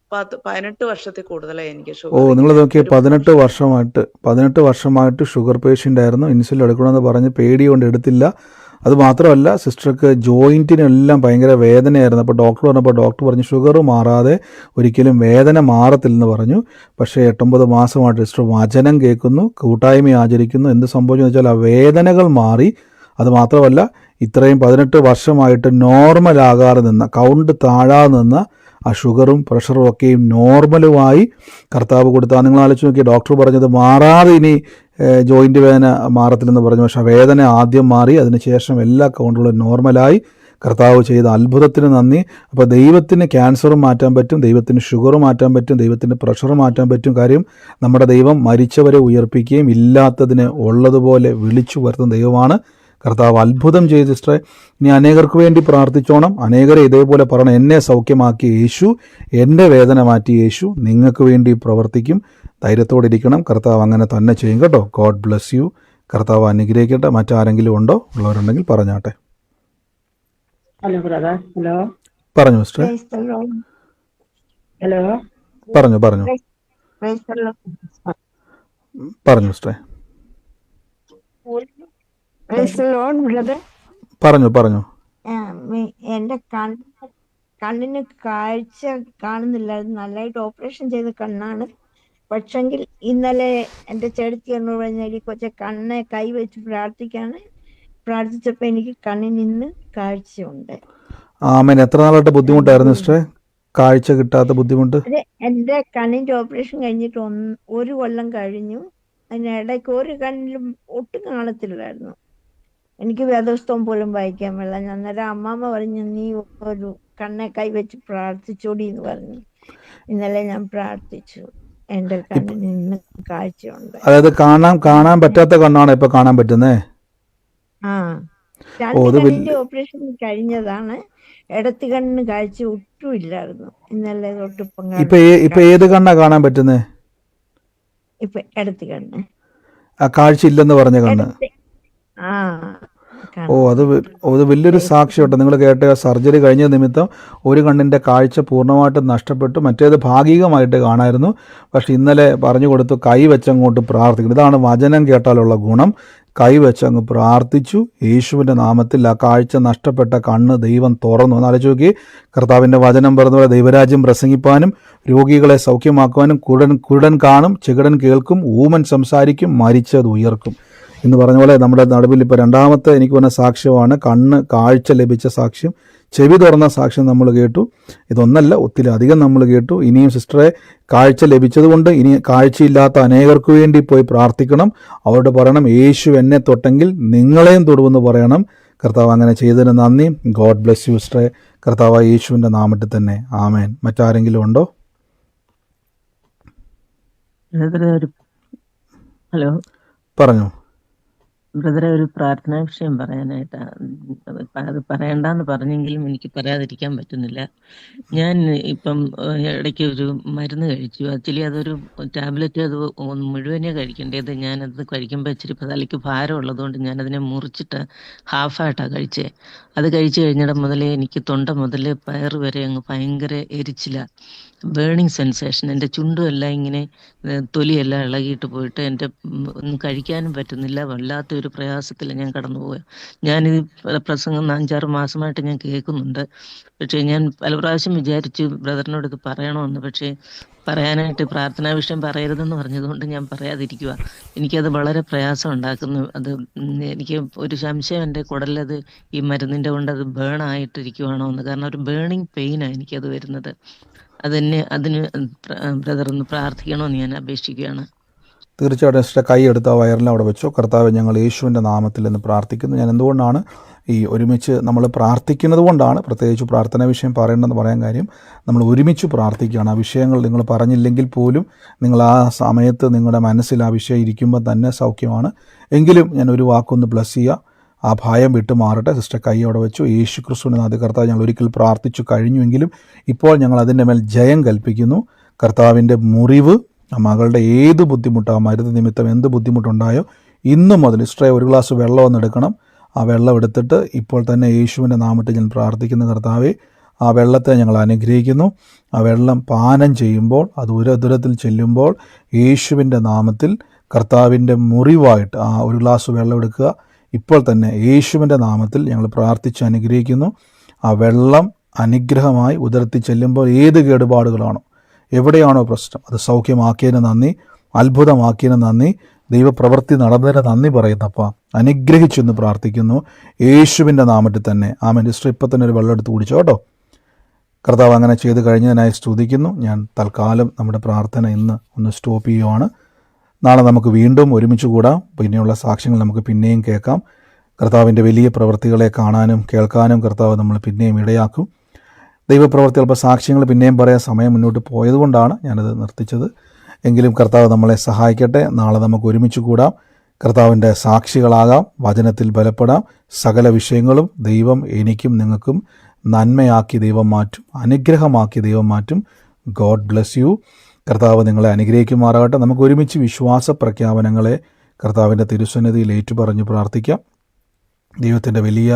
18 വർഷത്തിൽ കൂടുതലായി എനിക്ക് ഷുഗർ. നിങ്ങൾ നോക്കിയാൽ 18 വർഷമായിട്ട് ഷുഗർ പേഷ്യൻ്റ് ആയിരുന്നു. ഇൻസുലിൻ എടുക്കണമെന്ന് പറഞ്ഞ് പേടി കൊണ്ട് എടുത്തില്ല. അത് മാത്രമല്ല സിസ്റ്റർക്ക് ജോയിൻറ്റിനെല്ലാം ഭയങ്കര വേദനയായിരുന്നു. അപ്പോൾ ഡോക്ടർ പറഞ്ഞു ഷുഗർ മാറാതെ ഒരിക്കലും വേദന മാറത്തില്ലെന്ന് പറഞ്ഞു. പക്ഷേ 8-9 മാസമായിട്ട് സിസ്റ്റർ വചനം കേൾക്കുന്നു, കൂട്ടായ്മ ആചരിക്കുന്നു. എന്ത് സംഭവിച്ചെന്ന് വെച്ചാൽ ആ വേദനകൾ മാറി. അത് മാത്രമല്ല ഇത്രയും 18 വർഷമായിട്ട് നോർമലാകാതെ നിന്ന, കൗണ്ട് താഴാതെ നിന്ന ആ ഷുഗറും പ്രഷറും ഒക്കെയും നോർമലുമായി കർത്താവ് കൊടുത്താൽ, നിങ്ങൾ ആലോചിച്ച് നോക്കി, ഡോക്ടർ പറഞ്ഞത് മാറാതെ ഇനി ജോയിൻ്റ് വേദന മാറത്തില്ലെന്ന് പറഞ്ഞു. പക്ഷേ വേദന ആദ്യം മാറി, അതിനുശേഷം എല്ലാ കൗണ്ടുകളും നോർമലായി. കർത്താവ് ചെയ്ത അത്ഭുതത്തിന് നന്ദി. അപ്പോൾ ദൈവത്തിന് ക്യാൻസറും മാറ്റാൻ പറ്റും, ദൈവത്തിന് ഷുഗർ മാറ്റാൻ പറ്റും, ദൈവത്തിന് പ്രഷർ മാറ്റാൻ പറ്റും. കാര്യം നമ്മുടെ ദൈവം മരിച്ചവരെ ഉയർപ്പിക്കുകയും ഇല്ലാത്തതിനെ ഉള്ളതുപോലെ വിളിച്ചു വരുത്തുന്ന ദൈവമാണ്. കർത്താവ് അത്ഭുതം ചെയ്ത് സിസ്റ്ററെ. ഇനി അനേകർക്ക് വേണ്ടി പ്രാർത്ഥിച്ചോണം. അനേകരെ ഇതേപോലെ പറയണം, എന്നെ സൗഖ്യമാക്കിയ യേശു, എൻ്റെ വേദന മാറ്റിയ യേശു നിങ്ങൾക്ക് വേണ്ടി പ്രവർത്തിക്കും. ധൈര്യത്തോടെ ഇരിക്കണം. കർത്താവ് അങ്ങനെ തന്നെ ചെയ്യും കേട്ടോ. God bless you. കർത്താവ് അനുഗ്രഹിക്കട്ടെ. മറ്റാരെങ്കിലും ഉണ്ടോ? ഉള്ളവരുണ്ടെങ്കിൽ പറഞ്ഞാട്ടെ. Hello brother. ഹലോ പറഞ്ഞു സിസ്റ്ററെ. ഹലോ പറഞ്ഞു പറഞ്ഞു പറഞ്ഞു സിസ്റ്ററെ. ബ്രദർ. പറഞ്ഞു പറഞ്ഞു. എന്റെ കണ്ണിന് കാഴ്ച കാണുന്നില്ലായിരുന്നു. നല്ലതായിട്ട് ഓപ്പറേഷൻ ചെയ്ത കണ്ണാണ്. പക്ഷെങ്കിൽ ഇന്നലെ എന്റെ ചേട്ടത്തി എന്നോട് പറഞ്ഞാൽ കൊച്ച കണ്ണെ കൈവച്ച് പ്രാർത്ഥിച്ചപ്പോ എനിക്ക് കണ്ണിന് ഇന്ന് കാഴ്ചയുണ്ട്. ആമേൻ. എത്ര നാളായിട്ട് ബുദ്ധിമുട്ടായിരുന്നു സിസ്റ്ററെ കാഴ്ച കിട്ടാത്ത ബുദ്ധിമുട്ട്? അതെ, എന്റെ കണ്ണിന്റെ ഓപ്പറേഷൻ കഴിഞ്ഞിട്ട് 1 കൊല്ലം കഴിഞ്ഞു. അതിനിടയ്ക്ക് ഒരു കണ്ണിലും ഒട്ടും കാണത്തില്ലായിരുന്നു. എനിക്ക് വേദപുസ്തകം പോലും വായിക്കാൻ പാടില്ല. അന്നേരം അമ്മാമ്മ പറഞ്ഞു, നീ ഒരു കണ്ണെ കൈവച്ച് പ്രാർത്ഥിച്ചോടി എന്ന് പറഞ്ഞു. ഇന്നലെ ഞാൻ പ്രാർത്ഥിച്ചു. എന്റെ കണ്ണിന് ഇന്ന് കാഴ്ചയുണ്ട്. അതായത് കാണാൻ പറ്റാത്ത കണ്ണാണ് ഇപ്പൊ കാണാൻ പറ്റുന്നേ? ആ, 2 കണ്ണിന്റെ ഓപ്പറേഷൻ കഴിഞ്ഞതാണ്. ഇടത്ത് കണ്ണിന് കാഴ്ച ഒട്ടും ഇല്ലായിരുന്നു. ഇന്നലെ തൊട്ട് ഇപ്പൊ ഏത് കണ്ണാ കാണാൻ പറ്റുന്നേ? ഇപ്പൊ ഇടത്ത് കണ്ണ്. ആ കാഴ്ച ഇല്ലെന്ന് പറഞ്ഞ കണ്ണ്. ആ, അത് വലിയൊരു സാക്ഷ്യം കേട്ടോ. നിങ്ങൾ കേട്ട സർജറി കഴിഞ്ഞ നിമിത്തം ഒരു കണ്ണിൻ്റെ കാഴ്ച പൂർണ്ണമായിട്ടും നഷ്ടപ്പെട്ടു, മറ്റേത് ഭാഗികമായിട്ട് കാണായിരുന്നു. പക്ഷെ ഇന്നലെ പറഞ്ഞു കൊടുത്തു, കൈ വെച്ചങ്ങോട്ട് പ്രാർത്ഥിക്കണം. ഇതാണ് വചനം കേട്ടാലുള്ള ഗുണം. കൈ വെച്ചങ്ങ് പ്രാർത്ഥിച്ചു. യേശുവിൻ്റെ നാമത്തിൽ ആ കാഴ്ച നഷ്ടപ്പെട്ട കണ്ണ് ദൈവം തുറന്നു. എന്ന് ആലോചിച്ച് നോക്കി. കർത്താവിൻ്റെ വചനം പറഞ്ഞ പോലെ ദൈവരാജ്യം പ്രസംഗിപ്പാനും രോഗികളെ സൗഖ്യമാക്കുവാനും കുരുടൻ കാണും, ചെകിടൻ കേൾക്കും, ഊമൻ സംസാരിക്കും, മരിച്ചത് ഉയർക്കും എന്ന് പറഞ്ഞ പോലെ നമ്മുടെ നടുവിൽ ഇപ്പോൾ രണ്ടാമത്തെ എനിക്ക് പറഞ്ഞ സാക്ഷ്യമാണ്. കണ്ണ് കാഴ്ച ലഭിച്ച സാക്ഷ്യം, ചെവി തുറന്ന സാക്ഷ്യം നമ്മൾ കേട്ടു. ഇതൊന്നല്ല, ഒത്തിരി അധികം നമ്മൾ കേട്ടു. ഇനിയും സിസ്റ്ററെ കാഴ്ച ലഭിച്ചതുകൊണ്ട് ഇനി കാഴ്ചയില്ലാത്ത അനേകർക്ക് വേണ്ടി പോയി പ്രാർത്ഥിക്കണം. അവരോട് പറയണം, യേശു എന്നെ തൊട്ടെങ്കിൽ നിങ്ങളെയും തൊടുവെന്ന് പറയണം. കർത്താവ് അങ്ങനെ ചെയ്തതിന് നന്ദി. ഗോഡ് ബ്ലെസ് യു സിസ്റ്ററെ. കർത്താവ് യേശുവിൻ്റെ നാമത്തിൽ തന്നെ ആമേൻ. മറ്റാരെങ്കിലും ഉണ്ടോ? ഹലോ, പറഞ്ഞു ബ്രദറെ. ഒരു പ്രാർത്ഥനാ വിഷയം പറയാനായിട്ടാ. അത് പറയണ്ടെന്ന് പറഞ്ഞെങ്കിലും എനിക്ക് പറയാതിരിക്കാൻ പറ്റുന്നില്ല. ഞാൻ ഇപ്പം ഇടയ്ക്ക് ഒരു മരുന്ന് കഴിച്ചു. ആക്ച്വലി അതൊരു ടാബ്ലറ്റ്, അത് മുഴുവനേ കഴിക്കേണ്ടത്. ഞാനത് കഴിക്കുമ്പോൾ ഇച്ചിരി തലയ്ക്ക് ഭാരം ഉള്ളതുകൊണ്ട് ഞാനതിനെ മുറിച്ചിട്ട് ഹാഫായിട്ടാണ് കഴിച്ചേ. അത് കഴിച്ചു കഴിഞ്ഞിടം മുതലേ എനിക്ക് തൊണ്ട മുതൽ പയറ് വരെ അങ്ങ് ഭയങ്കര എരിച്ചില്ല, ബേണിങ് സെൻസേഷൻ. എൻ്റെ ചുണ്ടുമെല്ലാം ഇങ്ങനെ തൊലിയെല്ലാം ഇളകിയിട്ട് പോയിട്ട് എൻ്റെ ഒന്നും കഴിക്കാനും പറ്റുന്നില്ല. വല്ലാത്തൊരു പ്രയാസത്തിൽ ഞാൻ കടന്നു പോവുക. ഞാനിത് പ്രസംഗം 5-6 മാസമായിട്ട് ഞാൻ കേൾക്കുന്നുണ്ട്. പക്ഷേ ഞാൻ പല പ്രാവശ്യം വിചാരിച്ചു ബ്രദറിനോട് ഇത് പറയണമെന്ന്. പക്ഷേ പറയാനായിട്ട് പ്രാർത്ഥനാ വിഷയം പറയരുതെന്ന് പറഞ്ഞതുകൊണ്ട് ഞാൻ പറയാതിരിക്കുക. എനിക്കത് വളരെ പ്രയാസം ഉണ്ടാക്കുന്നു. അത് എനിക്ക് ഒരു സംശയം, എൻ്റെ കുടലത് ഈ മരുന്നിൻ്റെ കൊണ്ട് അത് ബേൺ ആയിട്ടിരിക്കുവാണോ എന്ന്. കാരണം ഒരു ബേണിങ് പെയിനാണ് എനിക്കത് വരുന്നത്. അതിന് ബ്രദർ ഒന്ന് പ്രാർത്ഥിക്കണമെന്ന് ഞാൻ അപേക്ഷിക്കുകയാണ്. തീർച്ചയായിട്ടും സിസ്റ്റർ കൈ എടുത്ത് ആ വയറിനെ അവിടെ വെച്ചോ. കർത്താവ്, ഞങ്ങൾ യേശുവിൻ്റെ നാമത്തിൽ എന്ന് പ്രാർത്ഥിക്കുന്നു. ഞാൻ എന്തുകൊണ്ടാണ് ഈ ഒരുമിച്ച് നമ്മൾ പ്രാർത്ഥിക്കുന്നത് കൊണ്ടാണ് പ്രത്യേകിച്ച് പ്രാർത്ഥന വിഷയം പറയേണ്ടെന്ന് പറയാൻ കാര്യം. നമ്മൾ ഒരുമിച്ച് പ്രാർത്ഥിക്കുകയാണ്. ആ വിഷയങ്ങൾ നിങ്ങൾ പറഞ്ഞില്ലെങ്കിൽ പോലും നിങ്ങൾ ആ സമയത്ത് നിങ്ങളുടെ മനസ്സിൽ ആ വിഷയം ഇരിക്കുമ്പോൾ തന്നെ സൗഖ്യമാണ്. എങ്കിലും ഞാൻ ഒരു വാക്കൊന്ന് ബ്ലസ് ചെയ്യുക. ആ ഭയം വിട്ടു മാറട്ടെ. സിസ്റ്റർ കൈ അവിടെ വെച്ചു. യേശു ക്രിസ്തുവിനെ ആദ്യ കർത്താവ് ഞങ്ങൾ ഒരിക്കൽ പ്രാർത്ഥിച്ചു കഴിഞ്ഞുവെങ്കിലും ഇപ്പോൾ ഞങ്ങൾ അതിൻ്റെ മേൽ ജയം കൽപ്പിക്കുന്നു. കർത്താവിൻ്റെ മുറിവ്, ആ മകളുടെ ഏത് ബുദ്ധിമുട്ടോ, ആ മരുന്ന് നിമിത്തം എന്ത് ബുദ്ധിമുട്ടുണ്ടായോ, ഇന്നു മുതൽ സിസ്റ്ററെ ഒരു ഗ്ലാസ് വെള്ളം ഒന്ന് എടുക്കണം. ആ വെള്ളം എടുത്തിട്ട് ഇപ്പോൾ തന്നെ യേശുവിൻ്റെ നാമത്തിൽ ഞാൻ പ്രാർത്ഥിക്കുന്ന കർത്താവെ, ആ വെള്ളത്തെ ഞങ്ങൾ അനുഗ്രഹിക്കുന്നു. ആ വെള്ളം പാനം ചെയ്യുമ്പോൾ, അത് ഉരദുരത്തിൽ ചെല്ലുമ്പോൾ യേശുവിൻ്റെ നാമത്തിൽ കർത്താവിൻ്റെ മുറിവായിട്ട് ആ ഒരു ഗ്ലാസ് വെള്ളം എടുക്കുക. ഇപ്പോൾ തന്നെ യേശുവിൻ്റെ നാമത്തിൽ ഞങ്ങൾ പ്രാർത്ഥിച്ച് അനുഗ്രഹിക്കുന്നു. ആ വെള്ളം അനുഗ്രഹമായി ഉദരത്തിൽ ചെല്ലുമ്പോൾ ഏത് കേടുപാടുകളാണോ, എവിടെയാണോ പ്രശ്നം, അത് സൗഖ്യമാക്കിയതിന് നന്ദി, അത്ഭുതമാക്കിയതിന് നന്ദി, ദൈവപ്രവൃത്തി നടന്നതിന് നന്ദി പറയുന്നപ്പ അനുഗ്രഹിച്ചെന്ന് പ്രാർത്ഥിക്കുന്നു യേശുവിൻ്റെ നാമത്തിൽ തന്നെ ആമേൻ. സിസ്റ്റർ ഇപ്പം തന്നെ ഒരു വെള്ളം എടുത്ത് കുടിച്ചോ കേട്ടോ. കർത്താവ് അങ്ങനെ ചെയ്ത് കഴിഞ്ഞതിനായി സ്തുതിക്കുന്നു. ഞാൻ തൽക്കാലം നമ്മുടെ പ്രാർത്ഥന ഇന്ന് ഒന്ന് സ്റ്റോപ്പ് ചെയ്യുവാണ്. നാളെ നമുക്ക് വീണ്ടും ഒരുമിച്ച് കൂടാം. പിന്നെയുള്ള സാക്ഷ്യങ്ങൾ നമുക്ക് പിന്നെയും കേൾക്കാം. കർത്താവിൻ്റെ വലിയ പ്രവൃത്തികളെ കാണാനും കേൾക്കാനും കർത്താവ് നമ്മൾ പിന്നെയും ഇടയാക്കും. ദൈവപ്രവൃത്തികൾ ഇപ്പോൾ സാക്ഷ്യങ്ങൾ പിന്നെയും പറയാൻ സമയം മുന്നോട്ട് പോയതുകൊണ്ടാണ് ഞാനത് നിർത്തിച്ചത്. എങ്കിലും കർത്താവ് നമ്മളെ സഹായിക്കട്ടെ. നാളെ നമുക്ക് ഒരുമിച്ച് കൂടാം. കർത്താവിൻ്റെ സാക്ഷികളാകാം, വചനത്തിൽ ബലപ്പെടാം. സകല വിഷയങ്ങളും ദൈവം എനിക്കും നിങ്ങൾക്കും നന്മയാക്കി ദൈവം മാറ്റും, അനുഗ്രഹമാക്കി ദൈവം മാറ്റും. God bless you. കർത്താവ് നിങ്ങളെ അനുഗ്രഹിക്കുമാറാകട്ടെ. നമുക്ക് ഒരുമിച്ച് വിശ്വാസ പ്രഖ്യാപനങ്ങളെ കർത്താവിൻ്റെ തിരുസന്നിധിയിൽ ഏറ്റുപറഞ്ഞ് പ്രാർത്ഥിക്കാം. ദൈവത്തിൻ്റെ വലിയ